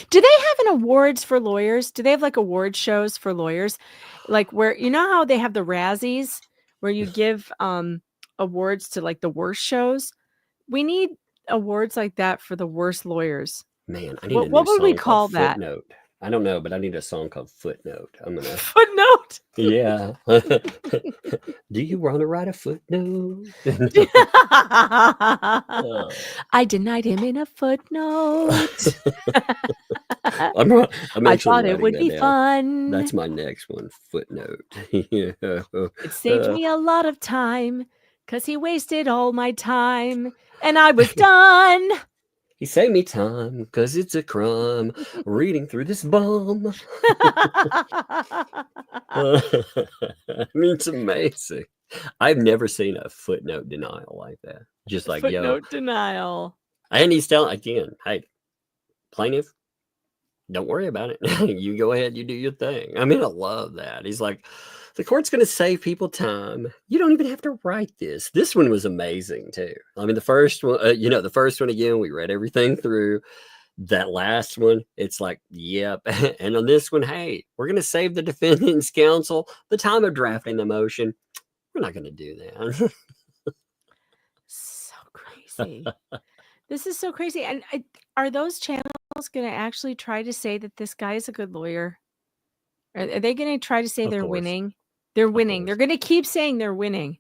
Do they have an awards for lawyers? Do they have like award shows for lawyers? Like where, you know how they have the Razzies where you give awards to like the worst shows? We need awards like that for the worst lawyers. Man, I need what would we call that? Footnote. I don't know, but I need a song called Footnote. I'm gonna. Footnote. Yeah. Do you want to write a footnote? I denied him in a footnote. I'm I actually thought it writing would that be down. fun. That's my next one. Footnote. Yeah. It saved me a lot of time because he wasted all my time and I was done. He saved me time because it's a crime reading through this bomb. I mean, it's amazing. I've never seen a footnote denial like that. Just like, Footnote denial. And he's telling again, hey, plaintiff, don't worry about it. You go ahead, you do your thing. I mean, I love that. He's like, the court's going to save people time. You don't even have to write this. This one was amazing too. I mean, the first one, the first one again, we read everything through. That last one, it's like, yep. And on this one, hey, we're going to save the defendant's counsel the time of drafting the motion. We're not going to do that. So crazy. This is so crazy. And are those channels going to actually try to say that this guy is a good lawyer? Are they going to try to say Of they're course. winning? They're winning. They're going to keep saying they're winning.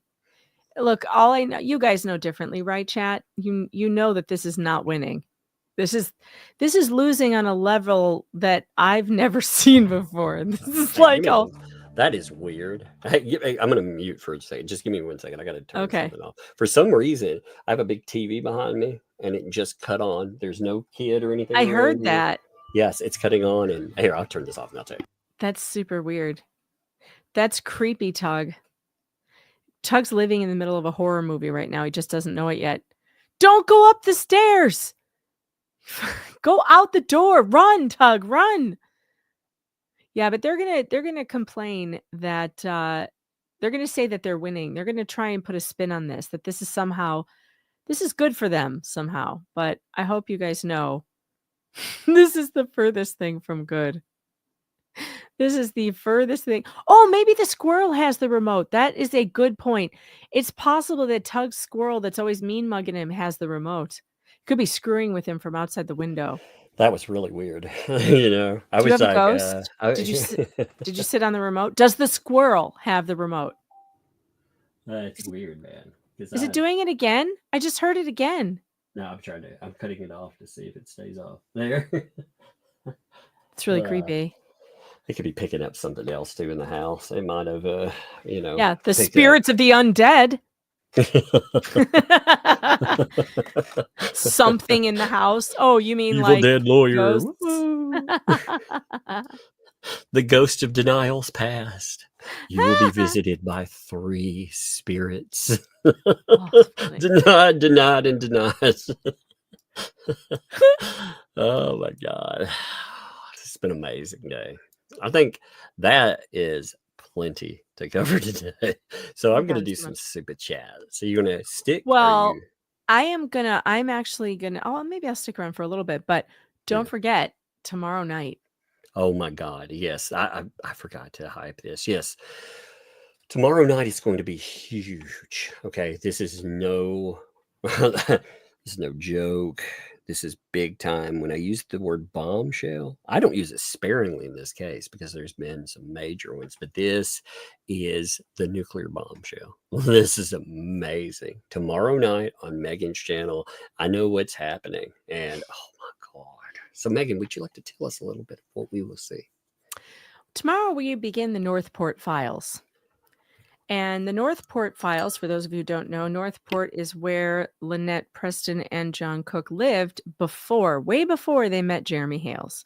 Look, all I know, you guys know differently, right, chat? You know that this is not winning. This is losing on a level that I've never seen before. This is that is weird. Hey, I'm going to mute for a second. Just give me 1 second. I got to turn something off. For some reason, I have a big TV behind me and it just cut on. There's no kid or anything. I heard that. Yes, it's cutting on. And here, I'll turn this off and I'll tell you. That's super weird. That's creepy, Tug. Tug's living in the middle of a horror movie right now. He just doesn't know it yet. Don't go up the stairs. Go out the door. Run, Tug, run. Yeah, but they're gonna complain that they're gonna say that they're winning. They're gonna try and put a spin on this, that this is good for them somehow. But I hope you guys know this is the furthest thing from good. This is the furthest thing. Oh, maybe the squirrel has the remote. That is a good point. It's possible that Tug's squirrel that's always mean mugging him has the remote. Could be screwing with him from outside the window. That was really weird. I was you have a ghost? Did you sit on the remote? Does the squirrel have the remote? That's weird, man. Is it doing it again? I just heard it again. No, I'm cutting it off to see if it stays off. There. It's really creepy. It could be picking up something else too in the house. It might have, Yeah, the spirits of the undead. Something in the house. Oh, you mean Evil like dead lawyer? The ghost of denials past. You will be visited by 3 spirits. Denied, and denied. Oh my God. It's been an amazing day. I think that is plenty to cover today. So I'm going to do some super chat. So you're going to stick? Well, I'm actually going to, maybe I'll stick around for a little bit, but don't forget tomorrow night. Oh my God. Yes. I forgot to hype this. Yes. Tomorrow night is going to be huge. Okay. This is no joke. This is big time. When I use the word bombshell, I don't use it sparingly in this case because there's been some major ones, but this is the nuclear bombshell. This is amazing. Tomorrow night on Megan's channel, I know what's happening. And oh my God. So Megan, would you like to tell us a little bit of what we will see? Tomorrow we begin the Northport files. And the Northport files, for those of you who don't know, Northport is where Lynette Preston and John Cook lived way before they met Jeremy Hales,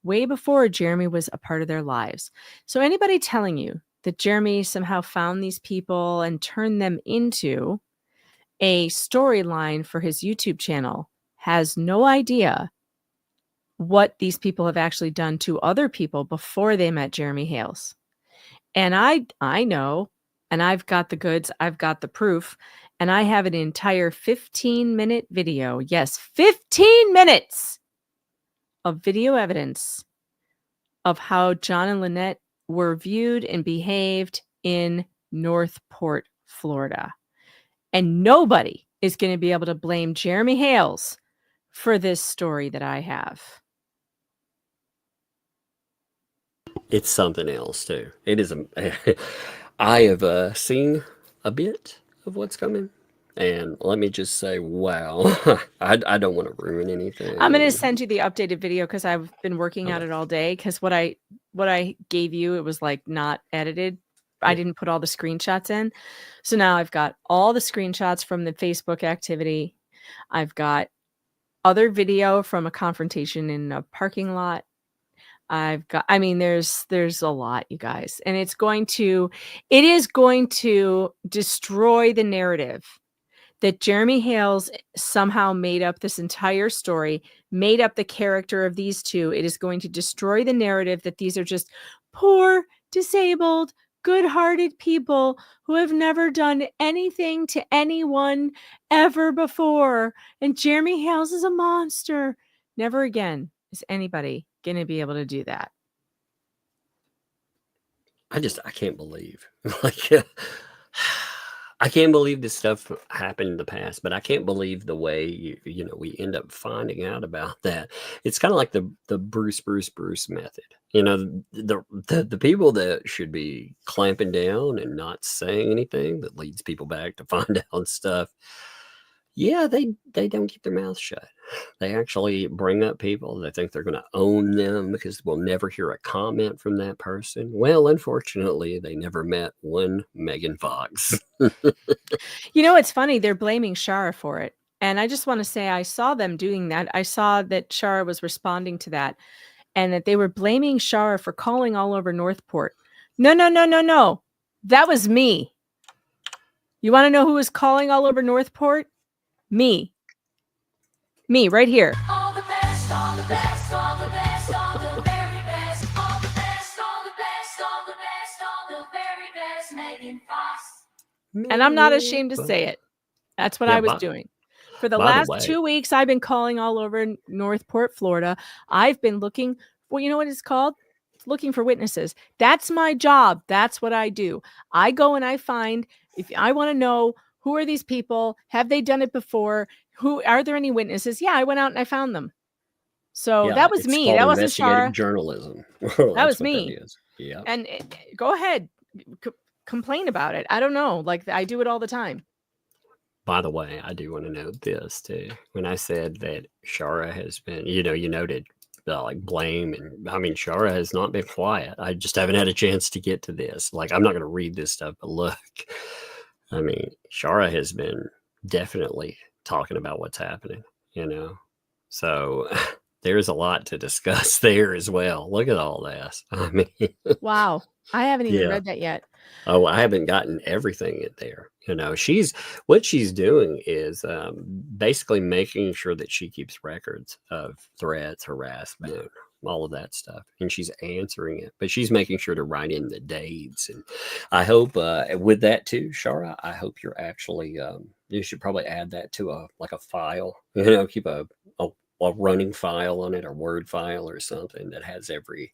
way before Jeremy was a part of their lives. So anybody telling you that Jeremy somehow found these people and turned them into a storyline for his YouTube channel has no idea what these people have actually done to other people before they met Jeremy Hales. And I know. And I've got the goods, I've got the proof, and I have an entire 15-minute video. Yes, 15 minutes of video evidence of how John and Lynette were viewed and behaved in Northport, Florida. And nobody is going to be able to blame Jeremy Hales for this story that I have. it's something else too. It is I have seen a bit of what's coming, and let me just say, wow. I don't want to ruin anything. I'm going to send you the updated video because I've been working on Okay. it all day. Because what I gave you, it was like not edited. I Yeah. didn't put all the screenshots in. So now I've got all the screenshots from the Facebook activity. I've got other video from a confrontation in a parking lot. I've got, I mean, there's a lot, you guys, and it is going to destroy the narrative that Jeremy Hales somehow made up this entire story, made up the character of these two. It is going to destroy the narrative that these are just poor, disabled, good-hearted people who have never done anything to anyone ever before. And Jeremy Hales is a monster. Never again is anybody going to be able to do that. I can't believe. Like, I can't believe this stuff happened in the past, but I can't believe the way we end up finding out about that. It's kind of like the Bruce method. The people that should be clamping down and not saying anything that leads people back to find out stuff. Yeah, they don't keep their mouth shut. They actually bring up people. They think they're going to own them because we'll never hear a comment from that person. Well, unfortunately, they never met one Megan Fox. It's funny. They're blaming Shara for it. And I just want to say I saw them doing that. I saw that Shara was responding to that and that they were blaming Shara for calling all over Northport. No. That was me. You want to know who was calling all over Northport? Me right here. All the best, all the best, all the best, all the very best, all the best, all the best, all the best, all the very best, Megan Fox. And I'm not ashamed to say it. That's what I was doing. For the last 2 weeks, I've been calling all over Northport, Florida. I've been looking, well, you know what it's called? Looking for witnesses. That's my job. That's what I do. I go and I find, if I want to know, who are these people? Have they done it before? Are there any witnesses? Yeah, I went out and I found them. So that was me. That wasn't Shara. Journalism. That was me. Yeah. And go ahead, complain about it. I don't know. Like I do it all the time. By the way, I do want to note this too. When I said that Shara has been, you noted like blame, and I mean Shara has not been quiet. I just haven't had a chance to get to this. Like I'm not going to read this stuff, but look. I mean, Shara has been definitely talking about what's happening, So there's a lot to discuss there as well. Look at all this. I mean, wow. I haven't even read that yet. Oh, I haven't gotten everything in there. What she's doing is basically making sure that she keeps records of threats, harassment, all of that stuff, and she's answering it, but she's making sure to write in the dates. And I hope with that too, Shara, I hope you're actually you should probably add that to a file, keep a running file on it, or Word file or something that has every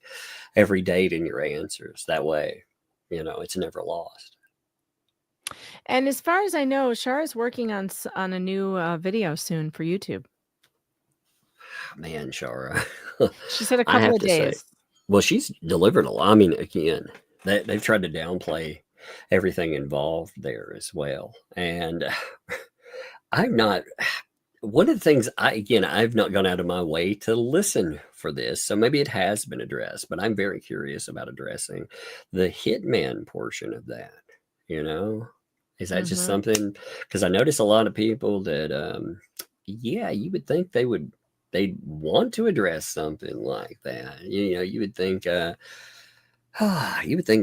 date in your answers. That way, it's never lost. And as far as I know, Shara's working on a new video soon for YouTube. Man, Shara. She said a couple of days. Well, she's delivered a lot. I mean, again, they've tried to downplay everything involved there as well. And one of the things I've not gone out of my way to listen for this. So maybe it has been addressed, but I'm very curious about addressing the hitman portion of that. Is that just something? Because I notice a lot of people that, you would think they'd want to address something like that. You would think,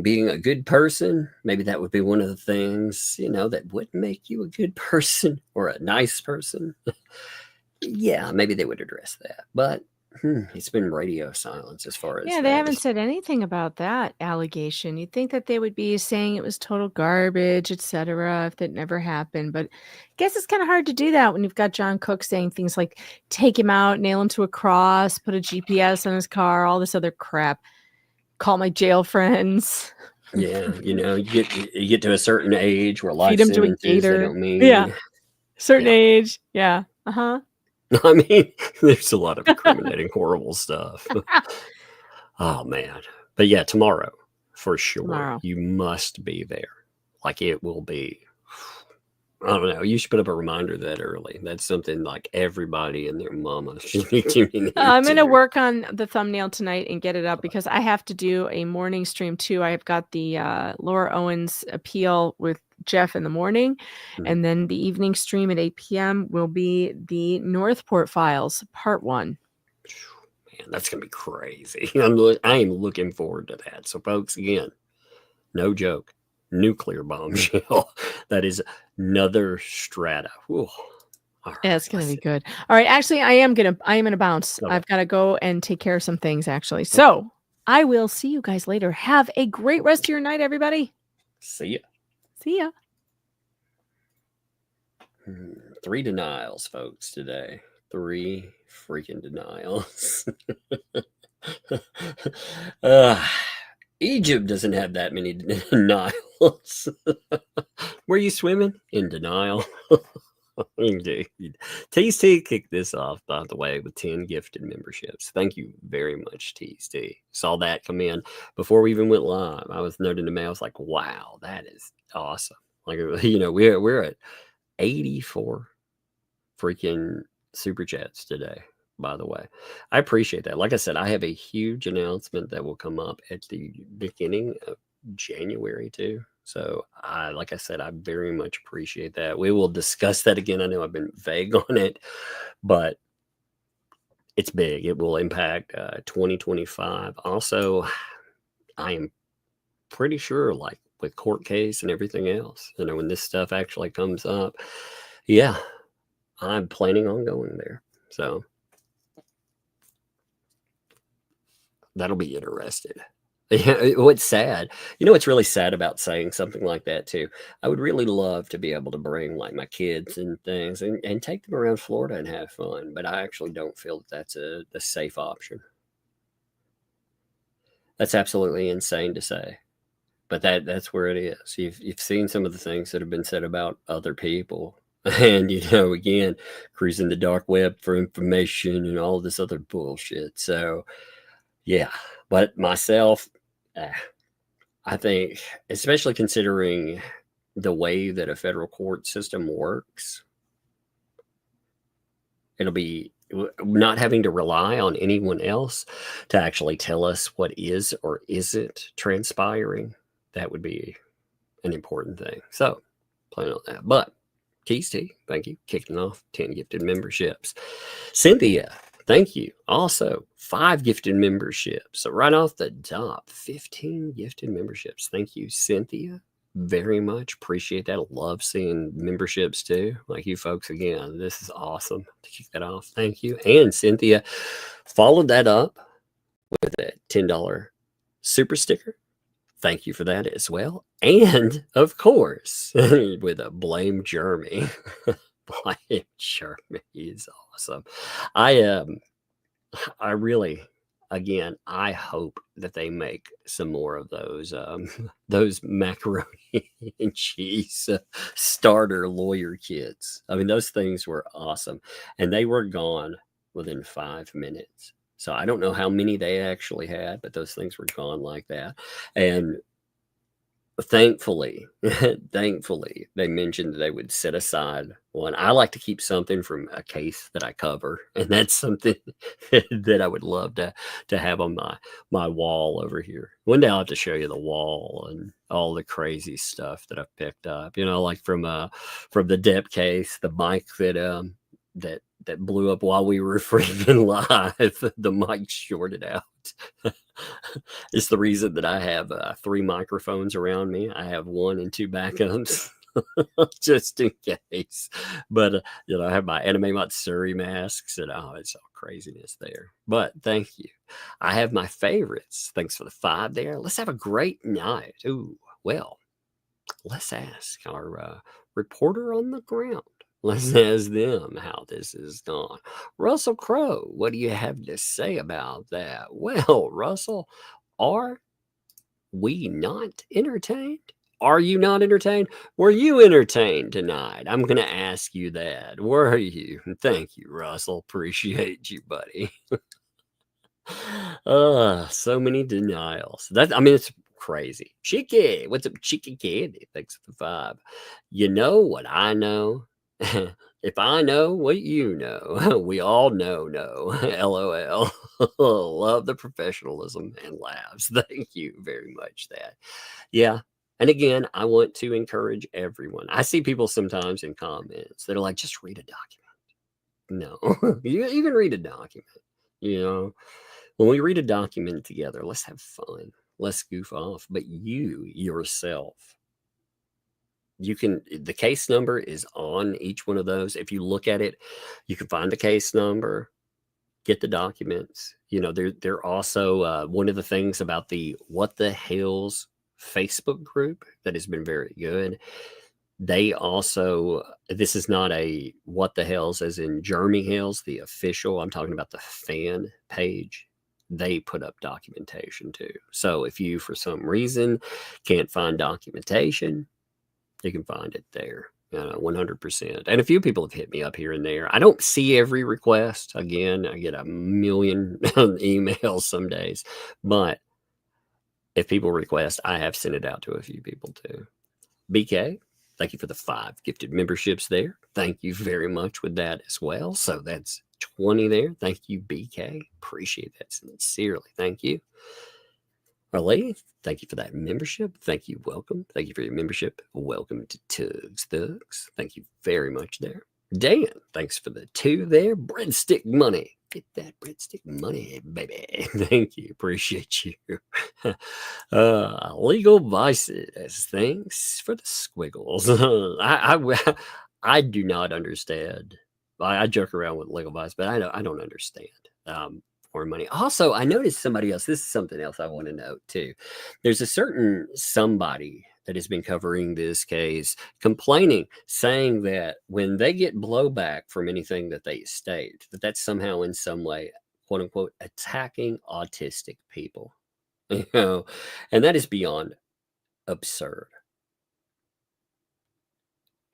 being a good person, maybe that would be one of the things, that would make you a good person or a nice person. Yeah, maybe they would address that. But it's been radio silence as far as they haven't said anything about that allegation. You'd think that they would be saying it was total garbage, etc., if that never happened. But I guess it's kind of hard to do that when you've got John Cook saying things like take him out, nail him to a cross, put a GPS on his car, all this other crap. Call my jail friends. Yeah, you get to a certain age where life feed him to a gator. They don't mean. Yeah, certain age. Yeah. I mean, there's a lot of incriminating, horrible stuff. Oh man, But yeah, tomorrow for sure. Tomorrow. You must be there. Like it will be. I don't know. You should put up a reminder that early. That's something like everybody and their mama should be tuning in. I'm going to work on the thumbnail tonight and get it up because I have to do a morning stream too. I've got the Laura Owens appeal with Jeff in the morning. And then the evening stream at 8 p.m. will be the Northport Files Part 1. Man, that's going to be crazy. I am looking forward to that. So folks, again, no joke. Nuclear bombshell. That is another strata. Ooh. Right, yeah, it's gonna be good. All right, actually, I am gonna bounce. Okay. I've got to go and take care of some things actually. So I will see you guys later. Have a great rest of your night, everybody. See ya. See ya. 3 denials, folks, today. 3 freaking denials. Egypt doesn't have that many denials. Were you swimming? In denial. Indeed. TST kicked this off, by the way, with 10 gifted memberships. Thank you very much, TST. Saw that come in before we even went live. I was noting the mail. I was like, wow, that is awesome. Like, you know, we're at 84 freaking super chats today, by the way. I appreciate that. Like I said, I have a huge announcement that will come up at the beginning of January too. So like I said, I very much appreciate that. We will discuss that again. I know I've been vague on it, but it's big. It will impact 2025. Also, I am pretty sure, like with court case and everything else, you know, when this stuff actually comes up, yeah, I'm planning on going there. So that'll be interesting. Yeah, what's sad, you know, what's really sad about saying something like that too. I would really love to be able to bring like my kids and things and take them around Florida and have fun, but I actually don't feel that that's a safe option. That's absolutely insane to say, but that's where it is. You've seen some of the things that have been said about other people, and you know, again, cruising the dark web for information and all this other bullshit. So yeah, but myself, I think, especially considering the way that a federal court system works, it'll be not having to rely on anyone else to actually tell us what is or isn't transpiring. That would be an important thing. So plan on that. But Keys T, thank you. Kicking off 10 gifted memberships. Cynthia, thank you. Also, 5 gifted memberships. So right off the top, 15 gifted memberships. Thank you, Cynthia. Very much appreciate that. Love seeing memberships too. Like you folks, again, this is awesome to kick that off. Thank you. And Cynthia followed that up with a $10 super sticker. Thank you for that as well. And of course, with a blame Jeremy. Blame Jeremy is awesome. I really, again, I hope that they make some more of those macaroni and cheese starter lawyer kits. I mean, those things were awesome, and they were gone within 5 minutes. So I don't know how many they actually had, but those things were gone like that. And thankfully, they mentioned they would set aside one. I like to keep something from a case that I cover, and that's something that I would love to have on my wall over here. One day I'll have to show you the wall and all the crazy stuff that I've picked up. You know, like from the Depp case, the mic that blew up while we were freaking live. The mic shorted out. It's the reason that I have 3 microphones around me. I have 1 and 2 backups just in case. But you know, I have my Anime Matsuri masks, and it's all craziness there. But thank you. I have my favorites. Thanks for the 5 there. Let's have a great night. Ooh, well, let's ask our reporter on the ground. Let's ask them how this is gone. Russell Crowe, what do you have to say about that? Well, Russell, are we not entertained? Are you not entertained? Were you entertained tonight? I'm going to ask you that. Were you? Thank you, Russell. Appreciate you, buddy. So many denials. I mean, it's crazy. Chicky, what's up, Chicky Candy? Thanks for the 5. You know what I know? If I know what you know, we all know. LOL. Love the professionalism and laughs. Thank you very much. That, yeah. And again, I want to encourage everyone. I see people sometimes in comments that are like, just read a document. No, you can read a document. You know, when we read a document together, let's have fun. Let's goof off. But you yourself, the case number is on each one of those. If you look at it, you can find the case number, get the documents. You know, they're also one of the things about the What the Hales Facebook group that has been very good. They also, this is not a What the Hales as in Jeremy Hales, the official. I'm talking about the fan page. They put up documentation too. So if you, for some reason, can't find documentation, you can find it there. 100%. And a few people have hit me up here and there. I don't see every request. Again, I get a million emails some days. But if people request, I have sent it out to a few people too. BK, thank you for the 5 gifted memberships there. Thank you very much with that as well. So that's 20 there. Thank you, BK. Appreciate that sincerely. Thank you. Arlene, thank you for that membership. Thank you. Welcome. Thank you for your membership. Welcome to Tugs Thugs. Thank you very much there. Dan, thanks for the 2 there. Breadstick money. Get that breadstick money, baby. Thank you. Appreciate you. Legal vices. Thanks for the squiggles. I do not understand. I joke around with legal vice, but I don't understand. Or money. Also, I noticed somebody else. This is something else I want to note too. There's a certain somebody that has been covering this case, complaining, saying that when they get blowback from anything that they state, that's somehow in some way, quote unquote, attacking autistic people. You know, and that is beyond absurd.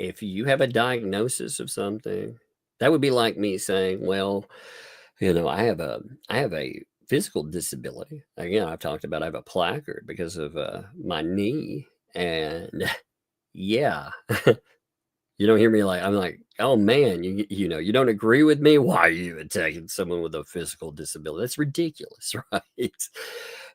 If you have a diagnosis of something, that would be like me saying, well, you know, I have a physical disability. Again, I've talked about I have a placard because of my knee, and yeah, you don't hear me like I'm like, oh man, you know, you don't agree with me. Why are you attacking someone with a physical disability? That's ridiculous, right?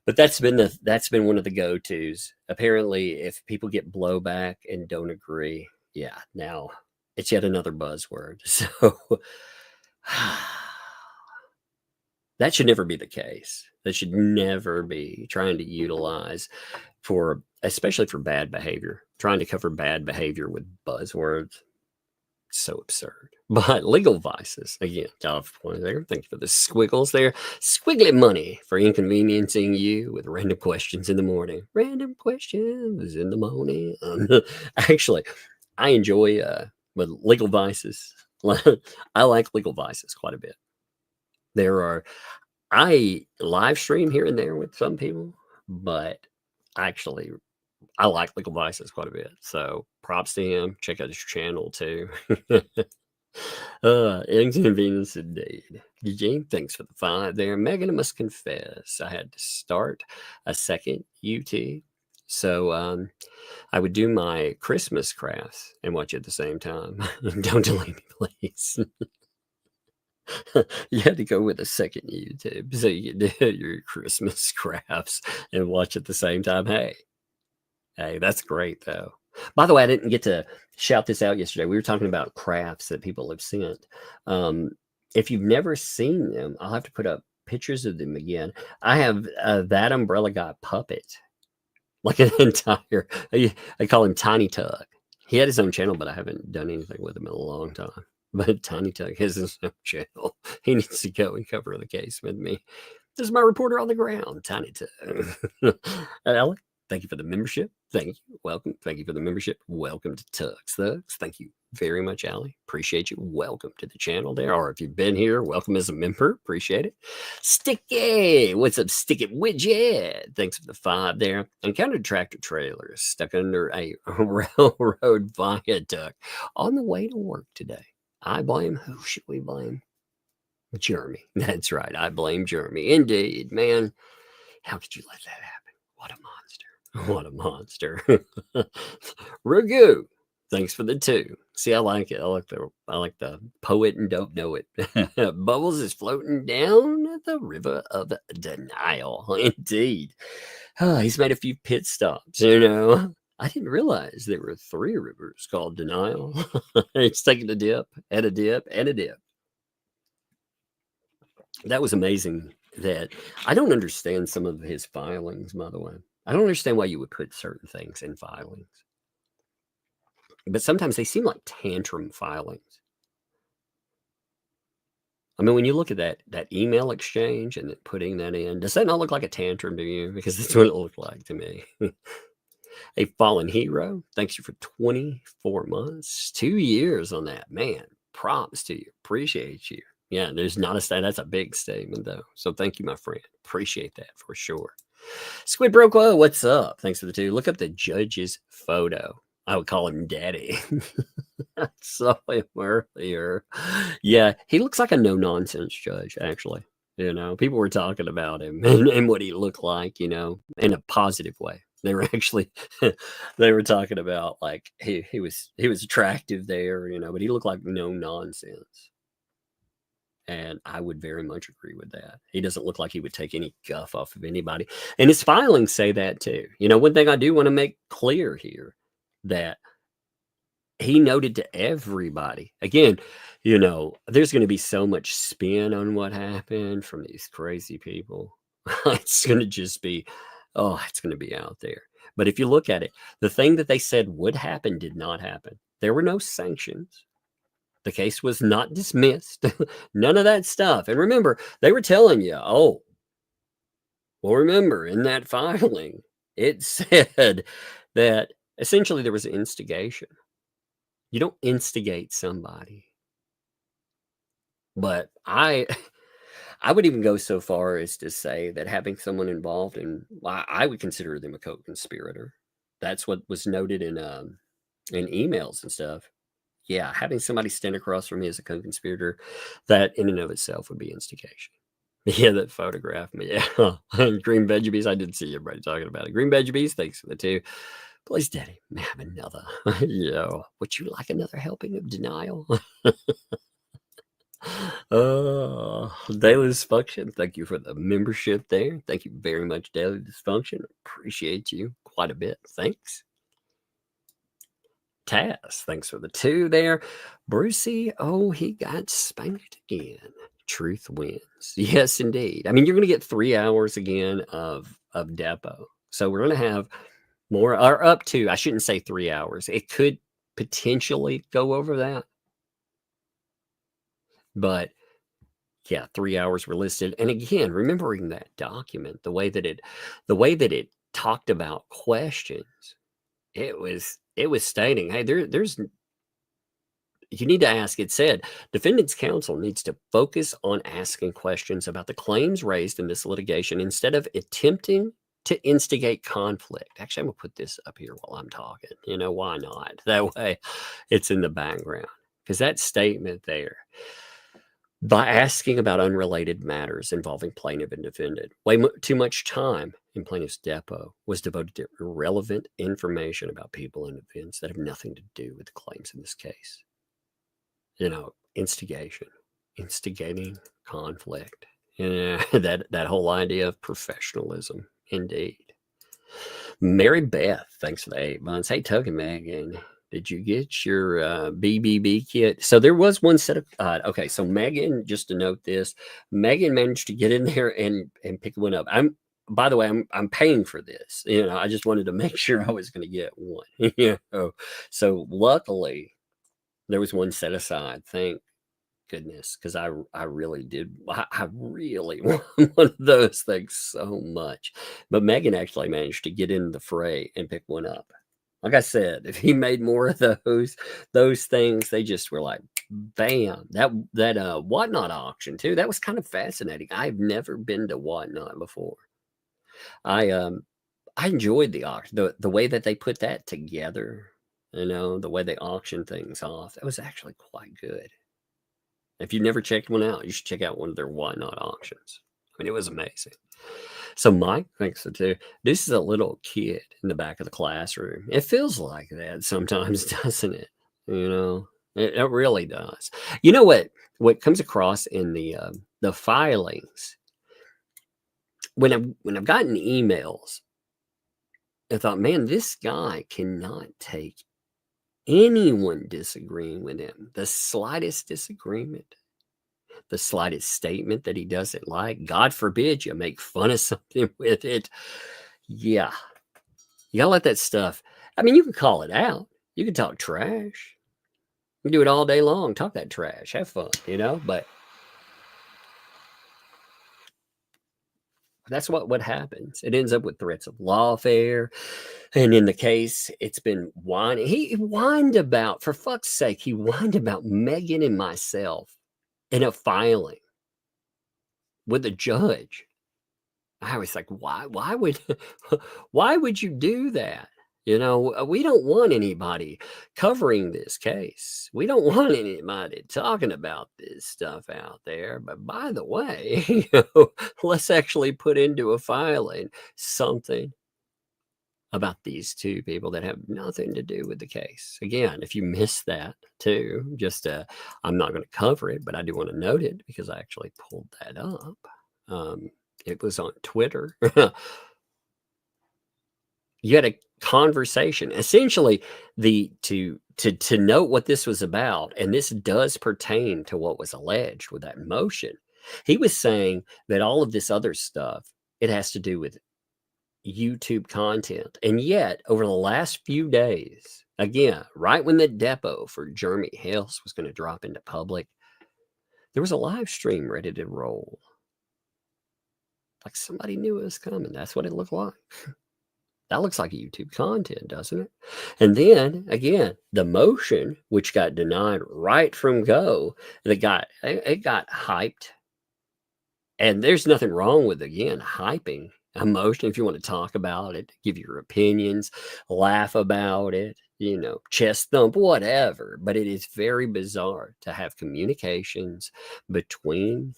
But that's been one of the go-tos. Apparently, if people get blowback and don't agree, yeah, now it's yet another buzzword. So. That should never be the case. That should never be trying to utilize for, especially for bad behavior, trying to cover bad behavior with buzzwords. So absurd. But legal vices, again, got off the point there. Thank you for the squiggles there. Squiggly money for inconveniencing you with random questions in the morning. Random questions in the morning. Actually, I enjoy with legal vices. I like legal vices quite a bit. I live stream here and there with some people, but actually, I like legal vices quite a bit. So props to him. Check out his channel too. Inconvenience indeed. Eugene, thanks for the 5 there. Megan, I must confess, I had to start a second UT. So I would do my Christmas crafts and watch at the same time. Don't delete me, please. You had to go with a second YouTube so you can do your Christmas crafts and watch at the same time. Hey, that's great though. By the way, I didn't get to shout this out yesterday. We were talking about crafts that people have sent. If you've never seen them, I'll have to put up pictures of them again. I have That Umbrella Guy puppet, like an entire, I call him Tiny Tug. He had his own channel, but I haven't done anything with him in a long time. But Tiny Tug has his own channel. He needs to go and cover the case with me. This is my reporter on the ground, Tiny Tug. Alec, thank you for the membership. Thank you. Welcome. Thank you for the membership. Welcome to Tugs Thugs. Thank you very much, Allie. Appreciate you. Welcome to the channel there. Or if you've been here, welcome as a member. Appreciate it. Sticky. What's up, Sticky Widget? Thanks for the 5 there. Encountered tractor trailers stuck under a railroad viaduct on the way to work today. I blame. Who should we blame? Jeremy. That's right. I blame Jeremy. Indeed, man. How could you let that happen? What a monster. What a monster. Ragu. Thanks for the 2. See, I like it. I like the poet and don't know it. Bubbles is floating down the river of denial. Indeed. He's made a few pit stops, you know. I didn't realize there were 3 rivers called denial. He's taking a dip and a dip and a dip. That was amazing. That I don't understand some of his filings, by the way. I don't understand why you would put certain things in filings. But sometimes they seem like tantrum filings. I mean, when you look at that email exchange and then putting that in, does that not look like a tantrum to you? Because that's what it looked like to me. A fallen hero. Thanks you for 24 months, 2 years on that. Man, props to you. Appreciate you. Yeah, there's not a stat. That's a big statement, though. So thank you, my friend. Appreciate that for sure. Squid Broquo, what's up? Thanks for the 2. Look up the judge's photo. I would call him Daddy. I saw him earlier. Yeah, he looks like a no-nonsense judge, actually. You know, people were talking about him and what he looked like, you know, in a positive way. They were actually, they were talking about like he was attractive there, you know, but he looked like no nonsense. And I would very much agree with that. He doesn't look like he would take any guff off of anybody. And his filings say that too. You know, one thing I do want to make clear here that he noted to everybody. Again, you know, there's going to be so much spin on what happened from these crazy people. It's going to just be, it's going to be out there. But if you look at it, the thing that they said would happen did not happen. There were no sanctions. The case was not dismissed. None of that stuff. And remember, they were telling you, remember in that filing, it said that essentially there was instigation. You don't instigate somebody. But I would even go so far as to say that having someone involved in, I would consider them a co-conspirator. That's what was noted in emails and stuff. Yeah, having somebody stand across from me as a co-conspirator, that in and of itself would be instigation. Yeah, that photograph. Yeah, green veggies. I did see everybody talking about it. Green veggies. Thanks for the 2. Please, Daddy, may I have another? Yeah, would you like another helping of denial? Daily Dysfunction. Thank you for the membership there. Thank you very much, Daily Dysfunction. Appreciate you quite a bit. Thanks. Taz, thanks for the 2 there. Brucey, he got spanked again. Truth wins. Yes, indeed. I mean, you're going to get 3 hours again of Depo. So we're going to have more, or up to, I shouldn't say 3 hours. It could potentially go over that. But yeah, 3 hours were listed. And again, remembering that document, the way that it talked about questions, it was stating, hey, there's you need to ask. It said defendant's counsel needs to focus on asking questions about the claims raised in this litigation instead of attempting to instigate conflict. Actually, I'm gonna put this up here while I'm talking. You know, why not? That way it's in the background. Because that statement there, by asking about unrelated matters involving plaintiff and defendant, too much time in plaintiff's depo was devoted to irrelevant information about people and events that have nothing to do with the claims in this case. You know, instigating conflict. Yeah, that whole idea of professionalism, indeed. Mary Beth, thanks for the 8 months. Hey, Tug and Megan, did you get your BBB kit? So there was one set of, okay, so Megan, just to note this, Megan managed to get in there and pick one up. By the way, I'm paying for this. You know, I just wanted to make sure I was going to get one. You know, so luckily there was one set aside. Thank goodness, because I really did. I really want one of those things so much. But Megan actually managed to get in the fray and pick one up. Like I said, if he made more of those things, they just were like, bam. That Whatnot auction too. That was kind of fascinating. I've never been to Whatnot before. I enjoyed the auction, the way that they put that together. You know, the way they auction things off. That was actually quite good. If you've never checked one out, you should check out one of their Why Not auctions. I mean, it was amazing. So Mike thinks so too. This is a little kid in the back of the classroom. It feels like that sometimes, doesn't it? You know, it really does. You know what comes across in the filings when I've gotten emails, I thought, man, this guy cannot take anyone disagreeing with him. The slightest disagreement, the slightest statement that he doesn't like. God forbid you make fun of something with it. Yeah. You gotta let that stuff. I mean, you can call it out. You can talk trash. You can do it all day long. Talk that trash. Have fun, you know? But that's what happens. It ends up with threats of lawfare. And in the case, it's been whining. He whined about, for fuck's sake, he whined about Megan and myself in a filing with a judge. I was like, why would you do that? You know, we don't want anybody covering this case. We don't want anybody talking about this stuff out there. But by the way, you know, let's actually put into a filing something about these two people that have nothing to do with the case. Again, if you missed that too, just I'm not going to cover it, but I do want to note it because I actually pulled that up. It was on Twitter. You had a conversation, essentially, to note what this was about, and this does pertain to what was alleged with that motion. He was saying that all of this other stuff, it has to do with YouTube content. And yet, over the last few days, again, right when the Depo for Jeremy Hale was going to drop into public, there was a live stream ready to roll. Like somebody knew it was coming. That's what it looked like. That looks like YouTube content, doesn't it? And then, again, the motion, which got denied right from go, it got hyped. And there's nothing wrong with, again, hyping a motion if you want to talk about it, give your opinions, laugh about it, you know, chest thump, whatever. But it is very bizarre to have communications between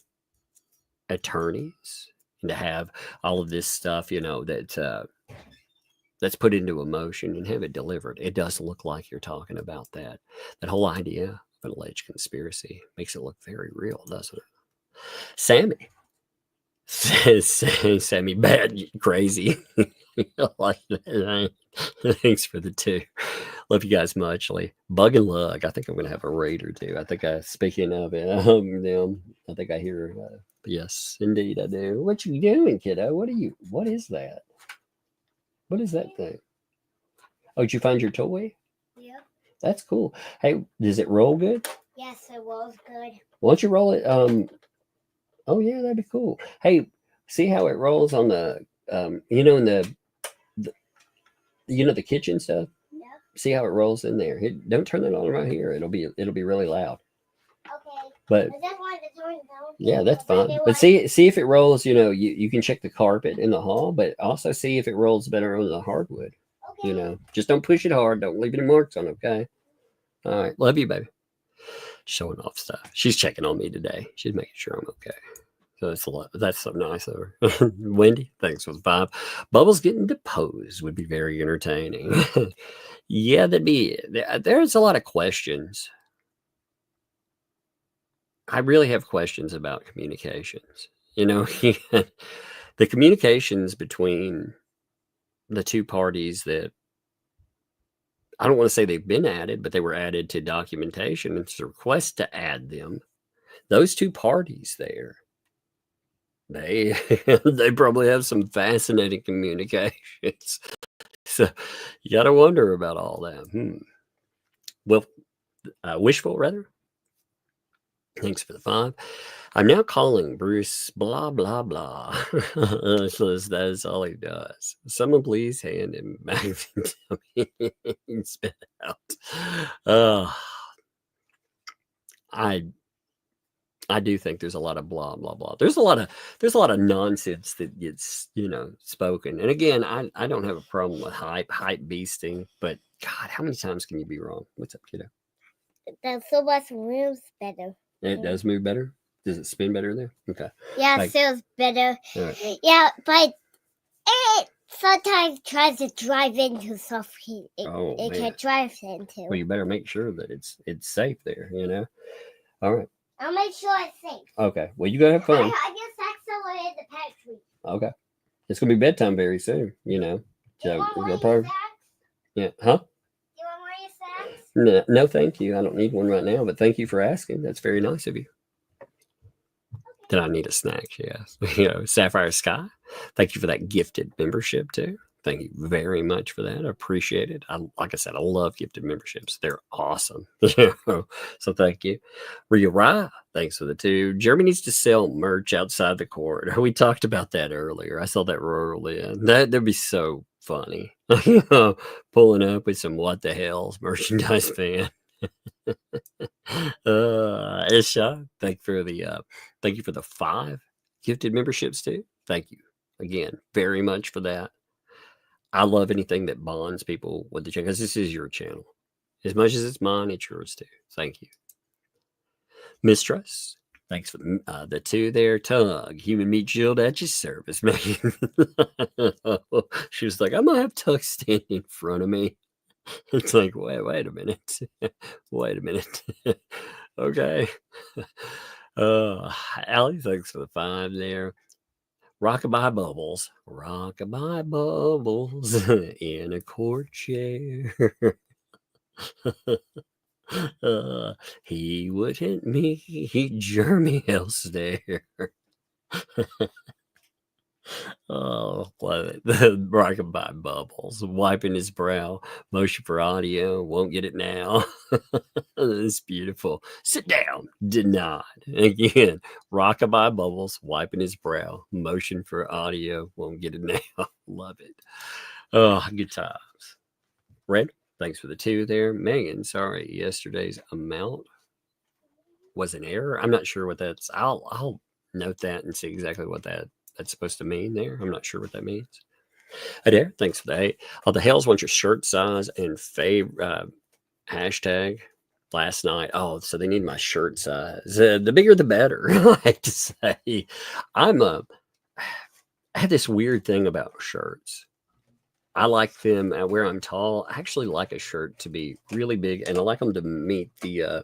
attorneys and to have all of this stuff, you know, that's put into a motion and have it delivered. It does look like you're talking about that. That whole idea of an alleged conspiracy makes it look very real, doesn't it? Sammy says, Sammy, bad, crazy. Like that. Thanks for the 2. Love you guys muchly. Bug and Lug. I think I'm going to have a raid or 2. I think speaking of it, I think I hear, yes, indeed I do. What you doing, kiddo? what is that? What is that thing? Oh, did you find your toy? Yep. That's cool. Hey, does it roll good? Yes, it was good. Why don't you roll it? Oh yeah, that'd be cool. Hey, see how it rolls on the, you know, in the you know, the kitchen stuff? Yep. See how it rolls in there. Don't turn that on right here. It'll be really loud. Okay. But I just wanted to turn it down. yeah, that's fine. But see if it rolls, you know, you can check the carpet in the hall, but also see if it rolls better on the hardwood. Okay. You know, just don't push it hard. Don't leave any marks on it, okay? All right. Love you, baby. Showing off stuff. She's checking on me today. She's making sure I'm okay. So that's so nice of her. Wendy, thanks for the 5. Bubbles getting deposed would be very entertaining. Yeah, there's a lot of questions. I really have questions about communications. You know, the communications between the two parties that, I don't want to say they've been added, but they were added to documentation. It's a request to add them. Those two parties there, they probably have some fascinating communications. So you got to wonder about all that. Well, wishful rather. Thanks for the 5. I'm now calling Bruce blah, blah, blah. That is all he does. Someone please hand him back to me and spit it out. I do think there's a lot of blah, blah, blah. There's a lot of nonsense that gets, you know, spoken. And again, I don't have a problem with hype beasting, but God, how many times can you be wrong? What's up, kiddo? The so much room's better. It does move better. Does it spin better there? Okay. Yeah, Like- it feels better. All right. Yeah, but it sometimes tries to drive into stuff Oh, it man. can drive into. Well, you better make sure that it's safe there. All right. I'll make sure it's safe. Okay. Well, you go have fun. I just accelerated the pantry. Okay. It's gonna be bedtime very soon. You So want one you'll of your probably, snacks? yeah. Huh? You want one of your snacks? No, thank you. I don't need one right now, but thank you for asking. That's very nice of you. Did I need a snack? Yes. Sapphire Sky. Thank you for that gifted membership too. Thank you very much for that. I appreciate it. Like I said, I love gifted memberships. They're awesome. So thank you. Ria, thanks for the 2. Jeremy needs to sell merch outside the court. We talked about that earlier. I saw that roll in. That'd be so funny. Pulling up with some what the hales merchandise fan. Isha, thank you for the 5 gifted memberships too. Thank you again very much for that. I love anything that bonds people with the channel because this is your channel. As much as it's mine, it's yours too. Thank you. Mistress, thanks for the 2 there. Tug, human meat shield at your service, man. She was like, I'm going to have Tug stand in front of me. It's like, wait a minute. Wait a minute. Okay. Allie, thanks for the 5 there. Rockabye bubbles in a court chair. He wouldn't meet Jeremy else there. Oh, love it. The rockabye bubbles, wiping his brow, motion for audio, won't get it now. It's beautiful. Sit down, denied. Again, rockabye bubbles, wiping his brow, motion for audio, won't get it now. Love it. Oh, good times. Red, thanks for the 2 there. Megan, sorry, yesterday's amount was an error. I'm not sure what that's. I'll note that and see exactly what that's supposed to mean there. I'm not sure what that means. Adair, thanks for the 8. All the hales want your shirt size and hashtag last night. Oh, so they need my shirt size. The bigger the better, I like to say. I have this weird thing about shirts. I like them where I'm tall. I actually like a shirt to be really big, and I like them to meet the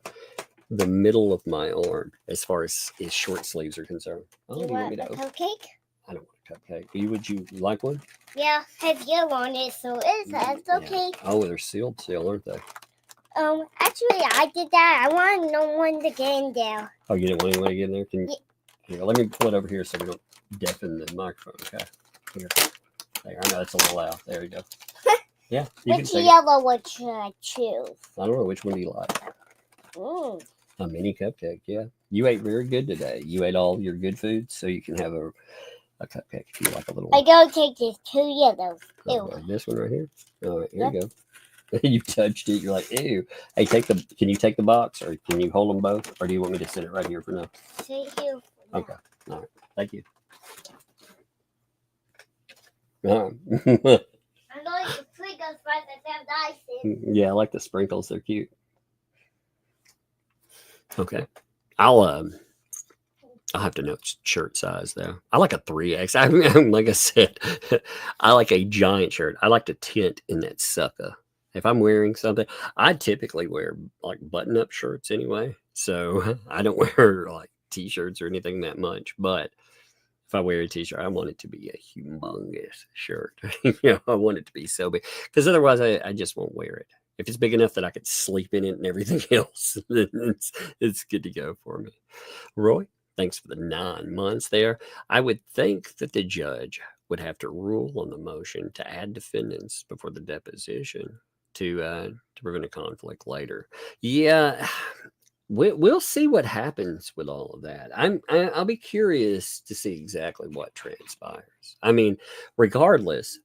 middle of my arm as far as short sleeves are concerned. Oh, You do you want want me a to cupcake? I don't want a cupcake. Would you like one? Yeah, if you want it, so it's Yeah. okay. Oh, they're sealed still, aren't they? Actually, I did that. I want no one to get in there. Oh, you didn't want anyone to get in there? Here, let me pull it over here so we don't deafen the microphone. Okay. Here. There, I know it's a little loud. There you go. Yeah. You can Which take it. yellow would you choose? I don't know. Which one do you like? A mini cupcake, yeah. You ate very good today. You ate all your good foods, so you can have a cupcake if you like a little I one. go take these 2 yellows. Ew. Okay, this one right here. All right, here you go. You touched it. You're like, ew. Hey, can you take the box, or can you hold them both, or do you want me to sit it right here for now? Sit here. Okay. All right. Thank you. All right. I'm going to sprinkles by the damn Dyson. Yeah, I like the sprinkles. They're cute. Okay. I'll have to note shirt size though. I like a 3X. I mean, like I said, I like a giant shirt. I like to tint in that sucker. If I'm wearing something, I typically wear like button-up shirts anyway. So I don't wear like t-shirts or anything that much. But if I wear a t-shirt, I want it to be a humongous shirt. I want it to be so big. Because otherwise I just won't wear it. If it's big enough that I could sleep in it and everything else, then it's good to go for me. Roy, thanks for the 9 months there. I would think that the judge would have to rule on the motion to add defendants before the deposition to prevent a conflict later. Yeah, we'll see what happens with all of that. I'll be curious to see exactly what transpires. I mean, regardless,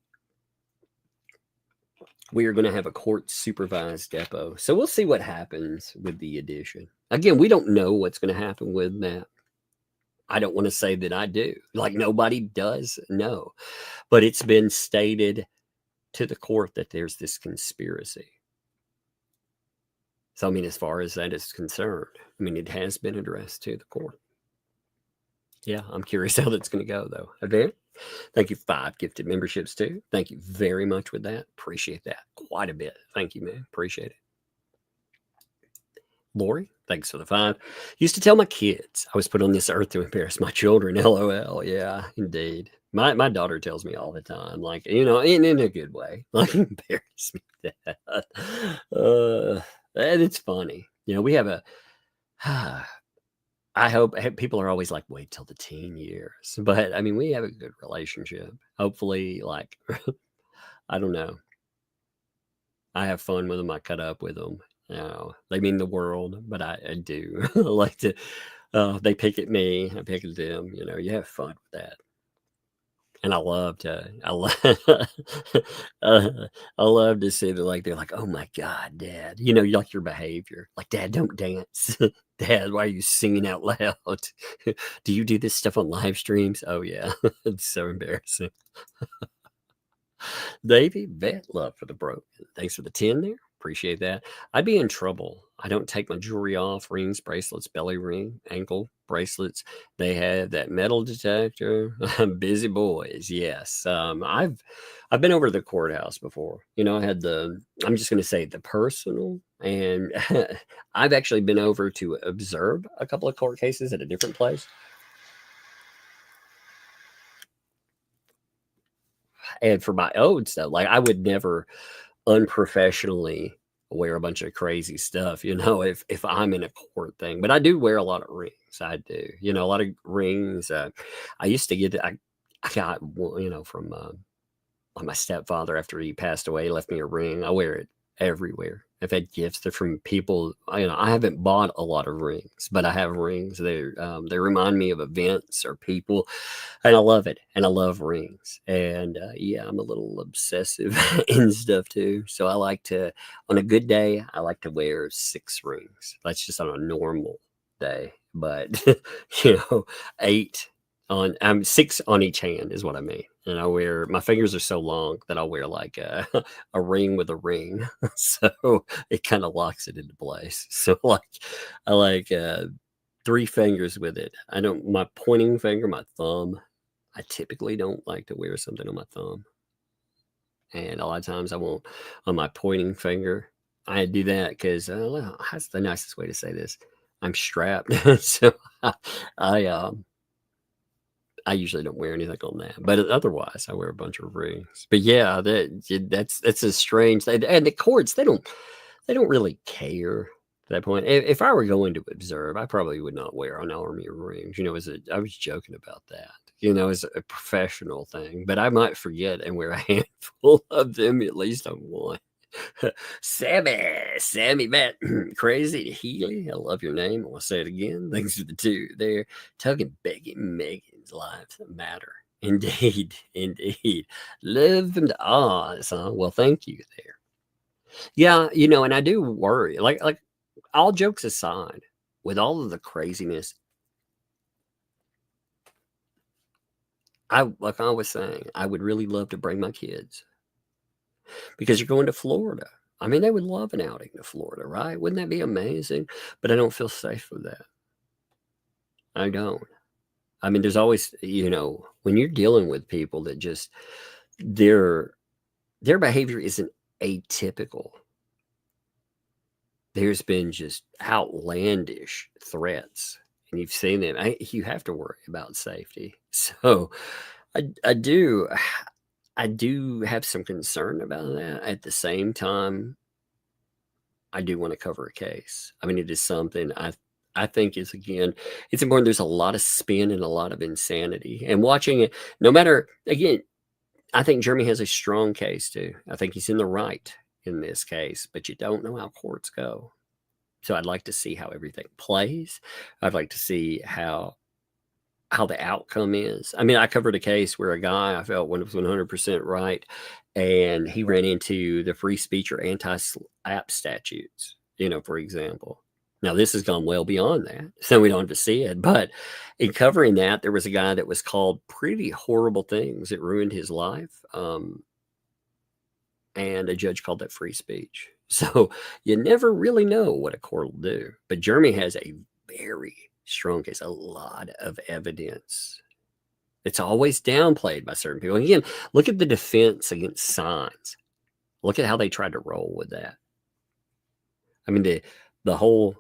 we are going to have a court supervised depo. So we'll see what happens with the addition. Again, we don't know what's going to happen with that. I don't want to say that I do. Like nobody does know. But it's been stated to the court that there's this conspiracy. So, I mean, as far as that is concerned, I mean, it has been addressed to the court. Yeah, I'm curious how that's going to go, though. Advan, thank you. 5 gifted memberships, too. Thank you very much with that. Appreciate that quite a bit. Thank you, man. Appreciate it. Lori, thanks for the 5. Used to tell my kids I was put on this earth to embarrass my children. LOL. Yeah, indeed. My daughter tells me all the time, like, in a good way, like, embarrass me, Dad. And it's funny. We have a, I hope people are always like, wait till the teen years. But I mean, we have a good relationship. Hopefully, like, I don't know. I have fun with them. I cut up with them. They mean the world, but I do like to, they pick at me. I pick at them. You have fun with that. And I love to see that, like, they're like, oh my God, Dad, you like your behavior. Like, Dad, don't dance. Dad, why are you singing out loud? Do you do this stuff on live streams? Oh yeah. It's so embarrassing. Davey, vet love for the broke. Thanks for the 10 there. Appreciate that. I'd be in trouble. I don't take my jewelry off, rings, bracelets, belly ring, ankle bracelets. They have that metal detector. Busy boys. Yes. I've been over to the courthouse before. I had I'm just going to say the personal, and I've actually been over to observe a couple of court cases at a different place. And for my own stuff, like, I would never unprofessionally wear a bunch of crazy stuff, if I'm in a court thing. But I do wear a lot of rings. I do, a lot of rings. I used to get, I got, from my stepfather after he passed away, left me a ring. I wear it everywhere. I've had gifts from people. I haven't bought a lot of rings, but I have rings. They remind me of events or people, and I love it. And I love rings. And yeah, I'm a little obsessive in stuff too. So I like to, on a good day, I like to wear 6 rings. That's just on a normal day. But 8 on 6 on each hand is what I mean. And my fingers are so long that I'll wear like a ring with a ring. So it kind of locks it into place. So I like 3 fingers with it. My pointing finger, my thumb, I typically don't like to wear something on my thumb. And a lot of times I won't on my pointing finger. I do that because that's the nicest way to say this. I'm strapped. So I usually don't wear anything on that, but otherwise I wear a bunch of rings. But yeah, that's a strange thing. And the courts, they don't really care at that point. If I were going to observe, I probably would not wear an army of rings. I was joking about that, as a professional thing, but I might forget and wear a handful of them at least on one. Sammy Matt, crazy Healy. I love your name. I'll say it again. Thanks for the 2 there. Tugging, begging, Megan's lives matter. Indeed. Love them to Oz, huh? Well, thank you there. Yeah, and I do worry. Like all jokes aside, with all of the craziness, like I was saying, I would really love to bring my kids. Because you're going to Florida. I mean, they would love an outing to Florida, right? Wouldn't that be amazing? But I don't feel safe with that. I don't. I mean, there's always, when you're dealing with people that just, their behavior isn't atypical. There's been just outlandish threats, and you've seen them. You have to worry about safety. So I do have some concern about that. At the same time, I do want to cover a case. I mean, it is something I think is, again, it's important. There's a lot of spin and a lot of insanity. And watching it, no matter, again, I think Jeremy has a strong case too. I think he's in the right in this case, but you don't know how courts go. So I'd like to see how everything plays. I'd like to see how the outcome is. I mean, I covered a case where a guy I felt was 100% right, and he ran into the free speech or anti-slap statutes, for example. Now, this has gone well beyond that, so we don't have to see it. But in covering that, there was a guy that was called pretty horrible things. It ruined his life. And a judge called that free speech. So you never really know what a court will do. But Jeremy has a very strong case, a lot of evidence. It's always downplayed by certain people. And again, look at the defense against signs. Look at how they tried to roll with that. I mean, the whole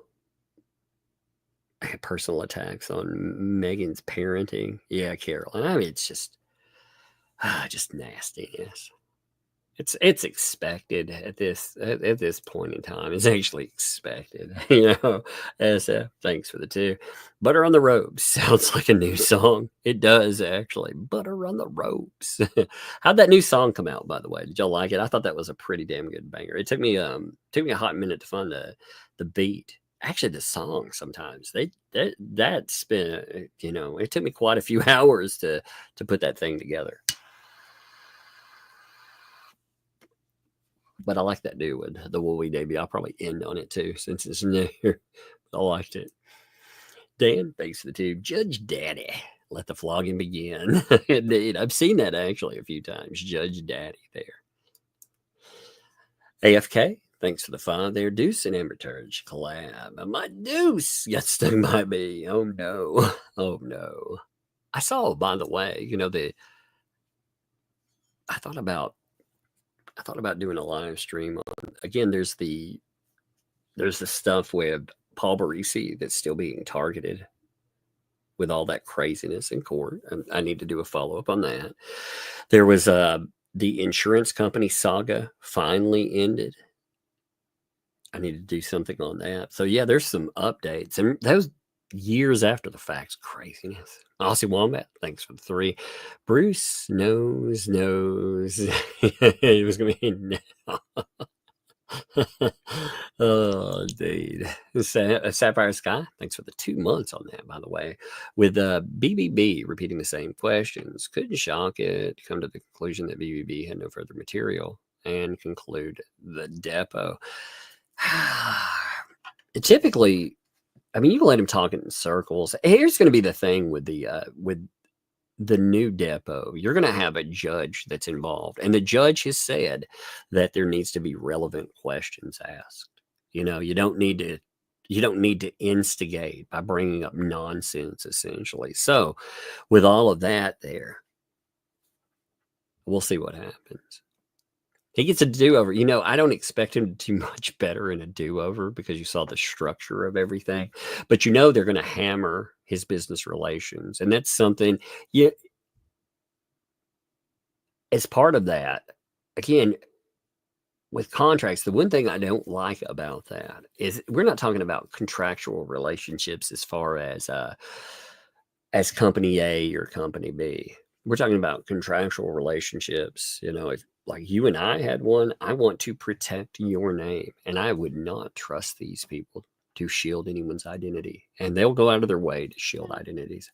personal attacks on Megan's parenting. Yeah, Carolyn. I mean, it's just nastiness. It's expected at this point in time. It's actually expected, as thanks for the two. Butter on the Ropes sounds like a new song. It does, actually. Butter on the Ropes. How'd that new song come out, by the way? Did y'all like it? I thought that was a pretty damn good banger. It took me a hot minute to find the beat. Actually, the song sometimes that's been, it took me quite a few hours to put that thing together. But I like that dude with the Woolly debut. I'll probably end on it too, since it's new. I liked it. Dan, thanks for the tube. Judge Daddy, let the flogging begin. Indeed, I've seen that actually a few times. Judge Daddy there. AFK, thanks for the 5 there. Deuce and Amber Turge collab. My Deuce got stung by me. Oh no. Oh no. I saw, by the way, I thought about doing a live stream on, again, there's the stuff with Paul Barisi that's still being targeted with all that craziness in court. And I need to do a follow-up on that. There was the insurance company saga finally ended. I need to do something on that. So yeah, there's some updates, and that was years after the facts. Craziness. Aussie Wombat, thanks for the 3. Bruce knows it was gonna be now. Oh, indeed. Sapphire Sky, thanks for the 2 months on that, by the way. With BBB repeating the same questions, couldn't shock it to come to the conclusion that BBB had no further material and conclude the Depo. Typically, I mean, you can let him talk in circles. Here's going to be the thing with the new Depo. You're going to have a judge that's involved, and the judge has said that there needs to be relevant questions asked. You don't need to instigate by bringing up nonsense, essentially. So, with all of that there, we'll see what happens. He gets a do-over. I don't expect him to do much better in a do-over because you saw the structure of everything. But they're going to hammer his business relations. And that's something, as part of that, again, with contracts, the one thing I don't like about that is we're not talking about contractual relationships as far as company A or company B. We're talking about contractual relationships. If like you and I had one, I want to protect your name, and I would not trust these people to shield anyone's identity, and they'll go out of their way to shield identities.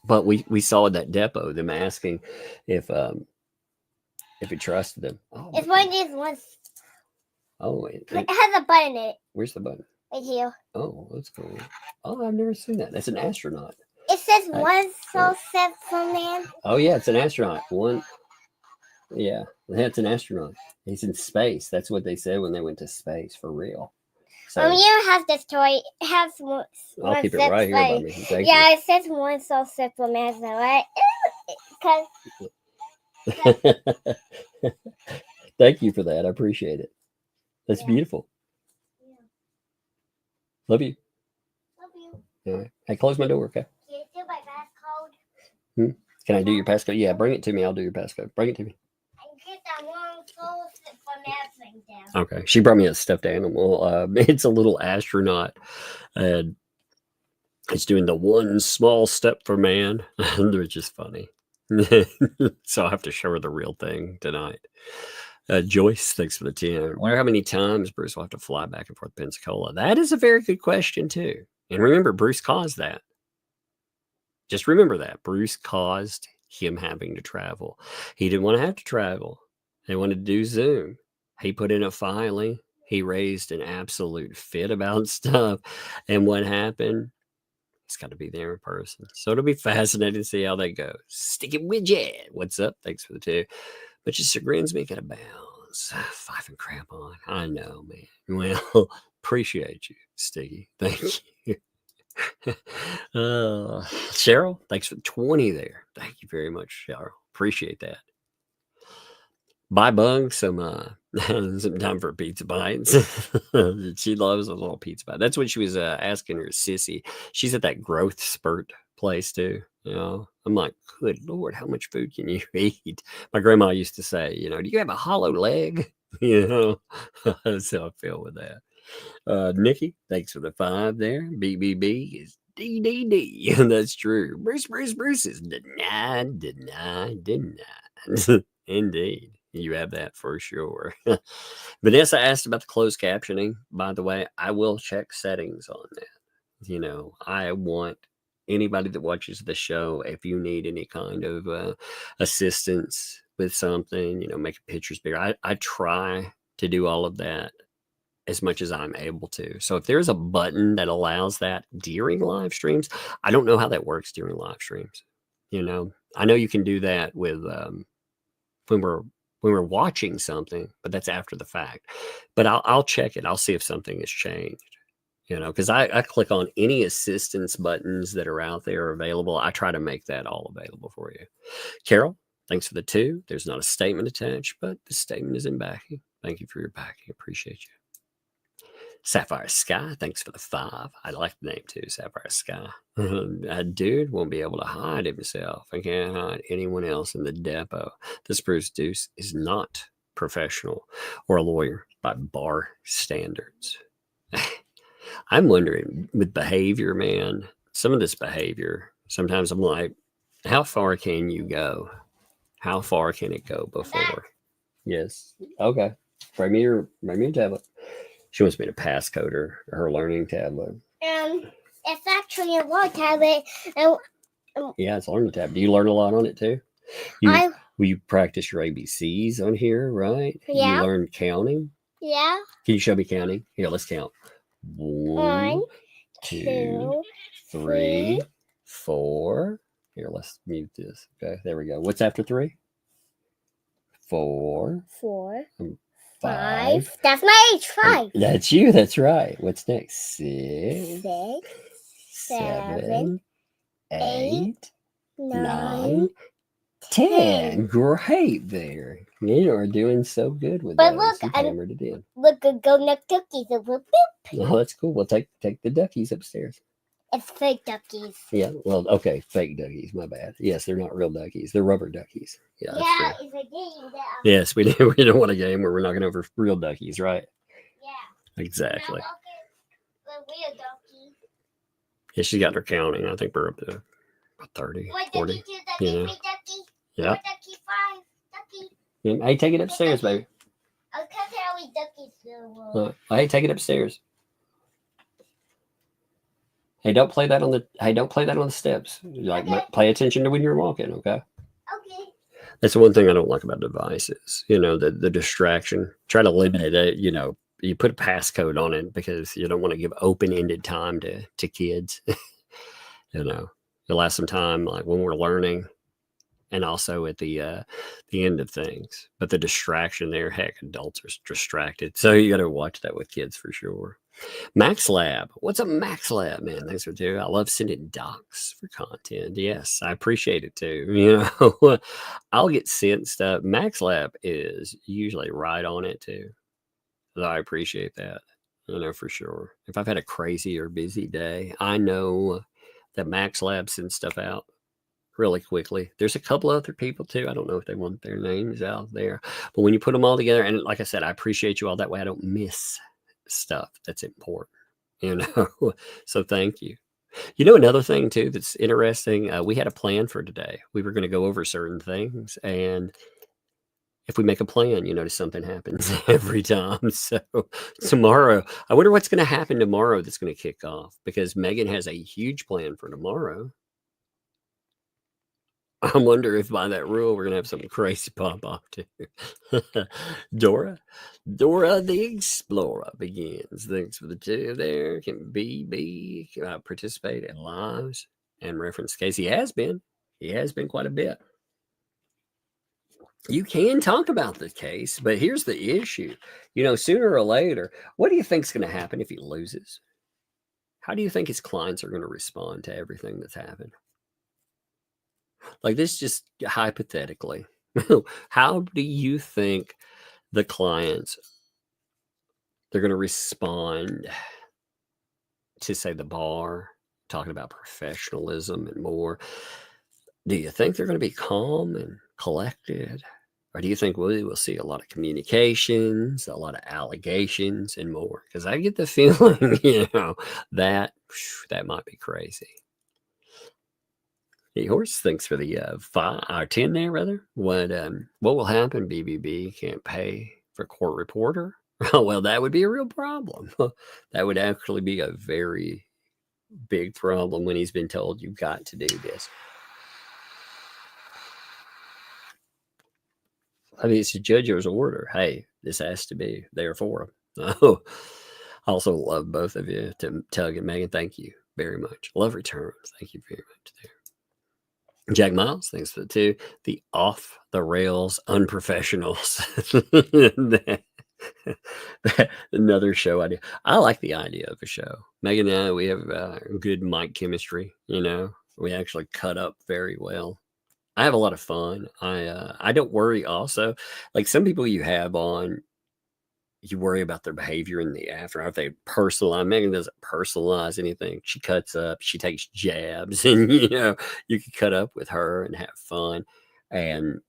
But we saw that Depo, them asking if he trusted them. Oh, it's one of these ones. Oh, it has a button in it. Where's the button? Right here. Oh, that's cool. Oh, I've never seen that. That's an astronaut. It says one so set for man. Oh yeah, it's an astronaut. One. Yeah, that's an astronaut. He's in space. That's what they said when they went to space, for real. So, you have this toy. It has one. I'll keep it right here by me. Thank you. It says one so set for man, right? Thank you for that. I appreciate it. That's beautiful. Yeah. Love you. Love you. All right. Hey, close my door, okay? Can you do my passcode? Can I do your passcode? Yeah, bring it to me. I'll do your passcode. Bring it to me. I get that one so set for man thing down. Okay. She brought me a stuffed animal. It's a little astronaut. And it's doing the one small step for man. They're just funny. So I'll have to show her the real thing tonight. Joyce, thanks for the 10. I wonder how many times Bruce will have to fly back and forth to Pensacola. That is a very good question, too. And remember, Bruce caused that. Just remember that. Bruce caused him having to travel. He didn't want to have to travel. They wanted to do Zoom. He put in a filing. He raised an absolute fit about stuff. And what happened? It's got to be there in person. So it'll be fascinating to see how that goes. Stick it with you. What's up? Thanks for the 2. But just grins make it a bounce. crampons. 5 and crampon. I know, man. Well, appreciate you, Sticky. Thank you. Cheryl, thanks for 20 there. Thank you very much, Cheryl. Appreciate that. Buy Bung some time for pizza bites. She loves a little pizza bite. That's what she was asking her sissy. She's at that growth spurt place too. You know, I'm like, good Lord, how much food can you eat? My grandma used to say, you know, do you have a hollow leg? You know, so I feel with that. Nikki, thanks for the 5 there. BBB is DDD. That's true. Bruce is denied. Indeed. You have that for sure. Vanessa asked about the closed captioning. By the way, I will check settings on that. You know, I want anybody that watches the show, if you need any kind of assistance with something, you know, making pictures bigger, I try to do all of that as much as I'm able to. So if there's a button that allows that during live streams, I don't know how that works during live streams. You know, I know you can do that with when we're watching something, but that's after the fact. But I'll check it. I'll see if something has changed. You know, because I click on any assistance buttons that are out there available. I try to make that all available for you. Carol, thanks for the 2. There's not a statement attached, but the statement is in backing. Thank you for your backing. Appreciate you. Sapphire Sky, thanks for the 5. I like the name too, Sapphire Sky. A dude won't be able to hide himself. I can't hide anyone else in the depot. This Bruce Deuce is not professional or a lawyer by bar standards. I'm wondering with behavior, man, some of this behavior, sometimes I'm like, how far can you go? How far can it go before? Yes. Okay. Bring me your tablet. She wants me to passcode her learning tablet. It's actually a word tablet. Yeah, it's a learning tab. Do you learn a lot on it too? You practice your ABCs on here, right? Yeah. You learn counting? Yeah. Can you show me counting? Here, let's count. 1, 2, 3, 4. Here, let's mute this. Okay, there we go. What's after 3? 4. 5. That's my age. 5. That's you. That's right. What's next? 6, 7, 8, 9, 9, 10. Great there. You are doing so good with But those. look, You hammered it in. Look, go next cookies. Boop, boop. Oh, that's cool. Well, take the duckies upstairs. It's fake duckies. Yeah, well, okay, fake duckies. My bad. Yes, they're not real duckies. They're rubber duckies. Yeah, that's Yeah, true. it's a game. Yes, we do. We don't want a game where we're knocking over real duckies, right? Yeah. Exactly. The real ducky. Yeah, she got her counting. I think we're up to 30, 40. Ducky, 2 ducky, You know? 3 ducky, Yeah. 4 ducky, 5 ducky. Yeah. Hey, take it upstairs, baby. I'll cut how we duckies do. Hey, take it upstairs. Hey, don't play that on the steps. Like, Okay. pay attention to when you're walking, okay? Okay. That's the one thing I don't like about devices. You know, the distraction. Try to limit it. You know, you put a passcode on it because you don't want to give open-ended time to kids. You know, you'll have some time like when we're learning, and also at the end of things. But the distraction there, heck, adults are distracted. So you got to watch that with kids for sure. Max Lab. What's up, Max Lab, man? Thanks for doing. I love sending docs for content. Yes, I appreciate it too. You know, I'll get sent stuff. Max Lab is usually right on it too. So I appreciate that. You know, for sure. If I've had a crazy or busy day, I know that Max Lab sends stuff out really quickly. There's a couple other people too. I don't know if they want their names out there, but when you put them all together, and like I said, I appreciate you all that way. I don't miss stuff that's important, you know. So thank you. You know, another thing too that's interesting, we had a plan for today. We were going to go over certain things, and if we make a plan, you notice something happens every time. So tomorrow, I wonder what's going to happen tomorrow that's going to kick off, because Megan has a huge plan for tomorrow. I wonder if by that rule we're gonna have something crazy pop off too. Dora the Explorer begins. Thanks for the 2 there. Can be participate in lives and reference case. He has been quite a bit. You can talk about the case, but here's the issue. You know, sooner or later, what do you think's going to happen if he loses? How do you think his clients are going to respond to everything that's happened? Like this, just hypothetically, how do you think the clients, they're going to respond to, say, the bar, talking about professionalism and more? Do you think they're going to be calm and collected? Or do you think we will see a lot of communications, a lot of allegations, and more? Because I get the feeling, you know, that might be crazy. Hey, Horse, thanks for the 5 or 10 there, rather. What will happen? BBB can't pay for court reporter. Well, that would be a real problem. That would actually be a very big problem when he's been told you've got to do this. I mean, it's a judge's order. Hey, this has to be there for him. Oh, I also love both of you, to Tug and Megan. Thank you very much. Love returns. Thank you very much there. Jack Miles, thanks for the 2. The off the rails unprofessionals. Another show idea. I like the idea of a show. Megan and I, we have good mic chemistry. You know, we actually cut up very well. I have a lot of fun. I don't worry also. Like some people you have on, you worry about their behavior in the after. If they personalize, Megan doesn't personalize anything. She cuts up, she takes jabs, and you know, you can cut up with her and have fun. And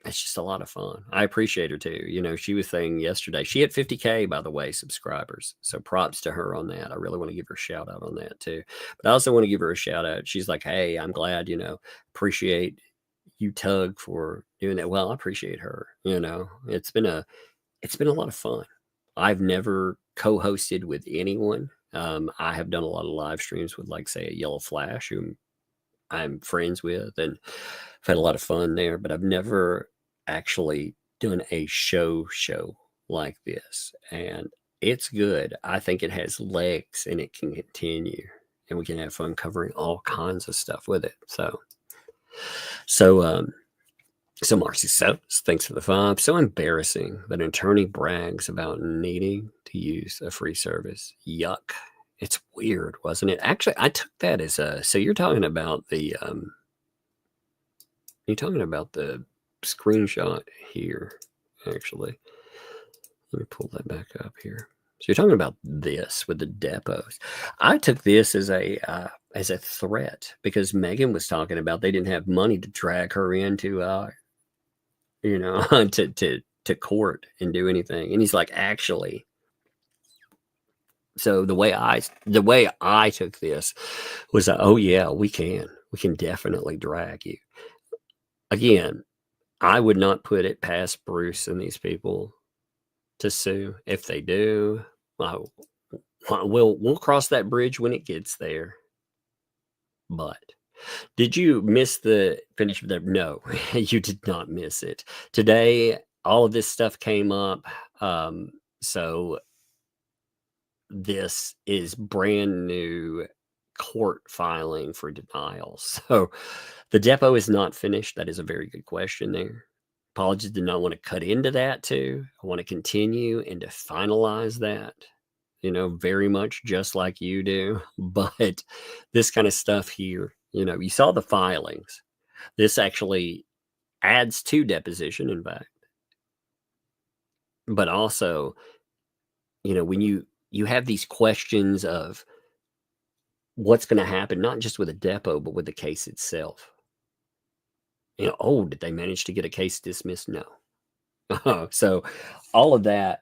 it's just a lot of fun. I appreciate her too. You know, she was saying yesterday, she hit 50K, by the way, subscribers. So props to her on that. I really want to give her a shout out on that too. But I also want to give her a shout out. She's like, hey, I'm glad, you know, appreciate you, Tug, for doing that. Well, I appreciate her. You know, it's been a lot of fun. I've never co-hosted with anyone. I have done a lot of live streams with, like, say, a Yellow Flash, whom I'm friends with, and I've had a lot of fun there, but I've never actually done a show like this, and it's good. I think it has legs and it can continue, and we can have fun covering all kinds of stuff with it. So Marcy says, thanks for the 5. So embarrassing that an attorney brags about needing to use a free service. Yuck. It's weird, wasn't it? Actually, I took that as so you're talking about the screenshot here, actually. Let me pull that back up here. So you're talking about this with the depots. I took this as a threat because Megan was talking about they didn't have money to drag her into you know, to court and do anything. And he's like, actually. So the way I took this was, oh yeah, we can definitely drag you. Again, I would not put it past Bruce and these people to sue. If they do, we'll cross that bridge when it gets there. But did you miss the finish of that? No, you did not miss it. Today, all of this stuff came up. So this is brand new court filing for denial. So the depo is not finished. That is a very good question there. Apologies, did not want to cut into that too. I want to continue and to finalize that, you know, very much just like you do. But this kind of stuff here, you know, you saw the filings. This actually adds to deposition, in fact. But also, you know, when you have these questions of what's going to happen, not just with a depo, but with the case itself. You know, oh, did they manage to get a case dismissed? No. So all of that,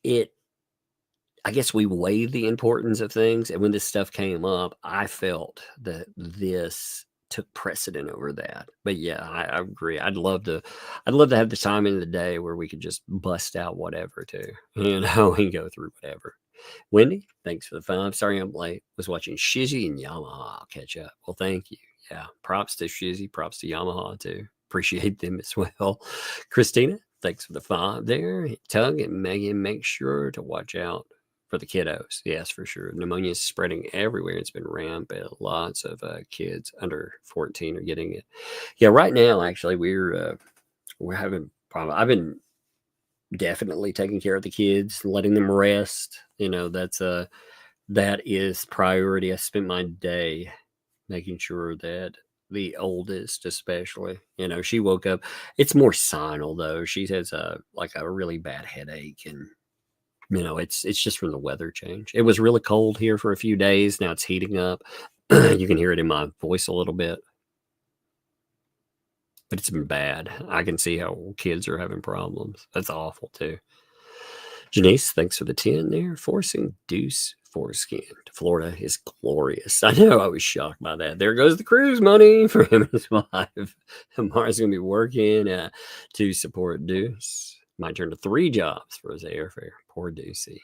I guess we weigh the importance of things. And when this stuff came up, I felt that this took precedent over that. But yeah, I agree. I'd love to have the time in the day where we could just bust out whatever too, you know, and go through whatever. Wendy, thanks for the 5. Sorry I'm late. Was watching Shizzy and Yamaha. I'll catch up. Well, thank you. Yeah, props to Shizzy, props to Yamaha too. Appreciate them as well. Christina, thanks for the 5 there. Tug and Megan, make sure to watch out for the kiddos. Yes, for sure. Pneumonia is spreading everywhere. It's been rampant. Lots of kids under 14 are getting it. Yeah, right now, actually, we're having problem. I've been definitely taking care of the kids, letting them rest. That is priority. I spent my day making sure that the oldest, especially, she woke up. It's more sinal though. She has a really bad headache, and it's just from the weather change. It was really cold here for a few days. Now it's heating up. You can hear it in my voice a little bit, but it's been bad. I can see how kids are having problems. That's awful too. Janice, thanks for the 10 there. Forcing Deuce foreskin to Florida is glorious. I know, I was shocked by that. There goes the cruise money for him and his wife. Mara's going to be working to support Deuce. Might turn to 3 jobs for his airfare. Poor Deucey.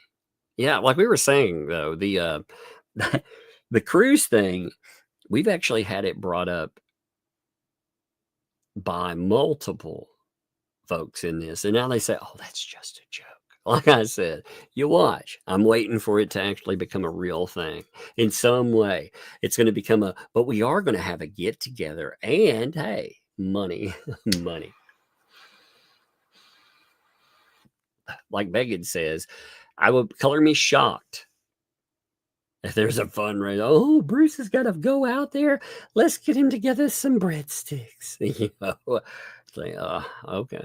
Yeah, like we were saying, though, the cruise thing, we've actually had it brought up by multiple folks in this. And now they say, oh, that's just a joke. Like I said, you watch. I'm waiting for it to actually become a real thing in some way. It's going to become but we are going to have a get together, and hey, money, money. Like Megan says, I would color me shocked if there's a fundraiser. Oh, Bruce has got to go out there. Let's get him together some breadsticks. Okay.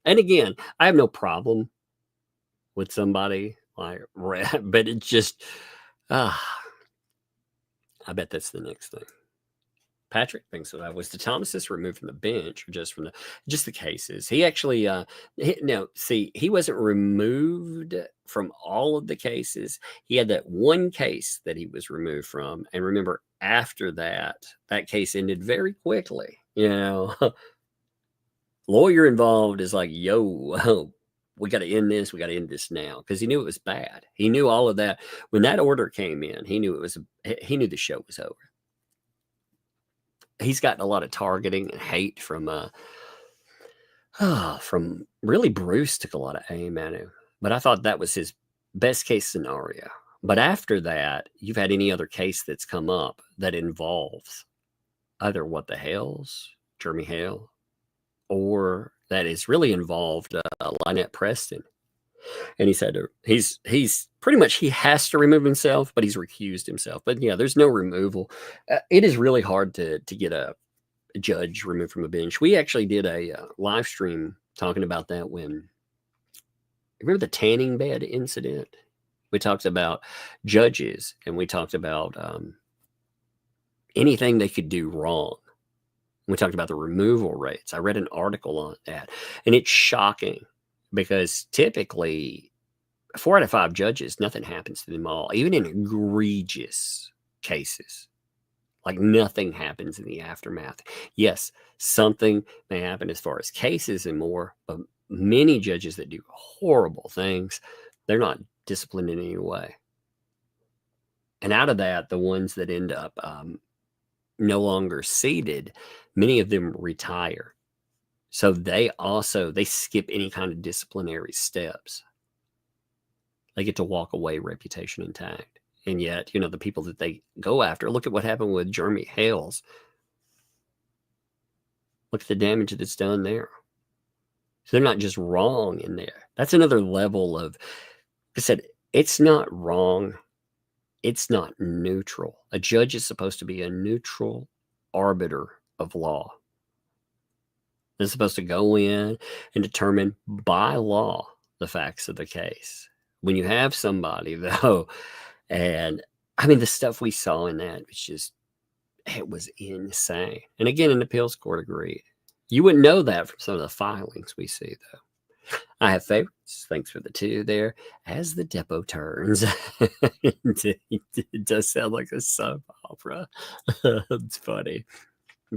And again, I have no problem with somebody like, but it's just, I bet that's the next thing. Patrick thinks that was the Thomases removed from the bench, or just the cases. He actually, he wasn't removed from all of the cases. He had that one case that he was removed from, and remember, after that case ended very quickly. Lawyer involved is like, yo. We got to end this. We got to end this now, because he knew it was bad. He knew all of that when that order came in. He knew he knew the show was over. He's gotten a lot of targeting and hate from really Bruce took a lot of aim at him. But I thought that was his best case scenario. But after that, you've had any other case that's come up that involves either What the Hales, Jeremy Hale, or that is really involved Lynette Preston. And he said he's pretty much, he has to remove himself, but he's recused himself. But yeah, there's no removal. It is really hard to get a judge removed from a bench. We actually did a live stream talking about that when, remember the tanning bed incident? We talked about judges, and we talked about anything they could do wrong. We talked about the removal rates. I read an article on that, and it's shocking because typically 4 out of 5 judges, nothing happens to them all, even in egregious cases. Like nothing happens in the aftermath. Yes, something may happen as far as cases and more, but many judges that do horrible things, they're not disciplined in any way. And out of that, the ones that end up no longer seated, many of them retire. So they skip any kind of disciplinary steps. They get to walk away reputation intact. And yet, the people that they go after, look at what happened with Jeremy Hales. Look at the damage that's done there. So they're not just wrong in there. That's another level of, like I said, it's not wrong. It's not neutral. A judge is supposed to be a neutral arbiter of law. They're supposed to go in and determine by law the facts of the case. When you have somebody, though, and I mean, the stuff we saw in that, it was insane. And again, an appeals court agreed. You wouldn't know that from some of the filings we see, though. I have favorites. Thanks for the 2 there. As the Depo turns, it does sound like a soap opera. It's funny.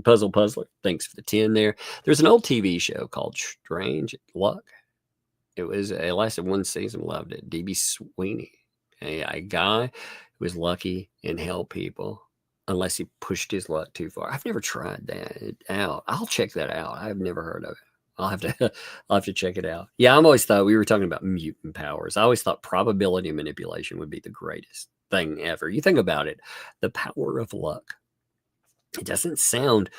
Puzzle Puzzler, thanks for the 10 there. There's an old TV show called Strange Luck. It lasted 1 season. Loved it. D.B. Sweeney, a guy who was lucky and helped people unless he pushed his luck too far. I've never tried that out. I'll check that out. I've never heard of it. I'll have to I'll have to check it out. Yeah, I'm always thought we were talking about mutant powers. I always thought probability manipulation would be the greatest thing ever. You think about it, the power of luck. It doesn't sound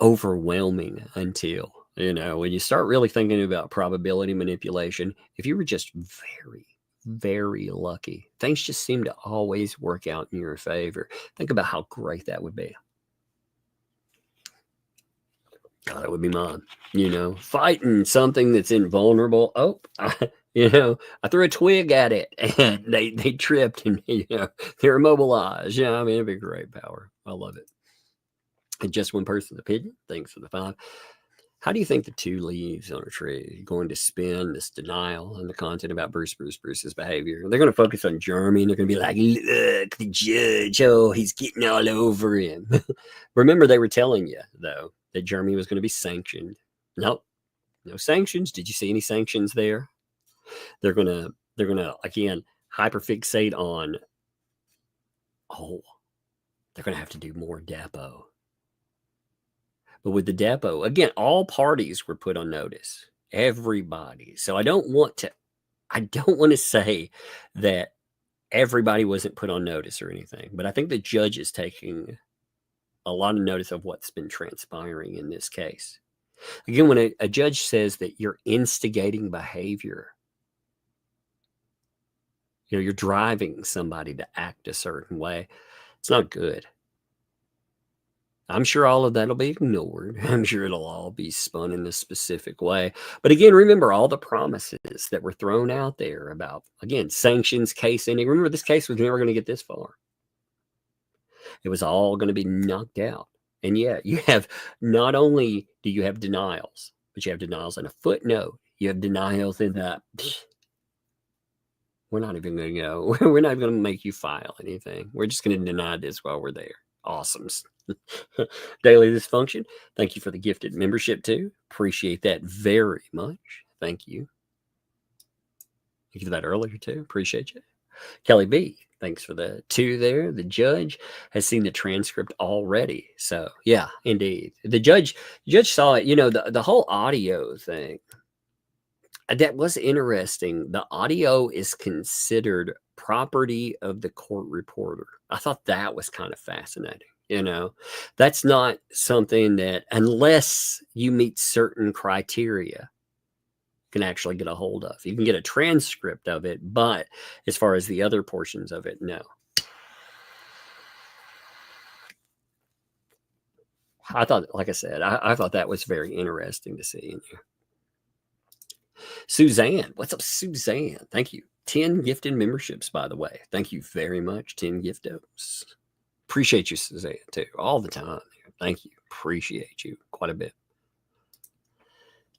overwhelming until, when you start really thinking about probability manipulation. If you were just very, very lucky, things just seem to always work out in your favor. Think about how great that would be. God, that would be mine. Fighting something that's invulnerable. Oh, I threw a twig at it and they tripped and they're immobilized. I mean, it'd be a great power. I love it. And just one person's opinion. Thanks for the 5. How do you think the 2 leaves on a tree are going to spin this denial and the content about Bruce's behavior? They're going to focus on Jeremy and they're going to be like, look, the judge, oh, he's getting all over him. Remember, they were telling you, though, that Jeremy was going to be sanctioned. Nope, no sanctions. Did you see any sanctions there? They're going to again, hyperfixate on, they're going to have to do more Depo. But with the Depo, again, all parties were put on notice. Everybody. So I don't want to say that everybody wasn't put on notice or anything, but I think the judge is taking a lot of notice of what's been transpiring in this case. Again, when a judge says that you're instigating behavior, you're driving somebody to act a certain way, it's not good. I'm sure all of that will be ignored. I'm sure it'll all be spun in a specific way. But again, remember all the promises that were thrown out there about, again, sanctions, case ending. Remember, this case was never going to get this far. It was all going to be knocked out. And yet, you have, not only do you have denials, but you have denials in a footnote. You have denials in that, we're not even going to go. We're not going to make you file anything. We're just going to deny this while we're there. Awesome. Daily Dysfunction, thank you for the gifted membership too. Appreciate that very much. Thank you. Thank you for that earlier too. Appreciate you. Kelly B, thanks for the 2 there. The judge has seen the transcript already. So yeah, indeed. The judge saw it, the whole audio thing. That was interesting. The audio is considered property of the court reporter. I thought that was kind of fascinating. That's not something that, unless you meet certain criteria, can actually get a hold of. You can get a transcript of it, but as far as the other portions of it, no. I thought, like I said, I thought that was very interesting to see in you. Suzanne, what's up, Suzanne? Thank you. 10 gifted memberships, by the way. Thank you very much. 10 giftos. Appreciate you, Suzanne, too, all the time. Thank you. Appreciate you quite a bit.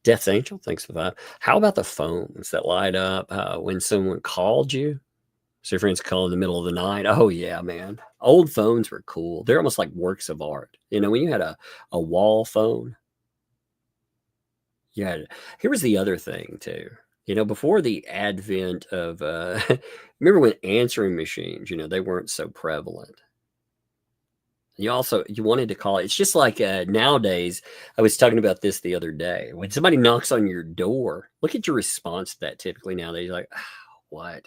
Death's Angel, thanks for that. How about the phones that light up when someone called you? So your friends call in the middle of the night. Oh, yeah, man. Old phones were cool. They're almost like works of art. When you had a wall phone. Yeah. Here was the other thing, too. Before the advent of, remember when answering machines, they weren't so prevalent. You wanted to call it. It's just like nowadays, I was talking about this the other day. When somebody knocks on your door, look at your response to that typically nowadays. You're like, what?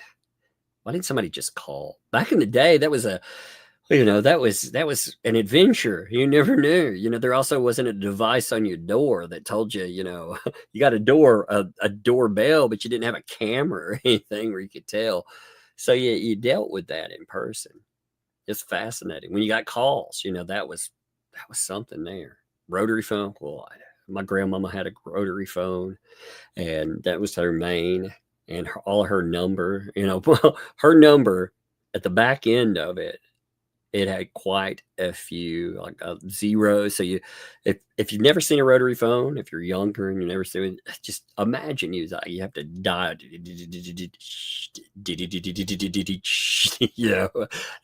Why didn't somebody just call? Back in the day, that was that was an adventure. You never knew. There also wasn't a device on your door that told you, you got a doorbell, but you didn't have a camera or anything where you could tell. So you dealt with that in person. It's fascinating. When you got calls, that was something there. Rotary phone. Well, my grandmama had a rotary phone, and that was her main, and all her number. Her number at the back end of it. It had quite a few like zeros. So if you've never seen a rotary phone, if you're younger and you've never seen it, just imagine you have to dial.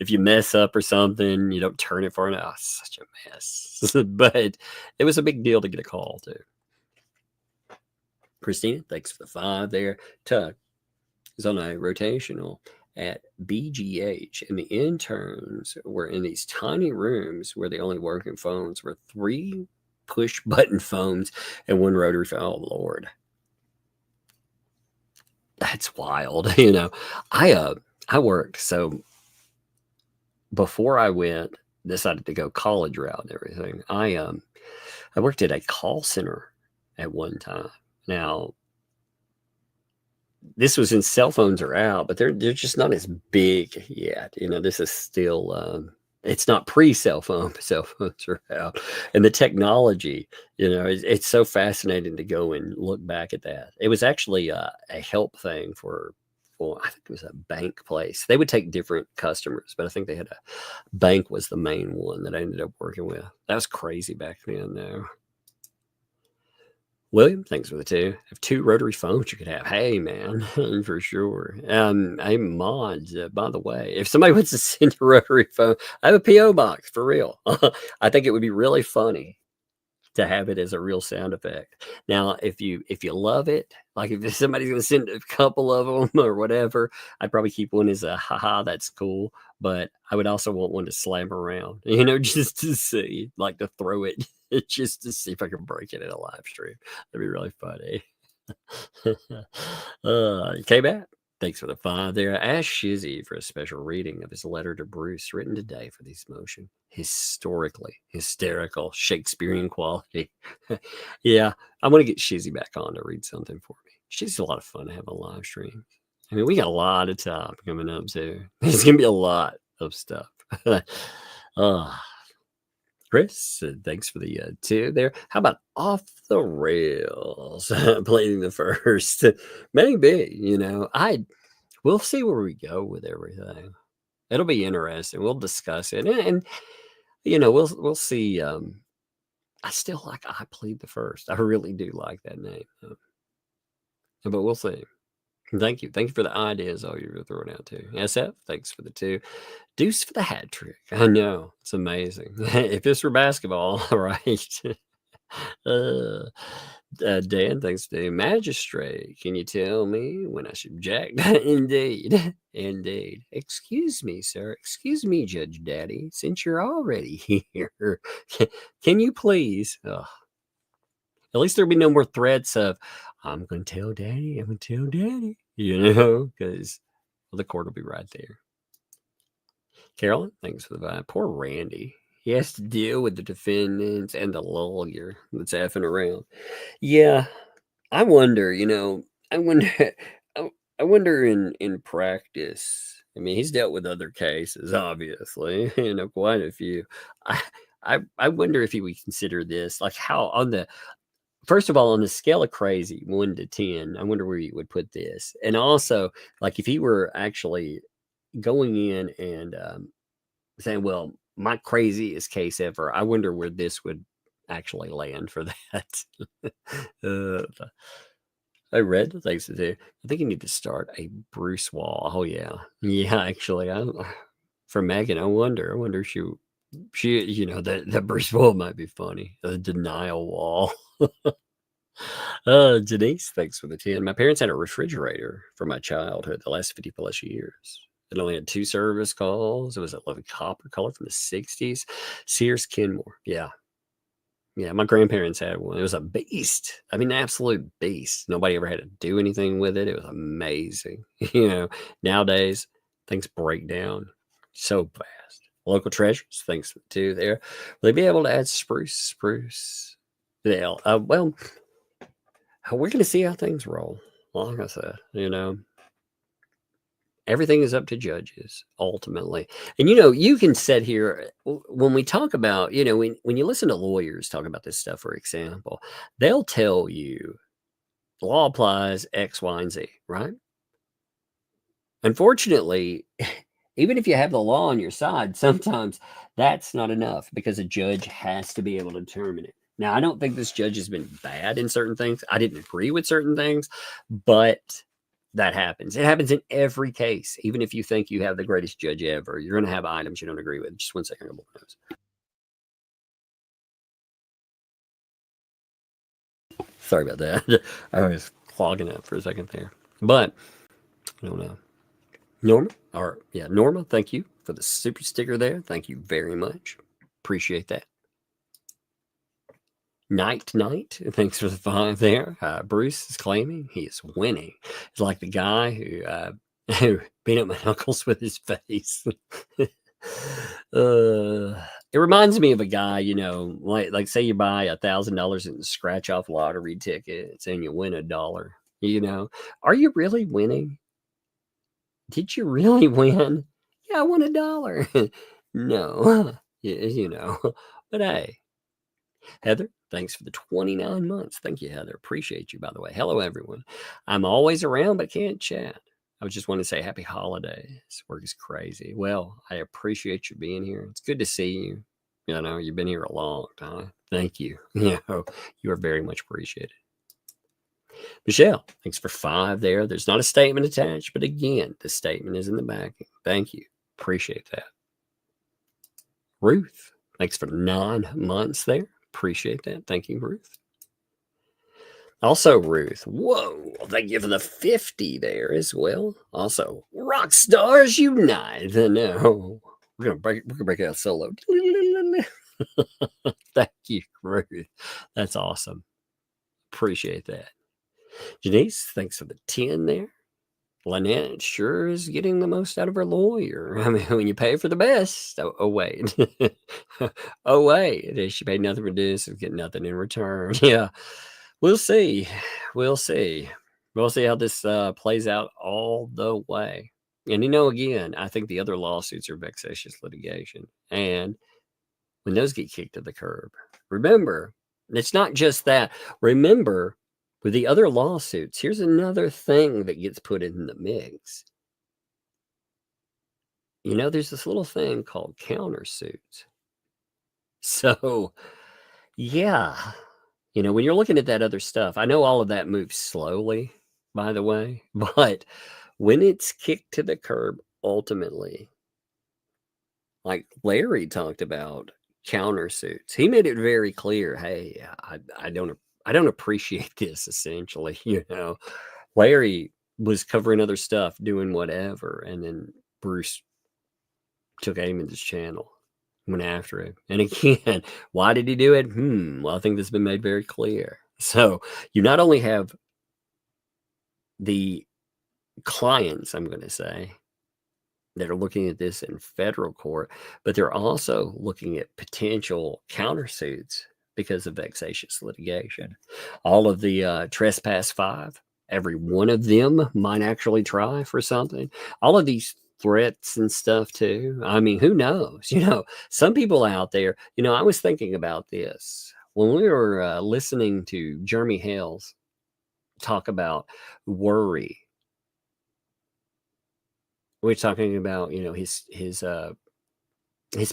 If you mess up or something, you don't turn it far enough. Such a mess. But it was a big deal to get a call too. Christina, thanks for the 5 there. Tug is on a rotational at BGH, and the interns were in these tiny rooms where the only working phones were 3 push button phones and 1 rotary phone. Oh Lord, that's wild. You know, I worked, so before I decided to go college route and everything, I worked at a call center at one time. Now, this was in cell phones are out, but they're just not as big yet. You know, this is still it's not pre-cell phone, but cell phones are out. And the technology, you know, it's so fascinating to go and look back at that. It was actually a help thing for I think it was a bank place. They would take different customers, but I think they had a bank was the main one that I ended up working with. That was crazy back then, though. William, thanks for the 2. Have 2 rotary phones you could have. Hey, man, for sure. Hey, mods, by the way, if somebody wants to send a rotary phone, I have a P.O. box, for real. I think it would be really funny to have it as a real sound effect. Now, if you love it, like if somebody's going to send a couple of them or whatever, I'd probably keep one as a haha, that's cool. But I would also want one to slam around, you know, just to see, like to throw it, just to see if I can break it in a live stream. That'd be really funny. K-Bat, thanks for the 5 there. Ask Shizzy for a special reading of his letter to Bruce written today for this motion. Historically hysterical, Shakespearean quality. Yeah, I want to get Shizzy back on to read something for me. She's a lot of fun to have a live stream. I mean, we got a lot of time coming up too. There's gonna be a lot of stuff. Chris, thanks for the 2 there. How about off the rails? Playing the first, maybe. You know, we'll see where we go with everything. It'll be interesting. We'll discuss it, and you know, we'll see. I still like I plead the first. I really do like that name, but we'll see. Thank you for the ideas. All you were throwing out too. SF, thanks for the 2. Deuce for the hat trick. I know, it's amazing. If this were basketball, right? Dan, thanks to Magistrate. Can you tell me when I should object? Indeed. Excuse me, sir. Excuse me, Judge Daddy. Since you're already here, can you please? At least there'll be no more threats of, I'm going to tell Daddy. I'm going to tell Daddy. You know, because the court will be right there. Carolyn, thanks for the vibe. Poor Randy. He has to deal with the defendants and the lawyer that's effing around. Yeah, I wonder, you know, I wonder in practice. I mean, he's dealt with other cases, obviously, you know, quite a few. I wonder if he would consider this, like how first of all, on the scale of crazy, 1 to 10, I wonder where you would put this. And also, like if he were actually going in and saying, well, my craziest case ever, I wonder where this would actually land for that. I read, thanks to do. I think you need to start a Bruce wall. Oh yeah. Yeah, actually, for Megan, I wonder if she, you know, that Bruce wall might be funny. The denial wall. Denise, thanks for the 10. My parents had a refrigerator for my childhood the last 50 plus years. It only had 2 service calls. It was a lovely copper color from the 60s. Sears Kenmore. Yeah. Yeah, my grandparents had one. It was a beast. I mean, an absolute beast. Nobody ever had to do anything with it. It was amazing. You know, nowadays, things break down so fast. Local treasures, thanks to there. Will they be able to add spruce? Yeah, well, we're going to see how things roll. Like I said, you know, everything is up to judges ultimately. And, you know, you can sit here when we talk about, you know, when you listen to lawyers talk about this stuff, for example, they'll tell you the law applies X, Y, and Z, right? Unfortunately, even if you have the law on your side, sometimes that's not enough because a judge has to be able to determine it. Now, I don't think this judge has been bad in certain things. I didn't agree with certain things, but that happens. It happens in every case. Even if you think you have the greatest judge ever, you're going to have items you don't agree with. Just 1 second. Sorry about that. I was clogging up for a second there. But, I don't know. Norma, thank you for the super sticker there. Thank you very much. Appreciate that. Night, thanks for the 5 there. Bruce is claiming he is winning. It's like the guy who beat up my knuckles with his face. It reminds me of a guy, like say you buy $1,000 in scratch-off lottery tickets and you win $1. Are you really winning? Did you really win? Yeah, I won $1. No, but hey. Heather, thanks for the 29 months. Thank you, Heather. Appreciate you, by the way. Hello, everyone. I'm always around, but can't chat. I just want to say happy holidays. Work is crazy. Well, I appreciate you being here. It's good to see you. You've been here a long time. Thank you. You are very much appreciated. Michelle, thanks for 5 there. There's not a statement attached, but again, the statement is in the back. Thank you. Appreciate that. Ruth, thanks for 9 months there. Appreciate that. Thank you, Ruth. Also, Ruth, whoa, thank you for the 50 there as well. Also, rock stars unite. No, we're gonna break out solo. Thank you, Ruth. That's awesome. Appreciate that. Janice, thanks for the 10 there. Lynette sure is getting the most out of her lawyer. I mean, when you pay for the best. Oh wait. Oh, wait. She paid nothing for this and get nothing in return. Yeah. We'll see. We'll see how this plays out all the way. And again, I think the other lawsuits are vexatious litigation. And when those get kicked to the curb, remember, it's not just that. Remember, with the other lawsuits, here's another thing that gets put in the mix. There's this little thing called countersuits. So, yeah, when you're looking at that other stuff, I know all of that moves slowly, by the way, but when it's kicked to the curb, ultimately, like Larry talked about countersuits, he made it very clear, hey, I don't appreciate this, essentially. Larry was covering other stuff, doing whatever, and then Bruce took aim at his channel, went after him. And again, why did he do it? Well, I think this has been made very clear. So you not only have the clients, I'm going to say, that are looking at this in federal court, but they're also looking at potential countersuits because of vexatious litigation. All of the trespass 5, every one of them might actually try for something. All of these threats and stuff too. I mean, who knows? Some people out there, I was thinking about this when we were listening to Jeremy Hales talk about worry. We're talking about, his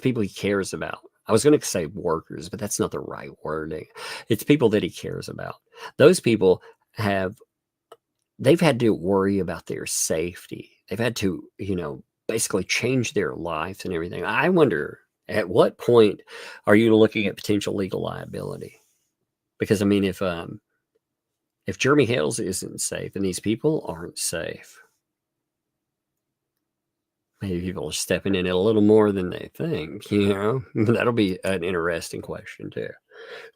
people he cares about. I was going to say workers, but that's not the right wording. It's people that he cares about. Those people they've had to worry about their safety. They've had to, basically change their lives and everything. I wonder, at what point are you looking at potential legal liability? Because, I mean, if Jeremy Hales isn't safe and these people aren't safe, maybe people are stepping in it a little more than they think, That'll be an interesting question, too.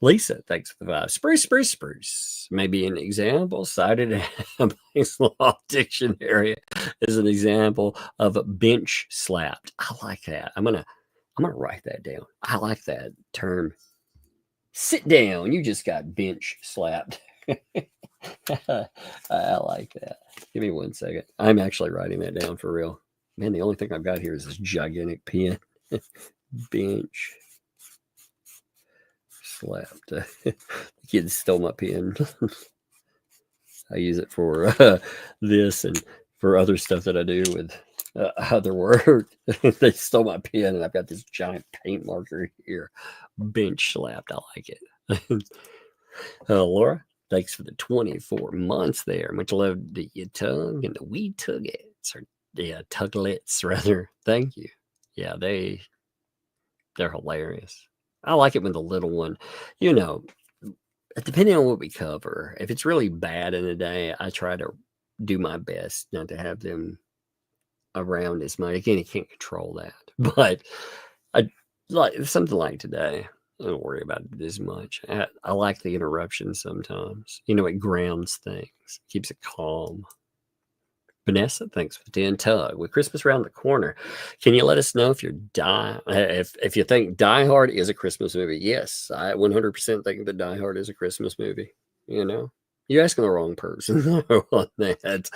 Lisa, thanks for the 5. Spruce. Maybe an example cited in Black's Law Dictionary as an example of a bench slapped. I like that. I'm gonna write that down. I like that term. Sit down. You just got bench slapped. I like that. Give me 1 second. I'm actually writing that down for real. Man, the only thing I've got here is this gigantic pen. Bench slapped. The kids stole my pen. I use it for this and for other stuff that I do with other work. They stole my pen, and I've got this giant paint marker here. Bench slapped. I like it. Laura, thanks for the 24 months there. Much love to your tongue and the wee tuggets, or tuglets rather. Thank you. Yeah, they're hilarious. I like it when the little one, depending on what we cover, if it's really bad in a day, I try to do my best not to have them around as much. Again, you can't control that, but I like something like today. I don't worry about it as much. I like the interruptions sometimes. You know, it grounds things, keeps it calm. Vanessa, thanks for the 10. Tug, with Christmas around the corner, can you let us know if if you think Die Hard is a Christmas movie? Yes, I 100% think that Die Hard is a Christmas movie. You know, you're asking the wrong person on that.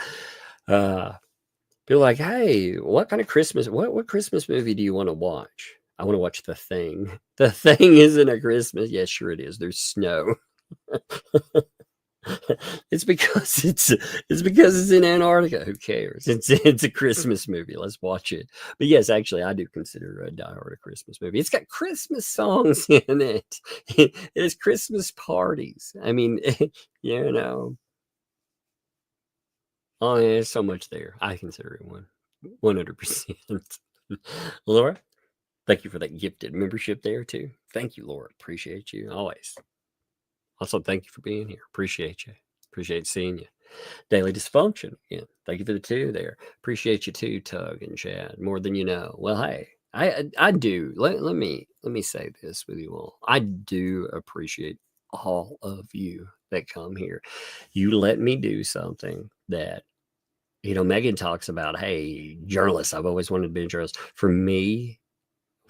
Be like, hey, what kind of Christmas? What Christmas movie do you want to watch? I want to watch The Thing. The Thing isn't a Christmas. Yes, sure it is. There's snow. It's because it's in Antarctica. Who cares? It's a Christmas movie. Let's watch it. But yes, actually, I do consider Die Hard a Christmas movie. It's got Christmas songs in it. It has Christmas parties. I mean, you know. Oh, yeah, there's so much there. I consider it one. 100%. Laura, thank you for that gifted membership there too. Thank you, Laura. Appreciate you always. Also, thank you for being here. Appreciate you. Appreciate seeing you. Daily Dysfunction again. Thank you for the 2 there. Appreciate you too, Tug and Chad. More than you know. Well, hey, I do. Let me say this with you all. I do appreciate all of you that come here. You let me do something that, you know, Megan talks about, hey, journalists. I've always wanted to be a journalist. For me,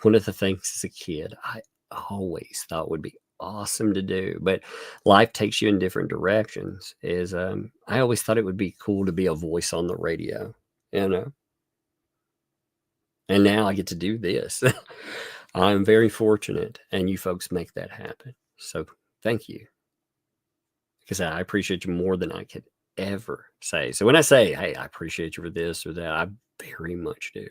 one of the things as a kid I always thought would be awesome to do, but life takes you in different directions, is I always thought it would be cool to be a voice on the radio, you know? And now I get to do this. I'm very fortunate, and you folks make that happen. So thank you. Because I appreciate you more than I could ever say. So when I say, hey, I appreciate you for this or that, I very much do,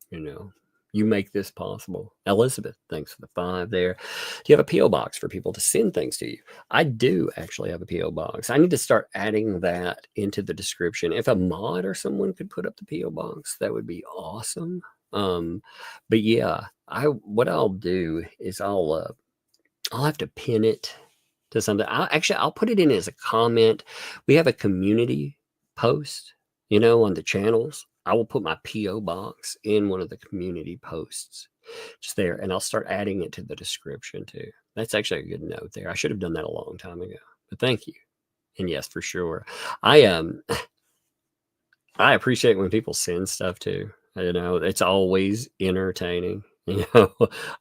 you know? You make this possible. Elizabeth, thanks for the 5 there. Do you have a P.O. box for people to send things to you? I do actually have a P.O. box. I need to start adding that into the description. If a mod or someone could put up the P.O. box, that would be awesome. But yeah, what I'll do is I'll have to pin it to something. I'll put it in as a comment. We have a community post, you know, on the channels. I will put my P.O. box in one of the community posts just there, and I'll start adding it to the description too. That's actually a good note there. I should have done that a long time ago, but thank you. And yes, for sure. I appreciate when people send stuff too. You know, it's always entertaining. You know,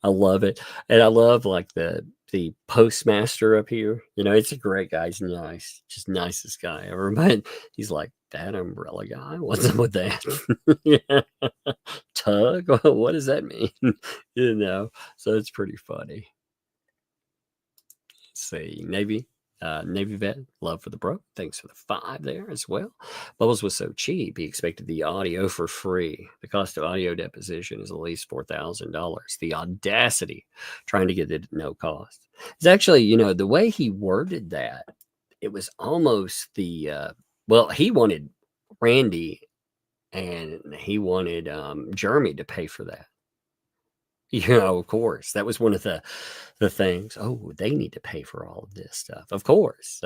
I love it. And I love like the postmaster up here. You know, it's a great guy. He's nice, just nicest guy ever. But he's like, that umbrella guy? What's up with that? Yeah. Tug? What does that mean? You know, so it's pretty funny. Let's see, Navy vet, love for the bro. Thanks for the 5 there as well. Bubbles was so cheap, he expected the audio for free. The cost of audio deposition is at least $4,000. The audacity trying to get it at no cost. It's actually, you know, the way he worded that, it was almost the well, he wanted Randy and he wanted Jeremy to pay for that. You know, of course, that was one of the things. Oh, they need to pay for all of this stuff. Of course.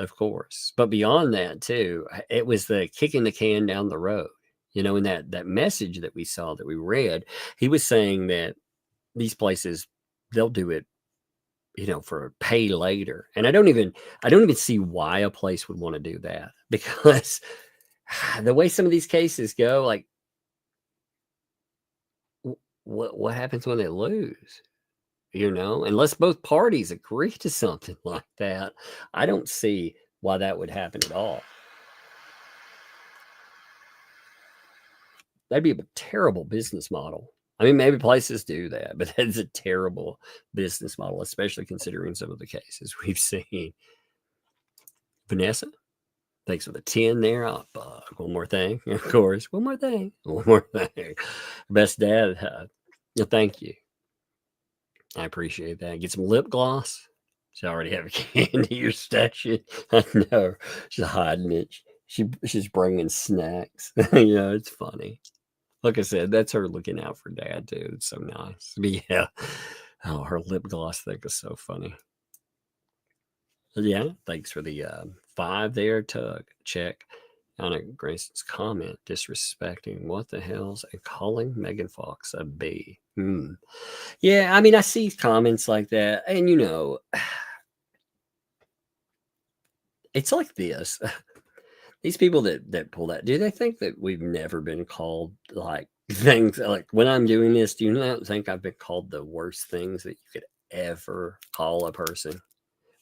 But beyond that too, it was the kicking the can down the road. You know, in that message that we saw, that we read, he was saying that these places, they'll do it, you know, for pay later. And I don't even see why a place would want to do that, because the way some of these cases go, like, what happens when they lose? You know, unless both parties agree to something like that, I don't see why that would happen at all. That'd be a terrible business model. I mean, maybe places do that, but that's a terrible business model, especially considering some of the cases we've seen. Vanessa, thanks for the 10 there. Oh, bug. One more thing, of course. One more thing. Best dad. Thank you. I appreciate that. Get some lip gloss. She already have a candy you're stashing. I know. She's hiding it. She's bringing snacks. You know, it's funny. Like I said, that's her looking out for dad too. It's so nice. But yeah. Oh, her lip gloss thing is so funny. Yeah, thanks for the 5 there, Tug. Check. Anna Grayson's comment disrespecting what the hell's and calling Megan Fox a B. Yeah, I mean, I see comments like that, and you know, it's like this. These people that pull that, do they think that we've never been called like things like when I'm doing this? Do you not think I've been called the worst things that you could ever call a person?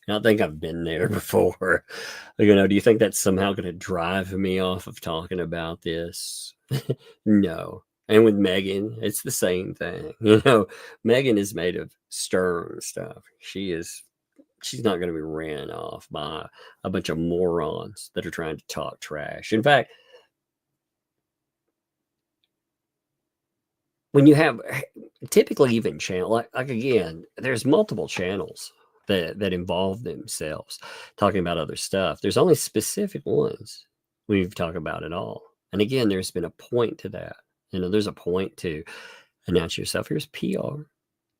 I don't think I've been there before. You know, do you think that's somehow going to drive me off of talking about this? No. And with Megan, it's the same thing. You know, Megan is made of stern stuff. She's not going to be ran off by a bunch of morons that are trying to talk trash. In fact, when you have typically even channel, like again, there's multiple channels that involve themselves talking about other stuff. There's only specific ones we've talked about it all. And again, there's been a point to that. You know, there's a point to announce yourself. Here's PR,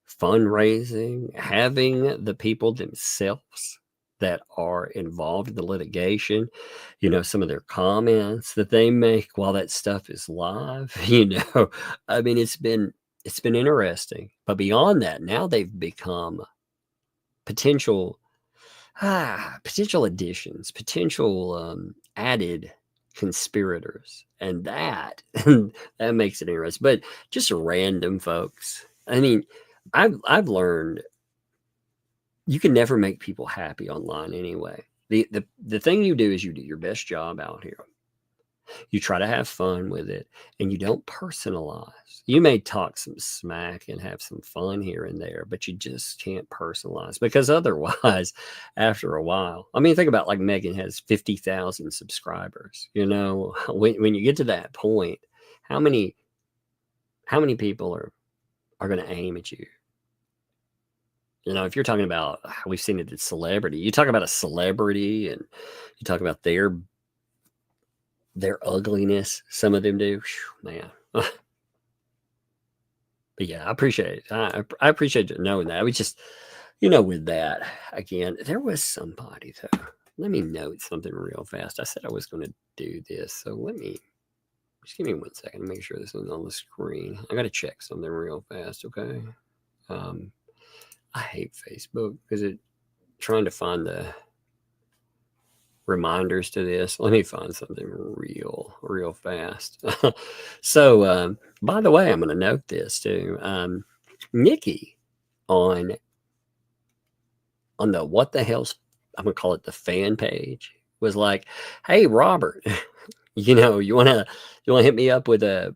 fundraising, having the people themselves that are involved in the litigation, you know, some of their comments that they make while that stuff is live, you know, I mean, it's been interesting. But beyond that, now they've become potential additions, potential added conspirators, and that that makes it interesting. But just random folks. I mean, I've learned you can never make people happy online anyway. The thing you do is you do your best job out here. You try to have fun with it, and you don't personalize. You may talk some smack and have some fun here and there, but you just can't personalize, because otherwise, after a while, I mean, think about like Megan has 50,000 subscribers. You know, when you get to that point, how many people are going to aim at you? You know, if you're talking about, we've seen it at celebrity, you talk about a celebrity and you talk about their ugliness, some of them do, man. But yeah, I appreciate it. I appreciate knowing that. I was just, you know, with that, again, there was somebody though. Let me note something real fast. I said I was going to do this, so just give me 1 second to make sure this is on the screen. I got to check something real fast, okay? I hate Facebook because trying to find the reminders to this. Let me find something real fast. So, by the way, I'm going to note this too. Nikki on the What the Hell's, I'm going to call it the fan page, was like, "Hey, Robert, you know, you want to hit me up with a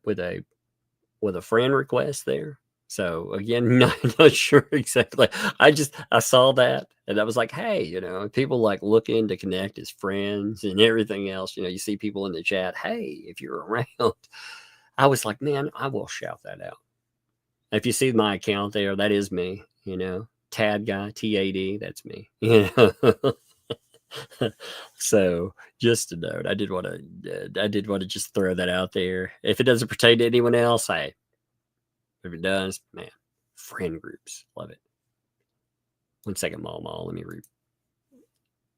friend request there?" So again, not sure exactly. I saw that and I was like, hey, you know, people like looking to connect as friends and everything else. You know, you see people in the chat, hey, if you're around. I was like, man, I will shout that out. If you see my account there, that is me, you know, Tad guy, TAD, that's me. You know. So just a note, I did want to just throw that out there. If it doesn't pertain to anyone else, hey, if it does, man, friend groups, love it. 1 second, Mall. Let me read.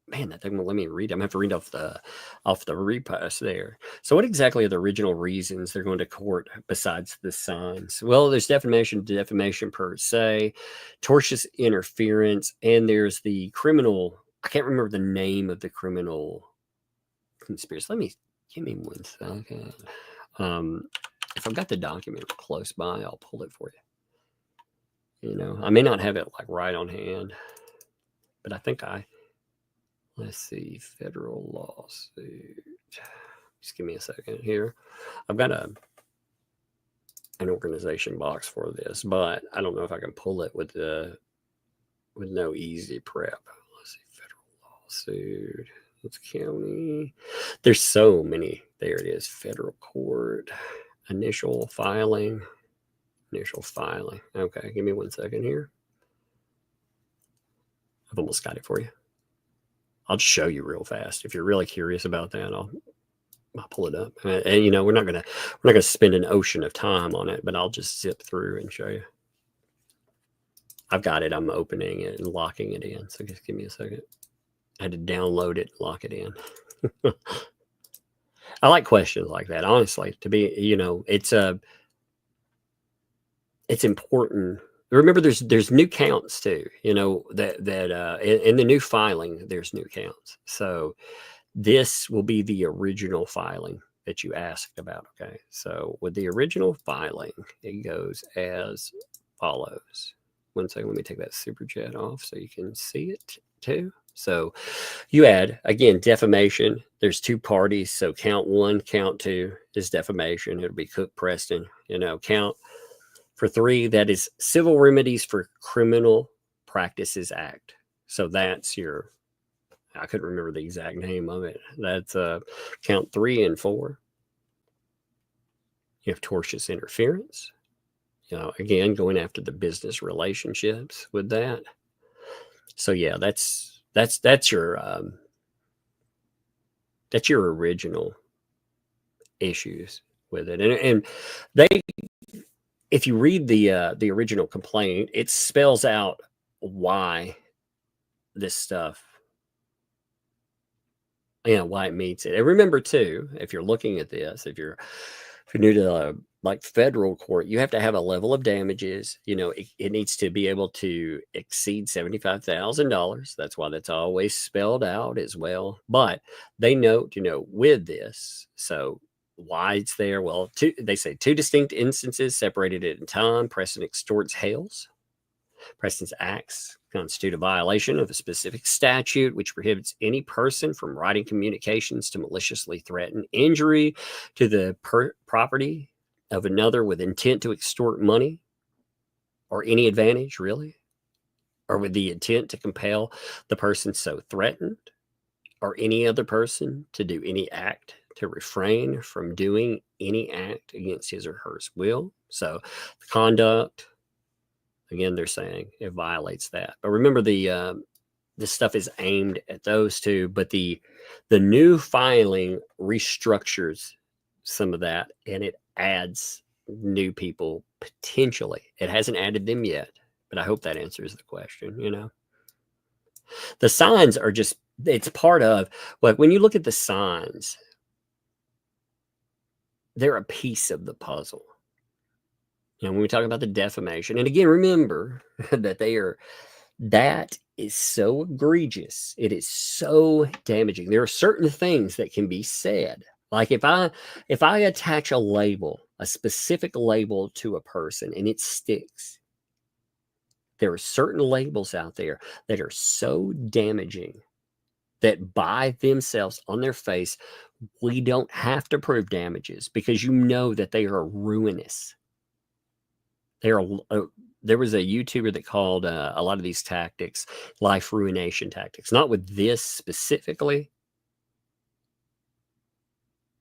Man, that thing won't let me read. I'm gonna have to read off the repost there. So, what exactly are the original reasons they're going to court besides the signs? Well, there's defamation per se, tortious interference, and there's the criminal. I can't remember the name of the criminal conspiracy. Give me 1 second. If I've got the document close by, I'll pull it for you. You know, I may not have it like right on hand, but I think let's see, federal lawsuit. Just give me a second here. I've got an organization box for this, but I don't know if I can pull it with no easy prep. Let's see, federal lawsuit. It's county. There's so many. There it is, federal court. Initial filing. Okay, give me 1 second here. I've almost got it for you. I'll just show you real fast. If you're really curious about that, I'll pull it up. And you know, we're not gonna spend an ocean of time on it, but I'll just zip through and show you. I've got it. I'm opening it and locking it in. So just give me a second. I had to download it, lock it in. I like questions like that, honestly, to be, it's important. Remember, there's new counts too, in the new filing, there's new counts. So this will be the original filing that you asked about. Okay. So with the original filing, it goes as follows. One second, let me take that super chat off so you can see it too. So you add, again, defamation. There's two parties. So count 1, count 2 is defamation. It'll be Cook Preston. Count for 3, that is Civil Remedies for Criminal Practices Act. So that's I couldn't remember the exact name of it. That's count 3 and 4. You have tortious interference. Again, going after the business relationships with that. So yeah, that's your original issues with it. And they, if you read the original complaint, it spells out why this stuff, why it meets it. And remember too, if you're looking at this, if you're new to like federal court, you have to have a level of damages. It needs to be able to exceed $75,000. That's why that's always spelled out as well. But they note, with this, so why it's there. Well, they say 2 distinct instances separated in time. Preston extorts Hales. Preston's acts constitute a violation of a specific statute which prohibits any person from writing communications to maliciously threaten injury to the property of another with intent to extort money or any advantage, really, or with the intent to compel the person so threatened or any other person to do any act to refrain from doing any act against his or her will. So the conduct, again, they're saying it violates that. But remember, this stuff is aimed at those two. But the new filing restructures some of that, and it adds new people potentially. It hasn't added them yet, but I hope that answers the question. The signs are just, it's part of, like when you look at the signs, they're a piece of the puzzle. When we talk about the defamation, and again, remember that that is so egregious. It is so damaging. There are certain things that can be said. Like if I attach a label, a specific label to a person and it sticks, there are certain labels out there that are so damaging that by themselves on their face, we don't have to prove damages because that they are ruinous. There was a YouTuber that called a lot of these tactics life ruination tactics, not with this specifically,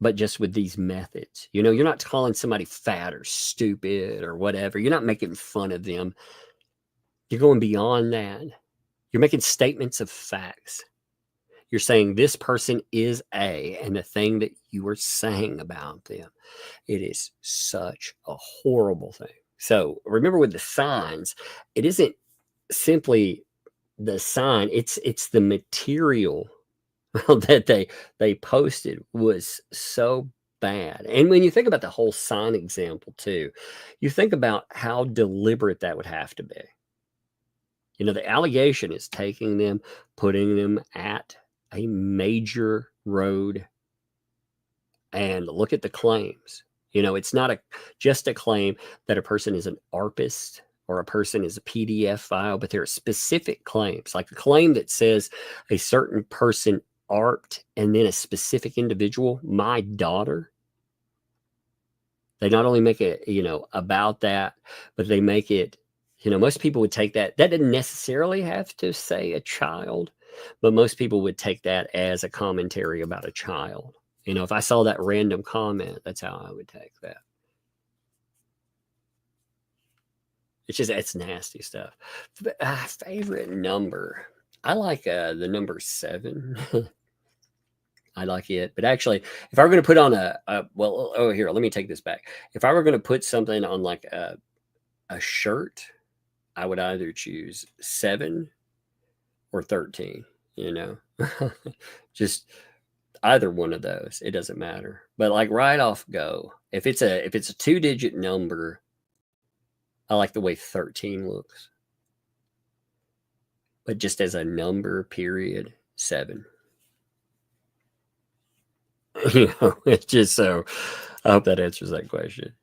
but just with these methods. You're not calling somebody fat or stupid or whatever. You're not making fun of them. You're going beyond that. You're making statements of facts. You're saying this person is and the thing that you are saying about them, it is such a horrible thing. So remember with the signs, it isn't simply the sign, it's the material that they posted was so bad. And when you think about the whole sign example too, you think about how deliberate that would have to be. The allegation is taking them, putting them at a major road, and look at the claims. It's not just a claim that a person is an ARPist or a person is a PDF file, but there are specific claims, like a claim that says a certain person ARPed and then a specific individual, my daughter. They not only make it, about that, but they make it, most people would take that. That didn't necessarily have to say a child, but most people would take that as a commentary about a child. If I saw that random comment, that's how I would take that. It's nasty stuff. Favorite number. I like the number 7. I like it. But actually, if I were going to put on here, let me take this back. If I were going to put something on like a shirt, I would either choose 7 or 13, just either one of those, it doesn't matter. But like right off go, if it's a 2-digit number, I like the way 13 looks. But just as a number, period, 7. It's just so. I hope that answers that question.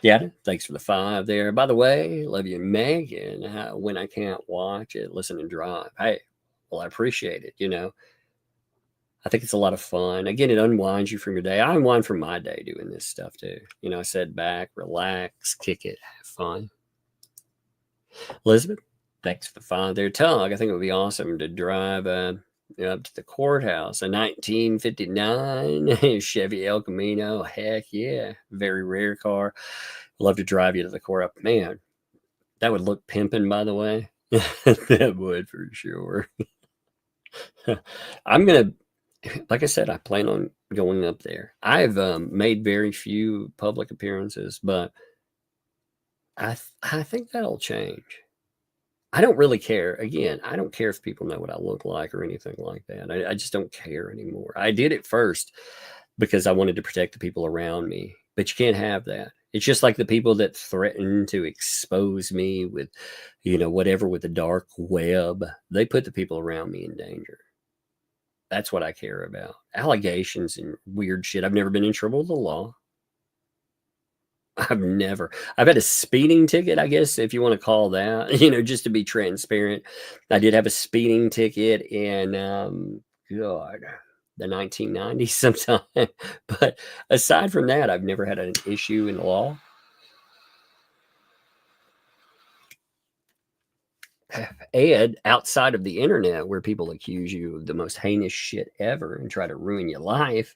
Yeah, thanks for the 5 there. By the way, love you, Megan. When I can't watch it, listen and drive. Hey, well, I appreciate it. I think it's a lot of fun. Again, it unwinds you from your day. I unwind from my day doing this stuff too. I sit back, relax, kick it, have fun. Elizabeth, thanks for the 5 there. Tug, I think it would be awesome to drive up to the courthouse. A 1959 Chevy El Camino. Heck yeah. Very rare car. Love to drive you to the court. Man, that would look pimping, by the way. That would for sure. I'm going to, like I said, I plan on going up there. I've made very few public appearances, but I think that'll change. I don't really care. Again, I don't care if people know what I look like or anything like that. I just don't care anymore. I did it first because I wanted to protect the people around me, but you can't have that. It's just like the people that threaten to expose me with, whatever with the dark web. They put the people around me in danger. That's what I care about. Allegations and weird shit. I've never been in trouble with the law. I've had a speeding ticket, I guess, if you want to call that, just to be transparent. I did have a speeding ticket in, the 1990s sometime. But aside from that, I've never had an issue in law. And outside of the internet, where people accuse you of the most heinous shit ever and try to ruin your life,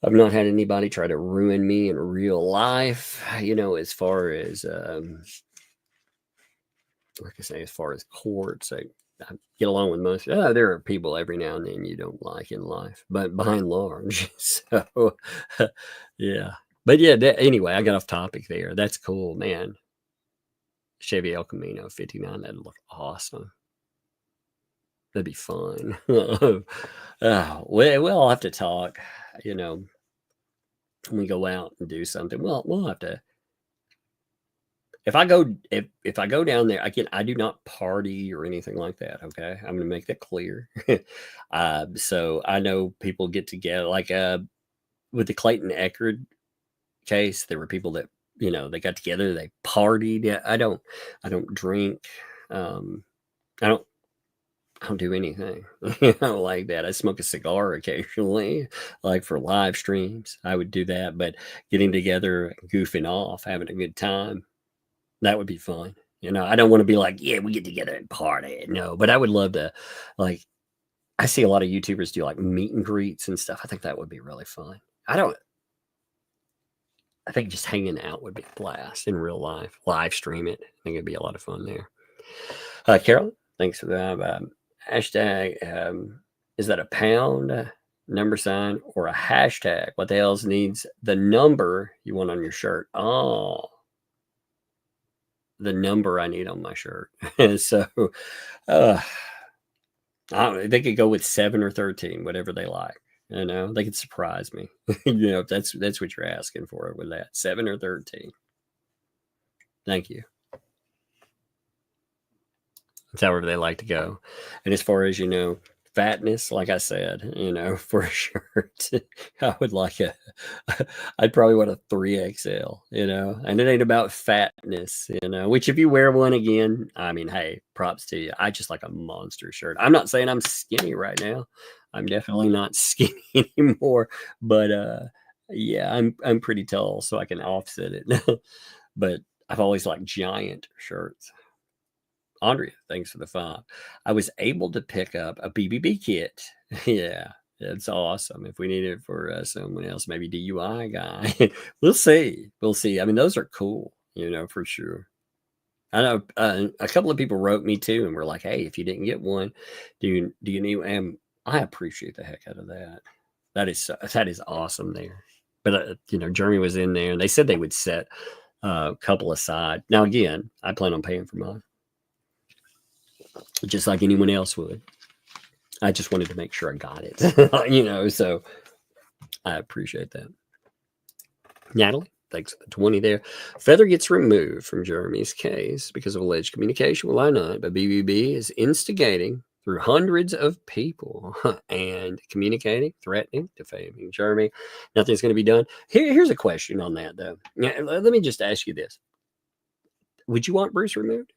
I've not had anybody try to ruin me in real life, as far as, like I say, as far as courts, I get along with most. There are people every now and then you don't like in life, but by and large, so yeah. But yeah, anyway, I got off topic there. That's cool, man. Chevy El Camino 59, that'd look awesome. That'd be fun. Well, I'll have to talk, when we go out and do something. Well, we'll have to. If I go down there, again, I do not party or anything like that. Okay, I'm going to make that clear. So I know people get together, like with the Clayton Eckerd case. There were people that they got together, they partied. Yeah, I don't drink. I don't do anything like that. I smoke a cigar occasionally, like for live streams. I would do that, but getting together, goofing off, having a good time, that would be fun. I don't want to be like, yeah, we get together and party. No, but I would love to, like, I see a lot of YouTubers do like meet and greets and stuff. I think that would be really fun. I think just hanging out would be a blast in real life. Live stream it. I think it'd be a lot of fun there. Carol, thanks for that. Hashtag, is that a pound, number sign, or a hashtag? What the hell's needs the number you want on your shirt? Oh, the number I need on my shirt. So, I don't know. They could go with 7 or 13, whatever they like. They could surprise me. If that's what you're asking for with that. 7 or 13. Thank you. It's however they like to go. And as far as, fatness, like I said, for a shirt, I would like I'd probably want a 3XL, and it ain't about fatness, which if you wear one again, I mean, hey, props to you. I just like a monster shirt. I'm not saying I'm skinny right now. I'm definitely not skinny anymore, but yeah, I'm pretty tall, so I can offset it. But I've always liked giant shirts. Andrea, thanks for the 5. I was able to pick up a BBB kit. Yeah, it's awesome. If we need it for someone else, maybe DUI guy, we'll see. I mean, those are cool, for sure. I know a couple of people wrote me too, and were like, "Hey, if you didn't get one, do you need?" And I appreciate the heck out of that. That is awesome there. But Jeremy was in there, and they said they would set a couple aside. Now, again, I plan on paying for mine, just like anyone else would. I just wanted to make sure I got it, so I appreciate that. Natalie, thanks for the 20 there. Feather gets removed from Jeremy's case because of alleged communication. Well, I not, but BBB is instigating through hundreds of people and communicating, threatening, defaming Jeremy. Nothing's going to be done. Here's a question on that, though. Let me just ask you this. Would you want Bruce removed?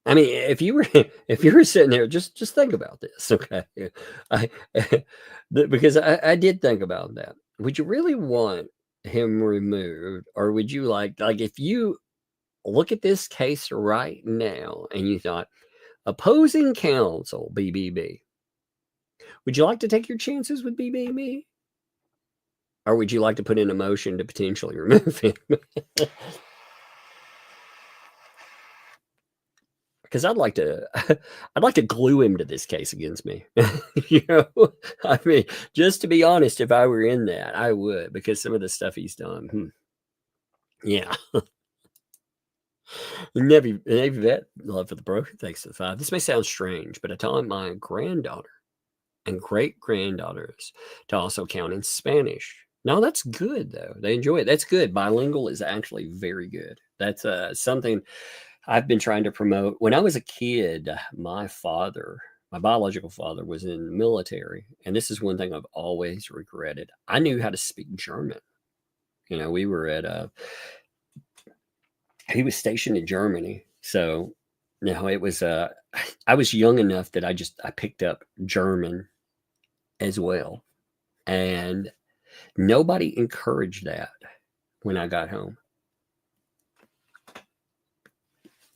I mean, if you were sitting there, just think about this, okay? Because I did think about that. Would you really want him removed, or would you like if you look at this case right now and you thought opposing counsel BBB, would you like to take your chances with BBB, or would you like to put in a motion to potentially remove him? Because I'd like to glue him to this case against me. I mean, just to be honest, if I were in that, I would, because some of the stuff he's done. Yeah. Navy vet, love for the broker, thanks to the 5. This may sound strange, but I taught my granddaughter and great granddaughters to also count in Spanish. No, that's good though. They enjoy it. That's good. Bilingual is actually very good. That's something I've been trying to promote. When I was a kid, my biological father was in the military. And this is one thing I've always regretted. I knew how to speak German. We were he was stationed in Germany. So, it was, I was young enough that I picked up German as well. And nobody encouraged that when I got home.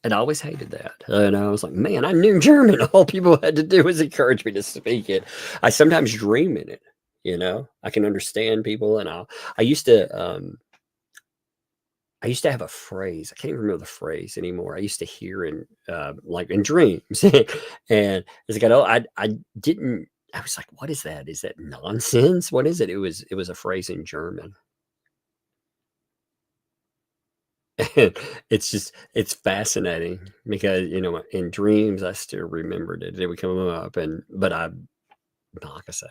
And I always hated that. And I was like, man, I knew German. All people had to do was encourage me to speak it. I sometimes dream in it, I can understand people. And I used to have a phrase. I can't even remember the phrase anymore. I used to hear in dreams. And it's like, I was like, what is that? Is that nonsense? What is it? It was a phrase in German. It's fascinating because, in dreams, I still remembered it. It would come up but like I say,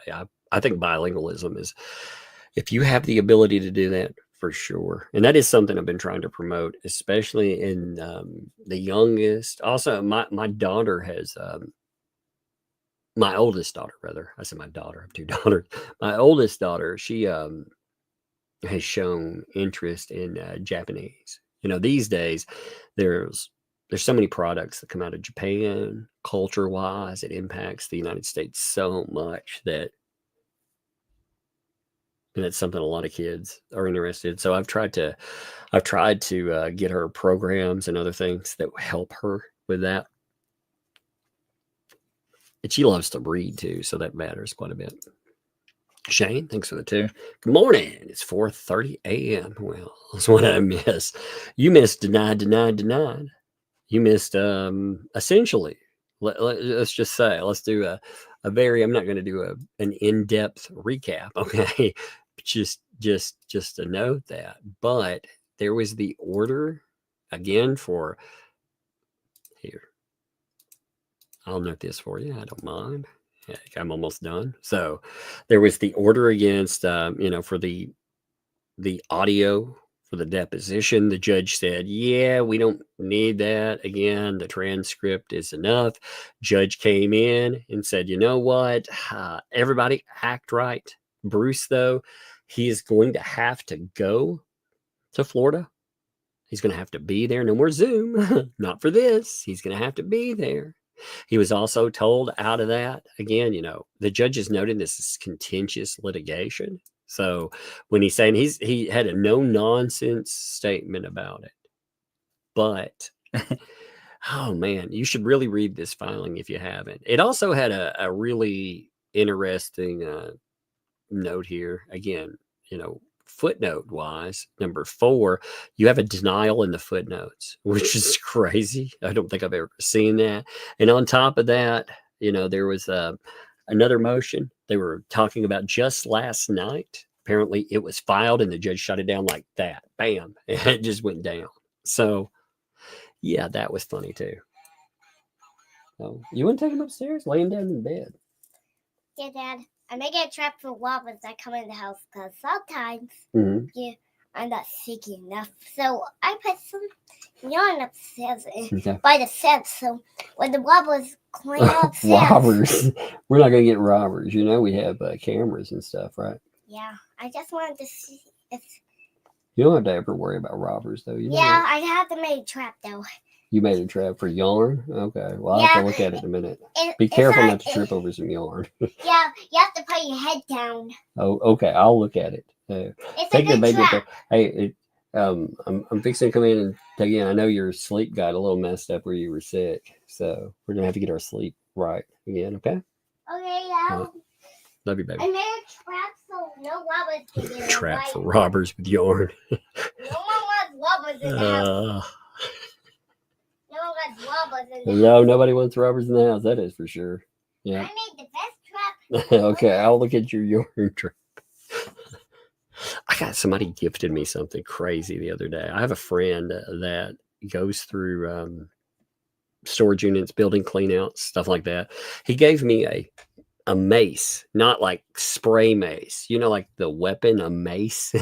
I think bilingualism is, if you have the ability to do that, for sure. And that is something I've been trying to promote, especially in the youngest. Also, my daughter has, my oldest daughter, rather. I said my daughter. I have 2 daughters. My oldest daughter, she has shown interest in Japanese. These days, there's so many products that come out of Japan, culture-wise. It impacts the United States so much that, and it's something a lot of kids are interested. So I've tried to get her programs and other things that help her with that. And she loves to read too, so that matters quite a bit. Shane, thanks for the 2. Good morning. It's 4:30 a.m. Well, that's what I miss. You missed denied. You missed essentially. Let's just say, let's do a very. I'm not going to do an in-depth recap. Okay, just to note that. But there was the order again for here. I'll note this for you. I don't mind. I'm almost done. So there was the order against, for the audio for the deposition. The judge said, yeah, we don't need that. Again, the transcript is enough. Judge came in and said, you know what? Everybody act right. Bruce, though, he is going to have to go to Florida. He's going to have to be there. No more Zoom. Not for this. He's going to have to be there. He was also told out of that, again, the judge is noting this is contentious litigation. So when he's saying he had a no nonsense statement about it, but oh man, you should really read this filing if you haven't. It also had a really interesting note here. Again, footnote wise, number 4, you have a denial in the footnotes, which is crazy. I don't think I've ever seen that. And on top of that, there was another motion they were talking about just last night. Apparently it was filed and the judge shut it down like that. Bam. And it just went down. So yeah, that was funny too. Oh, you want to take him upstairs? Lay him down in bed. Yeah, Dad. I make a trap for robbers that come in the house because sometimes I'm not sick enough. So I put some yarn upstairs by the steps. So when the robbers climb upstairs. Robbers. We're not going to get robbers. You know, we have cameras and stuff, right? Yeah. I just wanted to see if. You don't have to ever worry about robbers, though. You know yeah, I have to make a trap, though. You made a trap for yarn? Okay. Well, I'll have to look at it in a minute. Be careful not to trip over some yarn. Yeah, you have to put your head down. Oh, okay. I'll look at it. It's a good trap. Hey, I'm fixing to come in and tell you, I know your sleep got a little messed up where you were sick. So we're going to have to get our sleep right again, okay? Okay, yeah. Love you, baby. I made a trap so no robbers can get in. Trap for robbers with yarn. No one wants robbers in the house. No one wants robbers in the house. No, nobody wants robbers in the house. That is for sure. Yeah. I made the best trap. Okay, I'll look at your yarn trap. I got somebody gifted me something crazy the other day. I have a friend that goes through storage units, building cleanouts, stuff like that. He gave me a mace, not like spray mace, you know, like the weapon, a mace.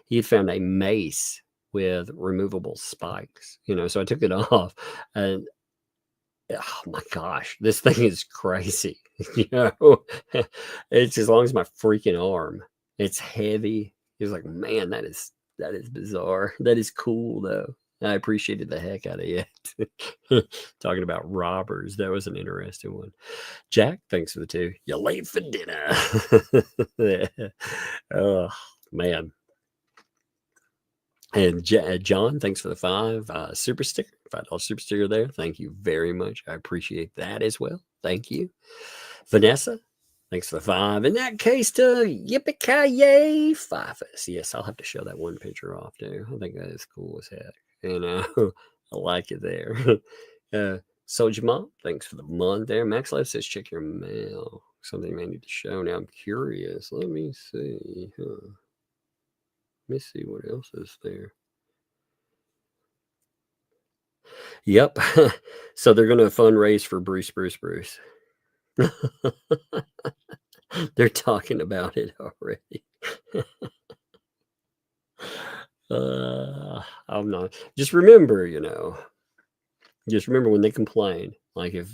He had found a mace with removable spikes, you know, so I took it off and oh my gosh, this thing is crazy. You know, it's as long as my freaking arm. It's heavy. He was like, man, that is bizarre. That is cool though. I appreciated the heck out of it. Talking about robbers. That was an interesting one. Jack, thanks for the 2. You're late for dinner. Oh, man. And John, thanks for the 5. Super sticker. $5 super sticker there. Thank you very much. I appreciate that as well. Thank you. Vanessa, thanks for the 5. In that case, yippee-ki-yay, 5. Yes, I'll have to show that one picture off too. I think that is cool as heck. You know, I like it there. Soldier Mom, thanks for the month there. Max Life says, check your mail. Something you may need to show. Now I'm curious. Let me see. Let me see what else is there. Yep. So they're going to fundraise for Bruce. They're talking about it already. I'm not. Just remember, you know. Just remember when they complain. Like if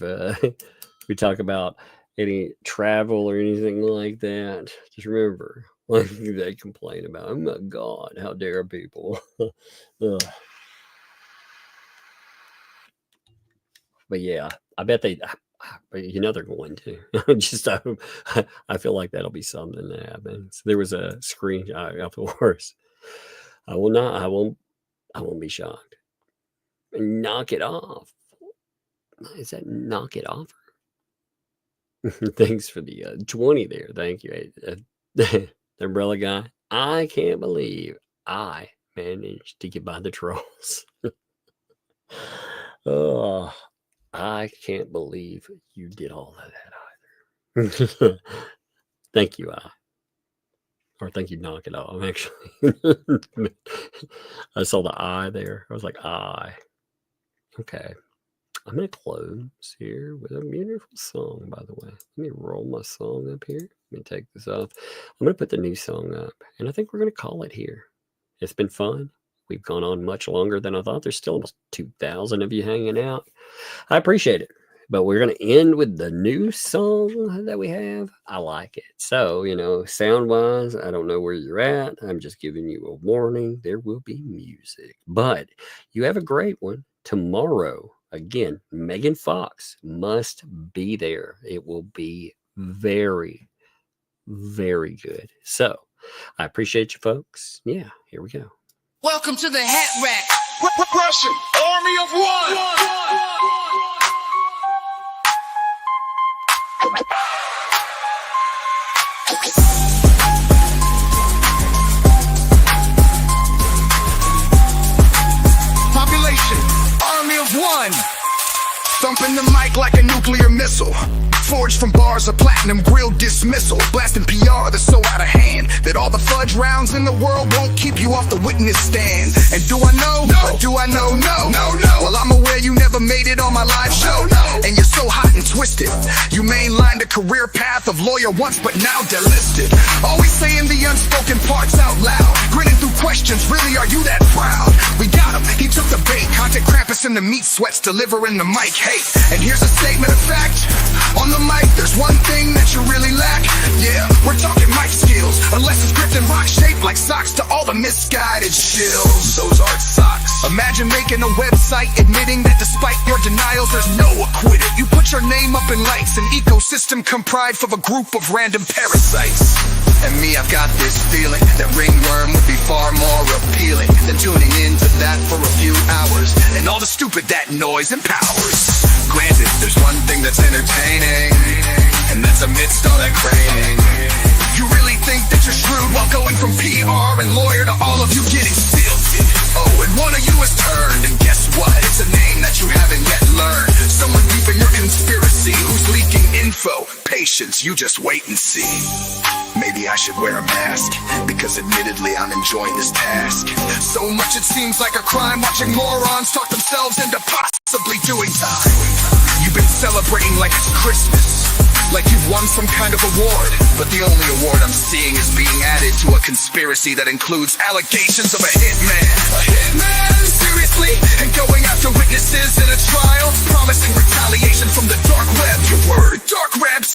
we talk about any travel or anything like that, just remember when they complain about, oh my God, how dare people. But yeah, I bet you know they're going to. Just I feel like that'll be something that happens. There was a screenshot of the worst. I won't be shocked. Knock it off. Is that knock it off? Thanks for the 20 there. Thank you. The umbrella guy. I can't believe I managed to get by the trolls. Oh, I can't believe you did all of that either. Thank you, or thank you, knock it off, actually. I saw the I there. I was like, I. Okay. I'm going to close here with a beautiful song, by the way. Let me roll my song up here. Let me take this off. I'm going to put the new song up, and I think we're going to call it here. It's been fun. We've gone on much longer than I thought. There's still almost 2,000 of you hanging out. I appreciate it. But we're going to end with the new song that we have. I like it. So, you know, sound-wise, I don't know where you're at. I'm just giving you a warning. There will be music. But you have a great one. Tomorrow, again, Megan Fox must be there. It will be very, very good. So, I appreciate you folks. Yeah, here we go. Welcome to the Hat Rack. Russian Army of One. Population, Army of One. Thumping the mic like a nuclear missile. Forged from bars of platinum grill dismissal. Blasting PR that's so out of hand that all the fudge rounds in the world won't keep you off the witness stand. And do I know? No. Or do I know? No. Well, I'm aware you never made it on my live show. No. And you're so hot and twisted. You mainlined a career path of lawyer once, but now delisted. Always saying the unspoken parts out loud, grinning through questions, really are you that proud? We got him, he took the bait, content Krampus in the meat sweats, delivering the mic hate. And here's a statement of fact, on the mic there's one thing that you really lack. Yeah, we're talking mic skills, unless it's gripped in rock shaped like socks to all the misguided shills. Those aren't socks. Imagine making a website admitting that despite your denials there's no acquitted. You put your name up in lights, an ecosystem comprised of a group of random parasites. And me, I've got this feeling that ringworm would be far more appealing than tuning into that for a few hours and all the stupid that noise empowers. Granted, there's one thing that's entertaining, and that's amidst all that craning. You really think that you're shrewd while going from PR and lawyer to all of you getting filthy. Oh, and one of you has turned, and guess what? It's a name that you haven't yet learned. Someone deep in your conspiracy who's leaking info. Patience, you just wait and see. Maybe I should wear a mask, because admittedly I'm enjoying this task. So much it seems like a crime watching morons talk themselves into possibly doing time. You've been celebrating like it's Christmas, like you've won some kind of award. But the only award I'm seeing is being added to a conspiracy that includes allegations of a hitman. A hitman? Seriously? And going after witnesses in a trial, promising retaliation from the